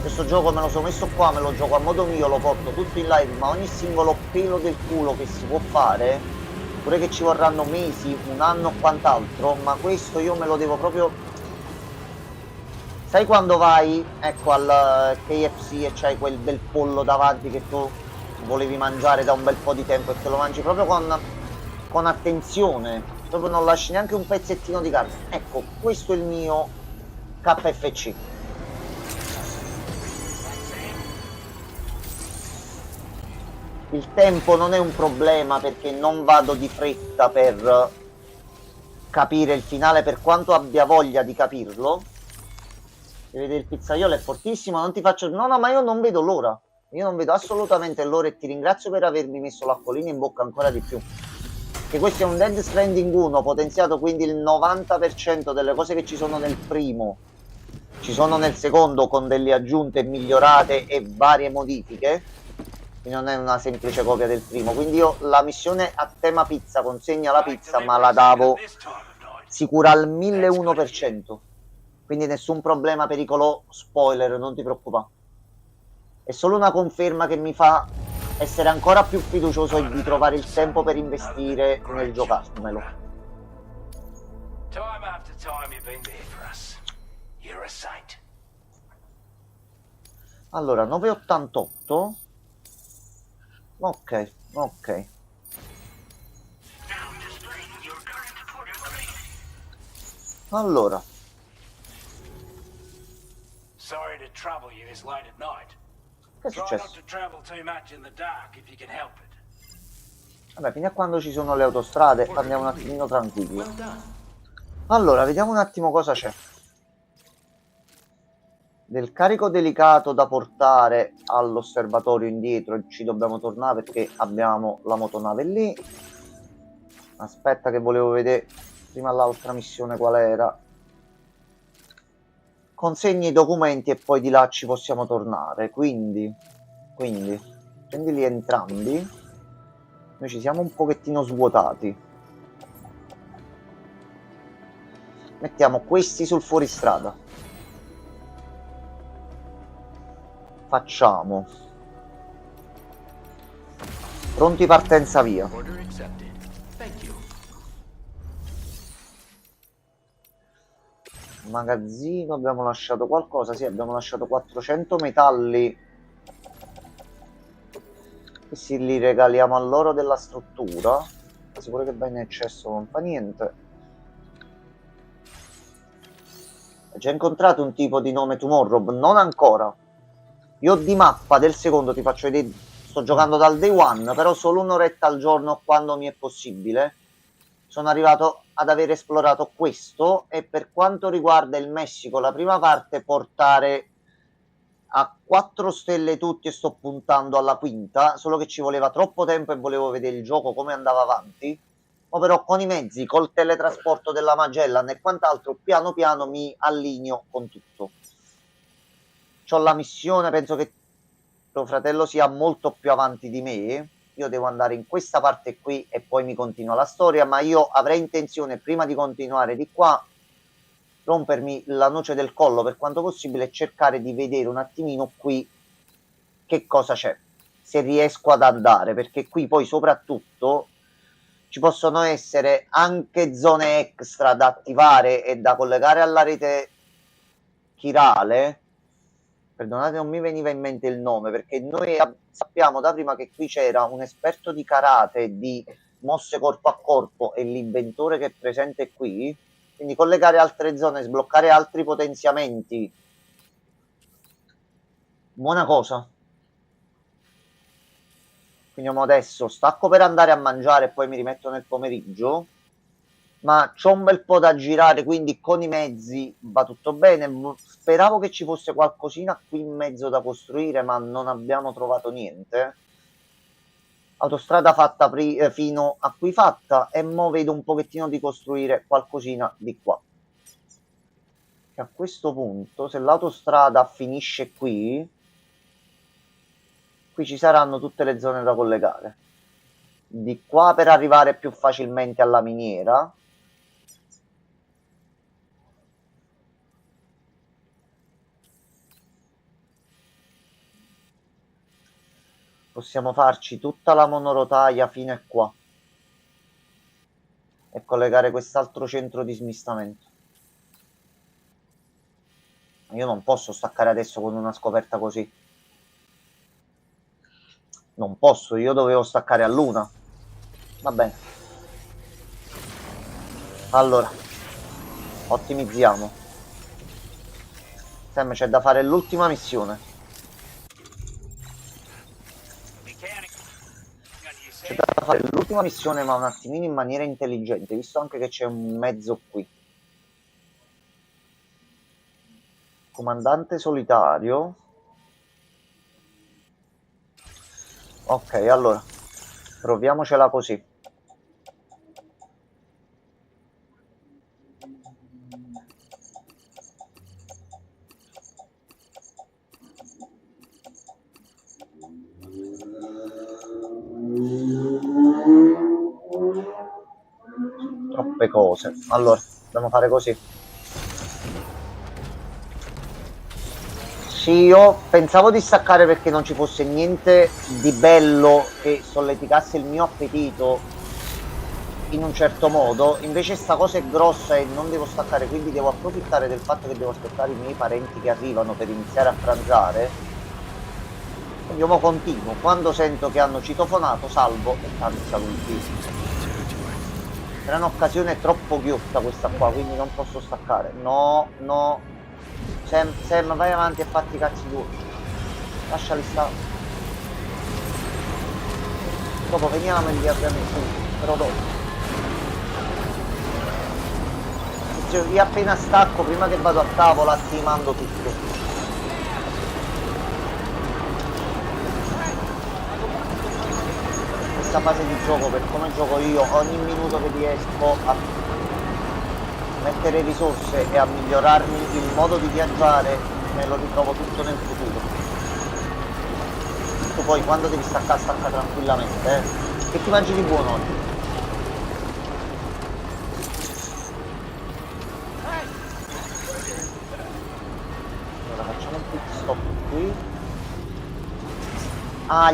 Questo gioco me lo sono messo qua, me lo gioco a modo mio, lo porto tutto in live, ma ogni singolo pelo del culo che si può fare, pure che ci vorranno mesi, un anno o quant'altro, ma questo io me lo devo proprio... Sai quando vai, ecco, al KFC e c'hai quel bel pollo davanti che tu volevi mangiare da un bel po' di tempo e te lo mangi proprio con attenzione, proprio non lasci neanche un pezzettino di carne. Ecco, questo è il mio KFC. Il tempo non è un problema perché non vado di fretta per capire il finale, per quanto abbia voglia di capirlo. Si vede il pizzaiolo è fortissimo, non ti faccio... No, ma io non vedo l'ora. Io non vedo assolutamente l'ora e ti ringrazio per avermi messo l'acquolina in bocca ancora di più. Che questo è un Dead Stranding 1 potenziato, quindi il 90% delle cose che ci sono nel primo ci sono nel secondo con delle aggiunte migliorate e varie modifiche. Quindi non è una semplice copia del primo. Quindi io la missione a tema pizza, consegna la pizza, ma la davo sicura al 1001%. Quindi nessun problema, pericolo spoiler, non ti preoccupare. È solo una conferma che mi fa essere ancora più fiducioso e di trovare il tempo per investire nel giocarmelo. Allora, 988. Ok, ok. Allora. Sorry to trouble you this late at night. Che è Try not successo? to travel too much in the dark if you can help it. Vabbè, fino a quando ci sono le autostrade andiamo un attimino tranquilli. Allora, vediamo un attimo cosa c'è. Del carico delicato da portare all'osservatorio indietro, ci dobbiamo tornare perché abbiamo la motonave lì. Aspetta che volevo vedere prima l'altra missione qual era. Consegni i documenti e poi di là ci possiamo tornare, quindi prendili entrambi. Noi ci siamo un pochettino svuotati. Mettiamo questi sul fuoristrada. Facciamo. Pronti, partenza via. Magazzino, abbiamo lasciato qualcosa? Sì, abbiamo lasciato 400 metalli. Questi li regaliamo a loro della struttura. Sicuro che va in eccesso, non fa niente. Ho già incontrato un tipo di nome Tomorrow? Non ancora. Io di mappa del secondo ti faccio vedere. Sto giocando dal day one, però solo un'oretta al giorno quando mi è possibile. Sono arrivato ad aver esplorato questo, e per quanto riguarda il Messico, la prima parte portare a 4 stelle tutti e sto puntando alla quinta, solo che ci voleva troppo tempo e volevo vedere il gioco come andava avanti. Ma però con i mezzi, col teletrasporto della Magellan e quant'altro, piano piano mi allineo con tutto. C'ho la missione, penso che tuo fratello sia molto più avanti di me. Io devo andare in questa parte qui e poi mi continua la storia, ma io avrei intenzione, prima di continuare di qua, rompermi la noce del collo per quanto possibile e cercare di vedere un attimino qui che cosa c'è, se riesco ad andare, perché qui poi soprattutto ci possono essere anche zone extra da attivare e da collegare alla rete chirale. Perdonate, non mi veniva in mente il nome, perché noi sappiamo da prima che qui c'era un esperto di karate, di mosse corpo a corpo, e l'inventore che è presente qui Quindi collegare altre zone, sbloccare altri potenziamenti. Buona cosa. Quindi adesso stacco per andare a mangiare e poi mi rimetto nel pomeriggio. Ma c'ho un bel po' da girare, quindi con i mezzi va tutto bene. Speravo che ci fosse qualcosina qui in mezzo da costruire, ma non abbiamo trovato niente. Autostrada fatta fino a qui fatta, e mo vedo un pochettino di costruire qualcosina di qua. E a questo punto, se l'autostrada finisce qui ci saranno tutte le zone da collegare. Di qua per arrivare più facilmente alla miniera. Possiamo farci tutta la monorotaia fino a qua e collegare quest'altro centro di smistamento. Io non posso staccare adesso con una scoperta così. Non posso, io dovevo staccare a luna. Va bene. Allora, ottimizziamo. Sam, c'è da fare l'ultima missione. C'è da fare l'ultima missione, ma un attimino in maniera intelligente, visto anche che c'è un mezzo qui. Comandante solitario. Ok, allora proviamocela così. Troppe cose. Allora, dobbiamo fare così. Sì, io pensavo di staccare perché non ci fosse niente di bello che solleticasse il mio appetito in un certo modo, invece sta cosa è grossa e non devo staccare, quindi devo approfittare del fatto che devo aspettare i miei parenti che arrivano per iniziare a pranzare. Quindi io mo continuo, quando sento che hanno citofonato salvo e tanti saluti. Era un'occasione troppo ghiotta questa qua, quindi non posso staccare. No, no. Sam, vai avanti e fatti i cazzi tuoi. Lasciali stare. Dopo veniamo e li abbiamo tutti, però dopo. Io appena stacco, prima che vado a tavola, ti mando tutto. Questa fase di gioco, per come gioco io, ogni minuto che riesco a mettere risorse e a migliorarmi il modo di viaggiare, me lo ritrovo tutto nel futuro. Tu poi quando devi staccare, stacca tranquillamente, Che ti mangi di buono oggi? Allora facciamo un pit stop qui.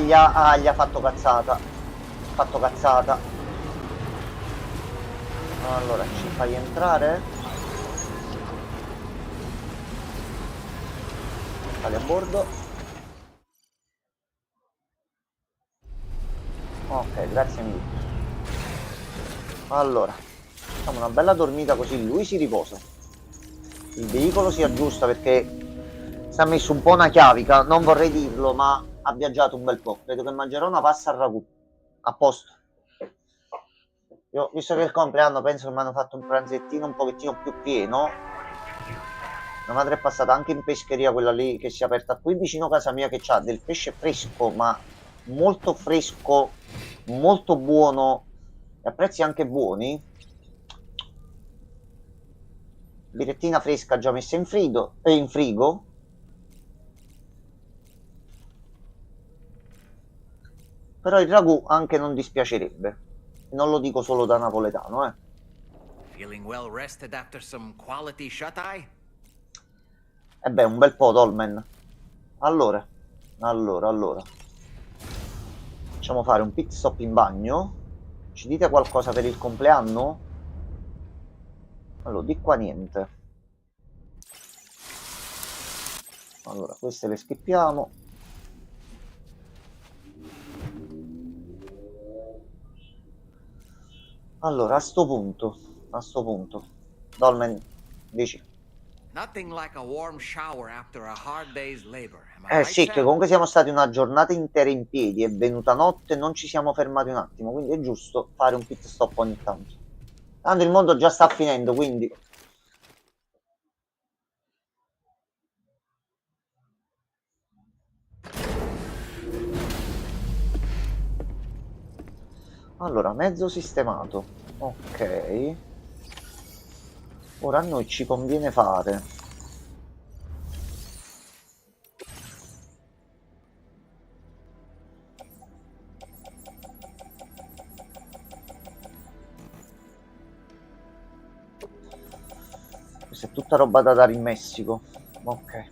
Gli ha fatto cazzata. Allora ci fai entrare? Sali a bordo. Ok, grazie mille. Allora facciamo una bella dormita così lui si riposa, il veicolo si aggiusta perché si è messo un po' una chiavica, non vorrei dirlo ma ha viaggiato un bel po'. Credo che mangerò una pasta al ragù. A posto. Io, visto che è il compleanno, penso che mi hanno fatto un pranzettino un pochettino più pieno. Mia madre è passata anche in pescheria, quella lì che si è aperta qui vicino a casa mia, che ha del pesce fresco, ma molto fresco, molto buono e a prezzi anche buoni. Birrettina fresca già messa in frigo. Però il ragù anche non dispiacerebbe. Non lo dico solo da napoletano, Feeling well rested after some quality shut-eye? E beh, un bel po', Dolmen. Allora. Facciamo fare un pit stop in bagno. Ci dite qualcosa per il compleanno? Allora, di qua niente. Allora, queste le skippiamo. Allora, a sto punto, Dolmen, dici. Nothing like a warm shower after a hard day's labor. Am I right, Sì, che Sam? comunque siamo stati una giornata intera in piedi, è venuta notte e non ci siamo fermati un attimo, quindi è giusto fare un pit stop ogni tanto. Tanto il mondo già sta finendo, quindi... Allora, mezzo sistemato. Ok. Ora a noi ci conviene fare... Questa è tutta roba da dare in Messico. Ok.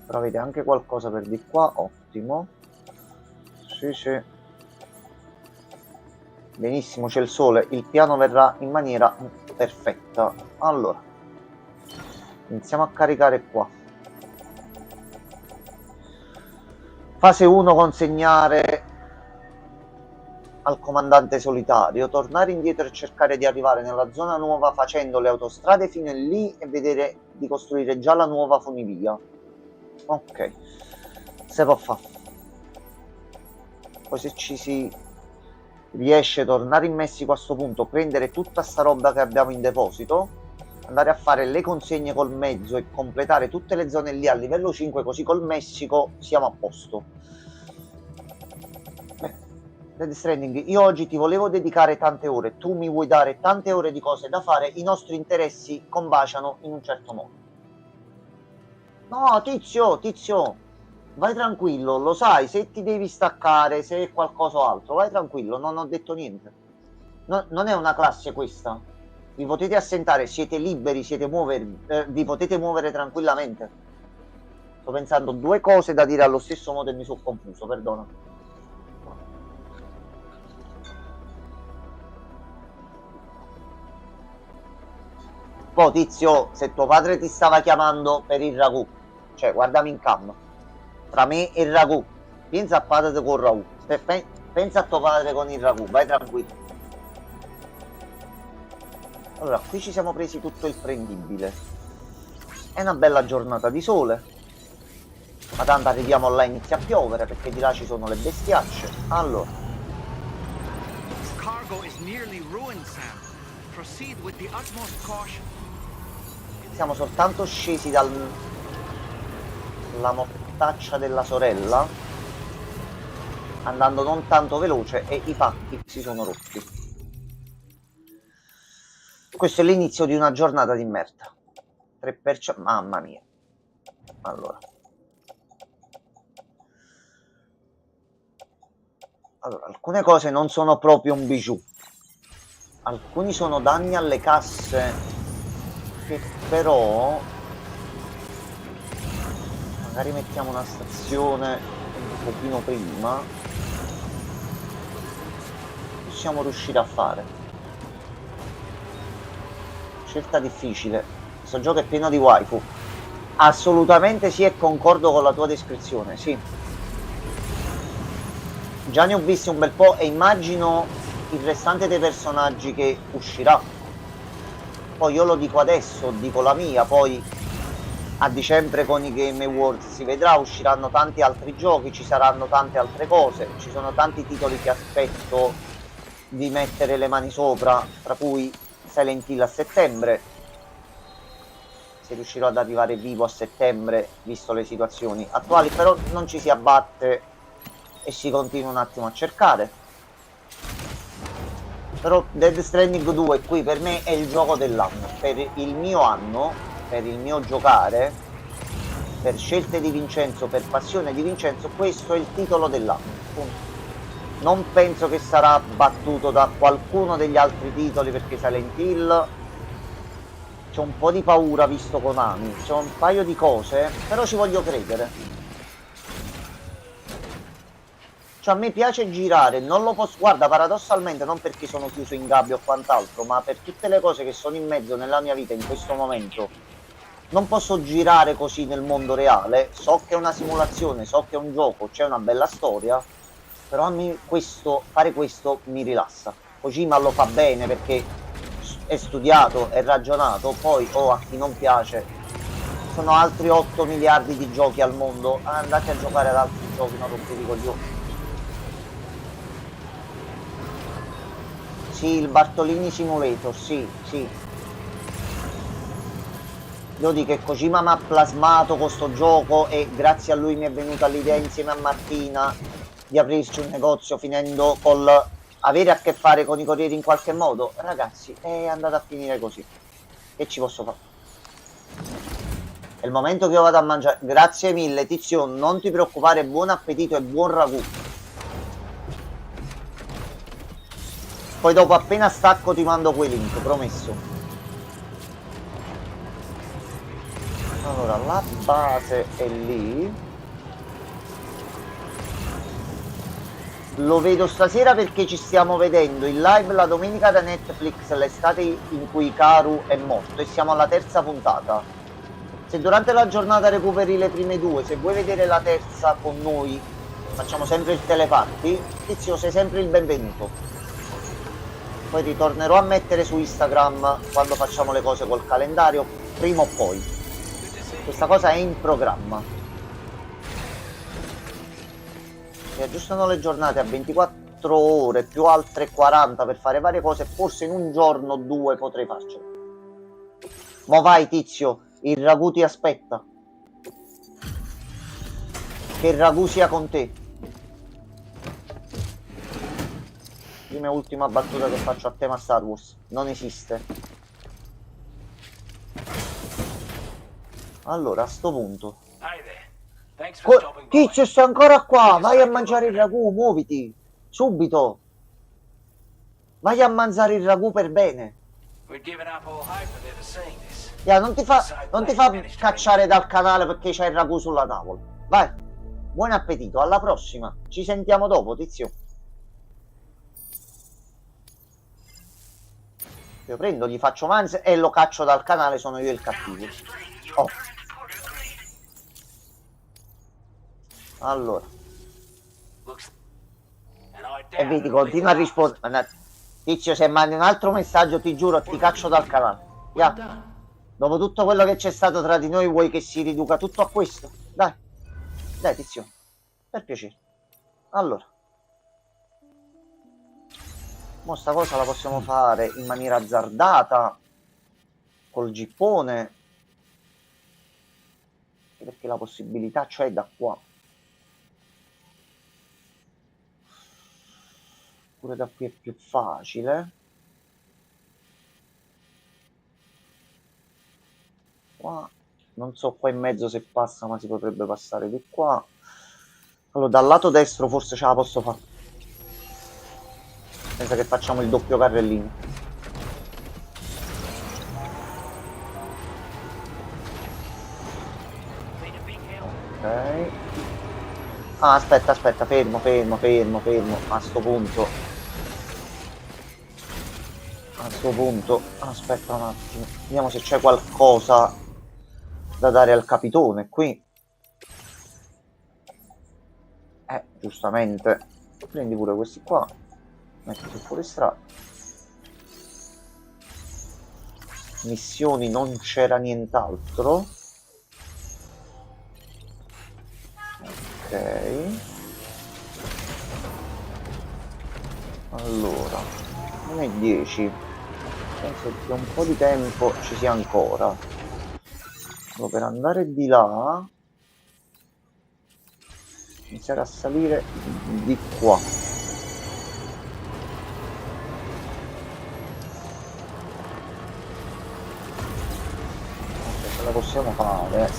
Però avete anche qualcosa per di qua. Ottimo. Sì, sì. Benissimo, c'è il sole. Il piano verrà in maniera perfetta. Allora. Iniziamo a caricare qua. Fase 1, consegnare al comandante solitario, tornare indietro e cercare di arrivare nella zona nuova facendo le autostrade fino lì e vedere di costruire già la nuova funivia. Ok, se può fare. Poi se ci si riesce a tornare in Messico a sto punto, prendere tutta sta roba che abbiamo in deposito, andare a fare le consegne col mezzo e completare tutte le zone lì a livello 5, così col Messico siamo a posto. Death Stranding, io oggi ti volevo dedicare tante ore, tu mi vuoi dare tante ore di cose da fare, i nostri interessi combaciano in un certo modo. No, tizio, vai tranquillo, lo sai, se ti devi staccare, se è qualcosa altro, vai tranquillo, non ho detto niente. No, non è una classe questa. Vi potete assentare, siete liberi, vi potete muovere tranquillamente. Sto pensando due cose da dire allo stesso modo e mi sono confuso, perdona. Poi tizio, se tuo padre ti stava chiamando per il ragù, cioè guardami in cam, tra me e il ragù, pensa a padre con il ragù, pensa a tuo padre con il ragù, vai tranquillo. Allora, qui ci siamo presi tutto il prendibile, è una bella giornata di sole, ma tanto arriviamo là e inizia a piovere perché di là ci sono le bestiacce. Allora, This cargo is nearly ruined, Sam. Proceed with the utmost caution. siamo soltanto scesi dalla mortaccia della sorella, andando non tanto veloce e i pacchi si sono rotti. Questo è l'inizio di una giornata di merda. 3%, mamma mia. Allora, alcune cose non sono proprio un bijou, alcuni sono danni alle casse che però magari mettiamo una stazione un pochino prima, possiamo riuscire a fare. Scelta difficile, questo gioco è pieno di waifu. Assolutamente sì, e concordo con la tua descrizione, sì. Già ne ho visti un bel po' e immagino il restante dei personaggi che uscirà. Poi io lo dico adesso, dico la mia, poi a dicembre con i Game Awards si vedrà, usciranno tanti altri giochi, ci saranno tante altre cose, ci sono tanti titoli che aspetto di mettere le mani sopra, tra cui Silent Hill a settembre, se riuscirò ad arrivare vivo a settembre, visto le situazioni attuali, però non ci si abbatte e si continua un attimo a cercare. Però Death Stranding 2 qui per me è il gioco dell'anno, per il mio anno, per il mio giocare, per scelte di Vincenzo, per passione di Vincenzo, questo è il titolo dell'anno. Non penso che sarà battuto da qualcuno degli altri titoli, perché Silent Hill c'ho un po' di paura visto Konami, c'ho un paio di cose, però ci voglio credere. Cioè a me piace girare, non lo posso, guarda, paradossalmente non perché sono chiuso in gabbia o quant'altro, ma per tutte le cose che sono in mezzo nella mia vita in questo momento non posso girare così nel mondo reale. So che è una simulazione, so che è un gioco, c'è una bella storia, però a me fare questo mi rilassa. Kojima lo fa bene perché è studiato, è ragionato, poi a chi non piace, sono altri 8 miliardi di giochi al mondo, andate a giocare ad altri giochi, non rompevi i coglioni. Sì, il Bartolini Simulator, sì. Io dico che Kojima mi ha plasmato questo gioco e grazie a lui mi è venuta l'idea insieme a Martina di aprirci un negozio finendo col avere a che fare con i corrieri in qualche modo. Ragazzi, è andata a finire così. Che ci posso fare? È il momento che io vado a mangiare. Grazie mille Tizio, non ti preoccupare, buon appetito e buon ragù. Poi dopo appena stacco ti mando quei link, promesso. Allora, la base è lì. Lo vedo stasera perché ci stiamo vedendo in live la domenica da Netflix, l'estate in cui Ikaru è morto, e siamo alla terza puntata. Se durante la giornata recuperi le prime due, se vuoi vedere la terza con noi, facciamo sempre il teleparty, Tizio, sei sempre il benvenuto. Poi ritornerò a mettere su Instagram quando facciamo le cose col calendario, prima o poi. Questa cosa è in programma. Si aggiustano le giornate a 24 ore più altre 40 per fare varie cose. Forse in un giorno o due potrei farcela. Mo vai Tizio, il ragù ti aspetta. Che il ragù sia con te. Prima e ultima battuta che faccio a tema Star Wars. Non esiste. Allora, a sto punto. Tizio, sto ancora qua. Vai a mangiare il ragù, muoviti. Subito. Vai a mangiare il ragù per bene. Non ti fa cacciare dal canale perché c'è il ragù sulla tavola. Vai. Buon appetito, alla prossima. Ci sentiamo dopo, Tizio. Io prendo, gli faccio manzo e lo caccio dal canale, sono io il cattivo. Oh. Allora. E vedi, continua a rispondere. Tizio, se mandi un altro messaggio ti giuro ti caccio dal canale. Yeah. Dopo tutto quello che c'è stato tra di noi, vuoi che si riduca tutto a questo? Dai. Dai Tizio. Per piacere. Allora. Mo sta cosa la possiamo fare in maniera azzardata. Col gippone. Perché la possibilità c'è da qua. Pure da qui è più facile. Qua non so qua in mezzo se passa, ma si potrebbe passare di qua. Allora dal lato destro forse ce la posso fare. Pensa che facciamo il doppio carrellino. Ok. Ah, aspetta, fermo. A sto punto, aspetta un attimo. Vediamo se c'è qualcosa da dare al capitone qui. Giustamente. Prendi pure questi qua. Mettiti fuori strada. Missioni non c'era nient'altro. Ok. Allora, non è 10. Penso che un po' di tempo ci sia ancora. Allora, per andare di là, iniziare a salire di qua. Ok, ce la possiamo fare.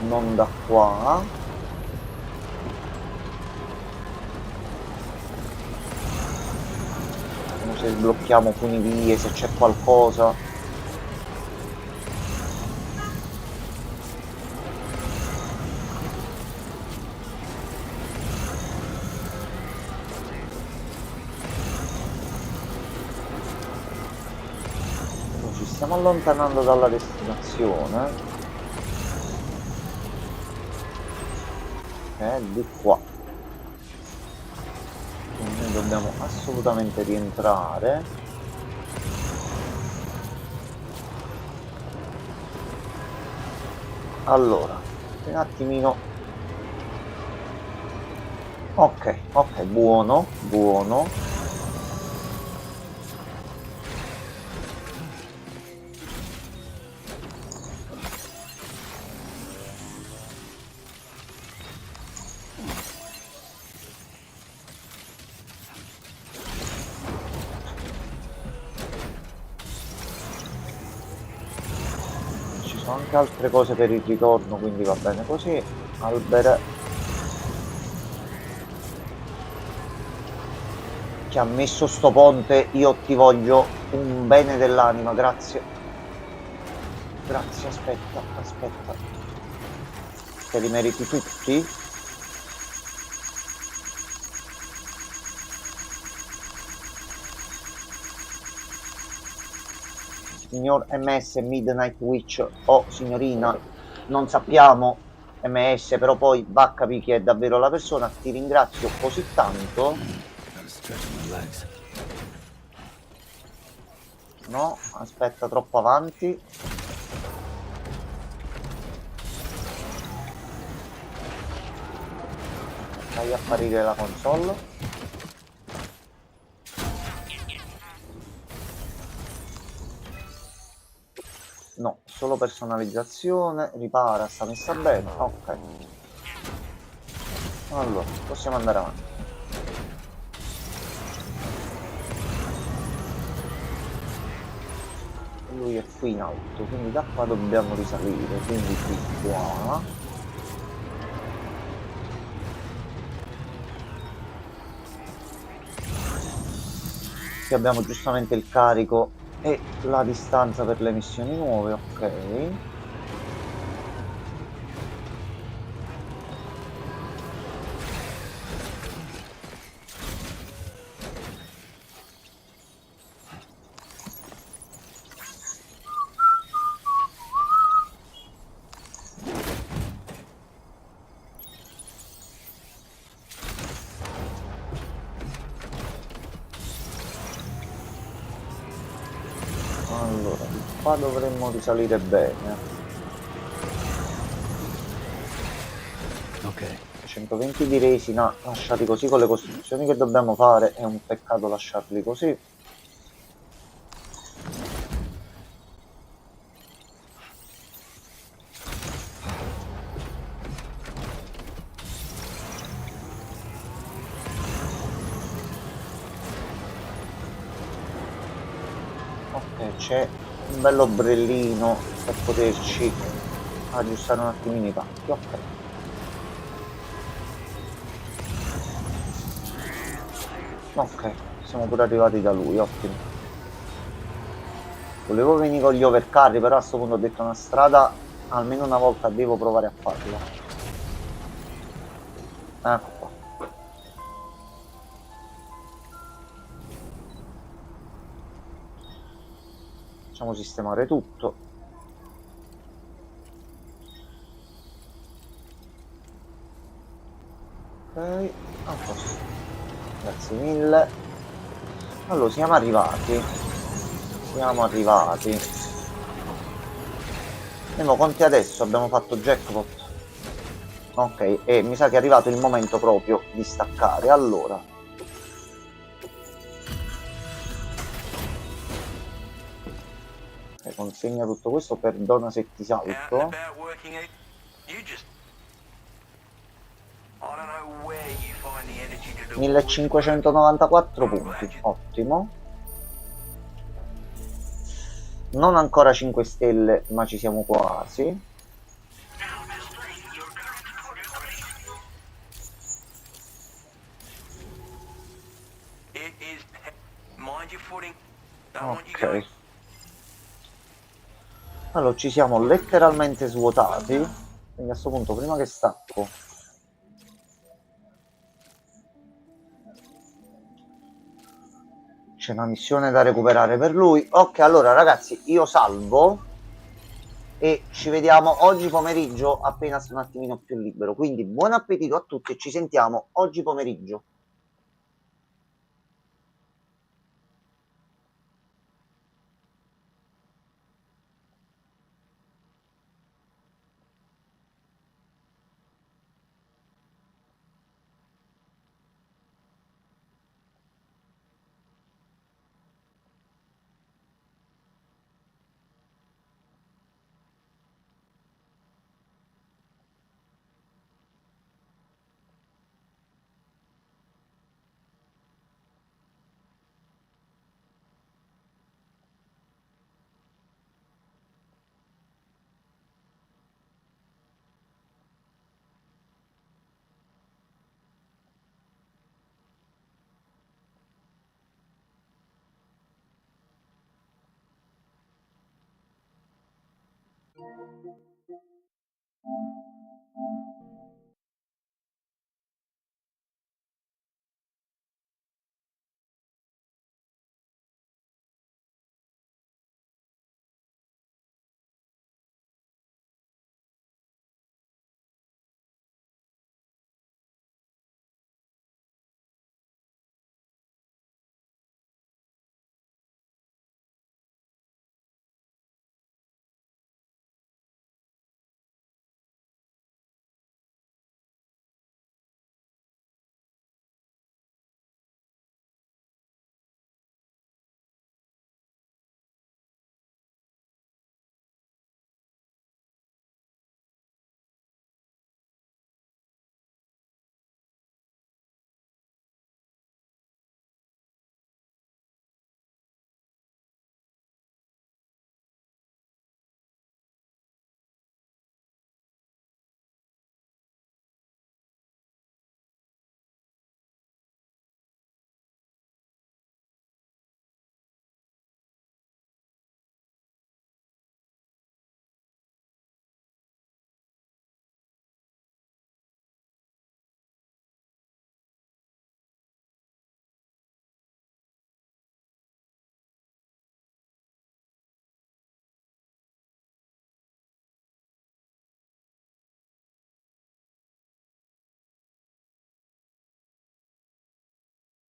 Non da qua. Se sblocchiamo funivie, se c'è qualcosa. Ci stiamo allontanando dalla destinazione. Di qua. Quindi noi dobbiamo assolutamente rientrare. Allora, un attimino. Ok, ok, buono, buono. Ci sono anche altre cose per il ritorno, quindi va bene così. Albert, che ha messo sto ponte, io ti voglio un bene dell'anima, grazie. Grazie, aspetta, aspetta. Te li meriti tutti? Signor MS Midnight Witch o signorina, non sappiamo MS, però poi va a capire chi è davvero la persona. Ti ringrazio così tanto. No, aspetta, troppo avanti. Fai apparire la console. No, solo personalizzazione, ripara, sta messa bene, ok. Allora, possiamo andare avanti. Lui è qui in alto, quindi da qua dobbiamo risalire, quindi qui qua. Qui abbiamo giustamente il carico e la distanza per le missioni nuove, ok. Allora, di qua dovremmo risalire bene. Ok. 120 di resina lasciati così con le costruzioni che dobbiamo fare, è un peccato lasciarli così. Ok, c'è un bello ombrellino per poterci aggiustare un attimino i pacchi, ok. Ok, siamo pure arrivati da lui, ottimo. Volevo venire con gli overcarry, però a questo punto ho detto una strada almeno una volta devo provare a farla. Ecco qua. Facciamo sistemare tutto. Ok, a posto. Grazie mille. Allora, siamo arrivati. Siamo arrivati. Andiamo conti adesso, abbiamo fatto jackpot. Ok, e mi sa che è arrivato il momento proprio di staccare. Allora. Consegna tutto questo, perdona se ti salto. 1594 punti, ottimo. Non ancora 5 stelle, ma ci siamo quasi. Ok. Allora, ci siamo letteralmente svuotati. Quindi a questo punto, prima che stacco, c'è una missione da recuperare per lui. Ok, allora ragazzi, io salvo e ci vediamo oggi pomeriggio appena sto un attimino più libero. Quindi buon appetito a tutti e ci sentiamo oggi pomeriggio. Ciao.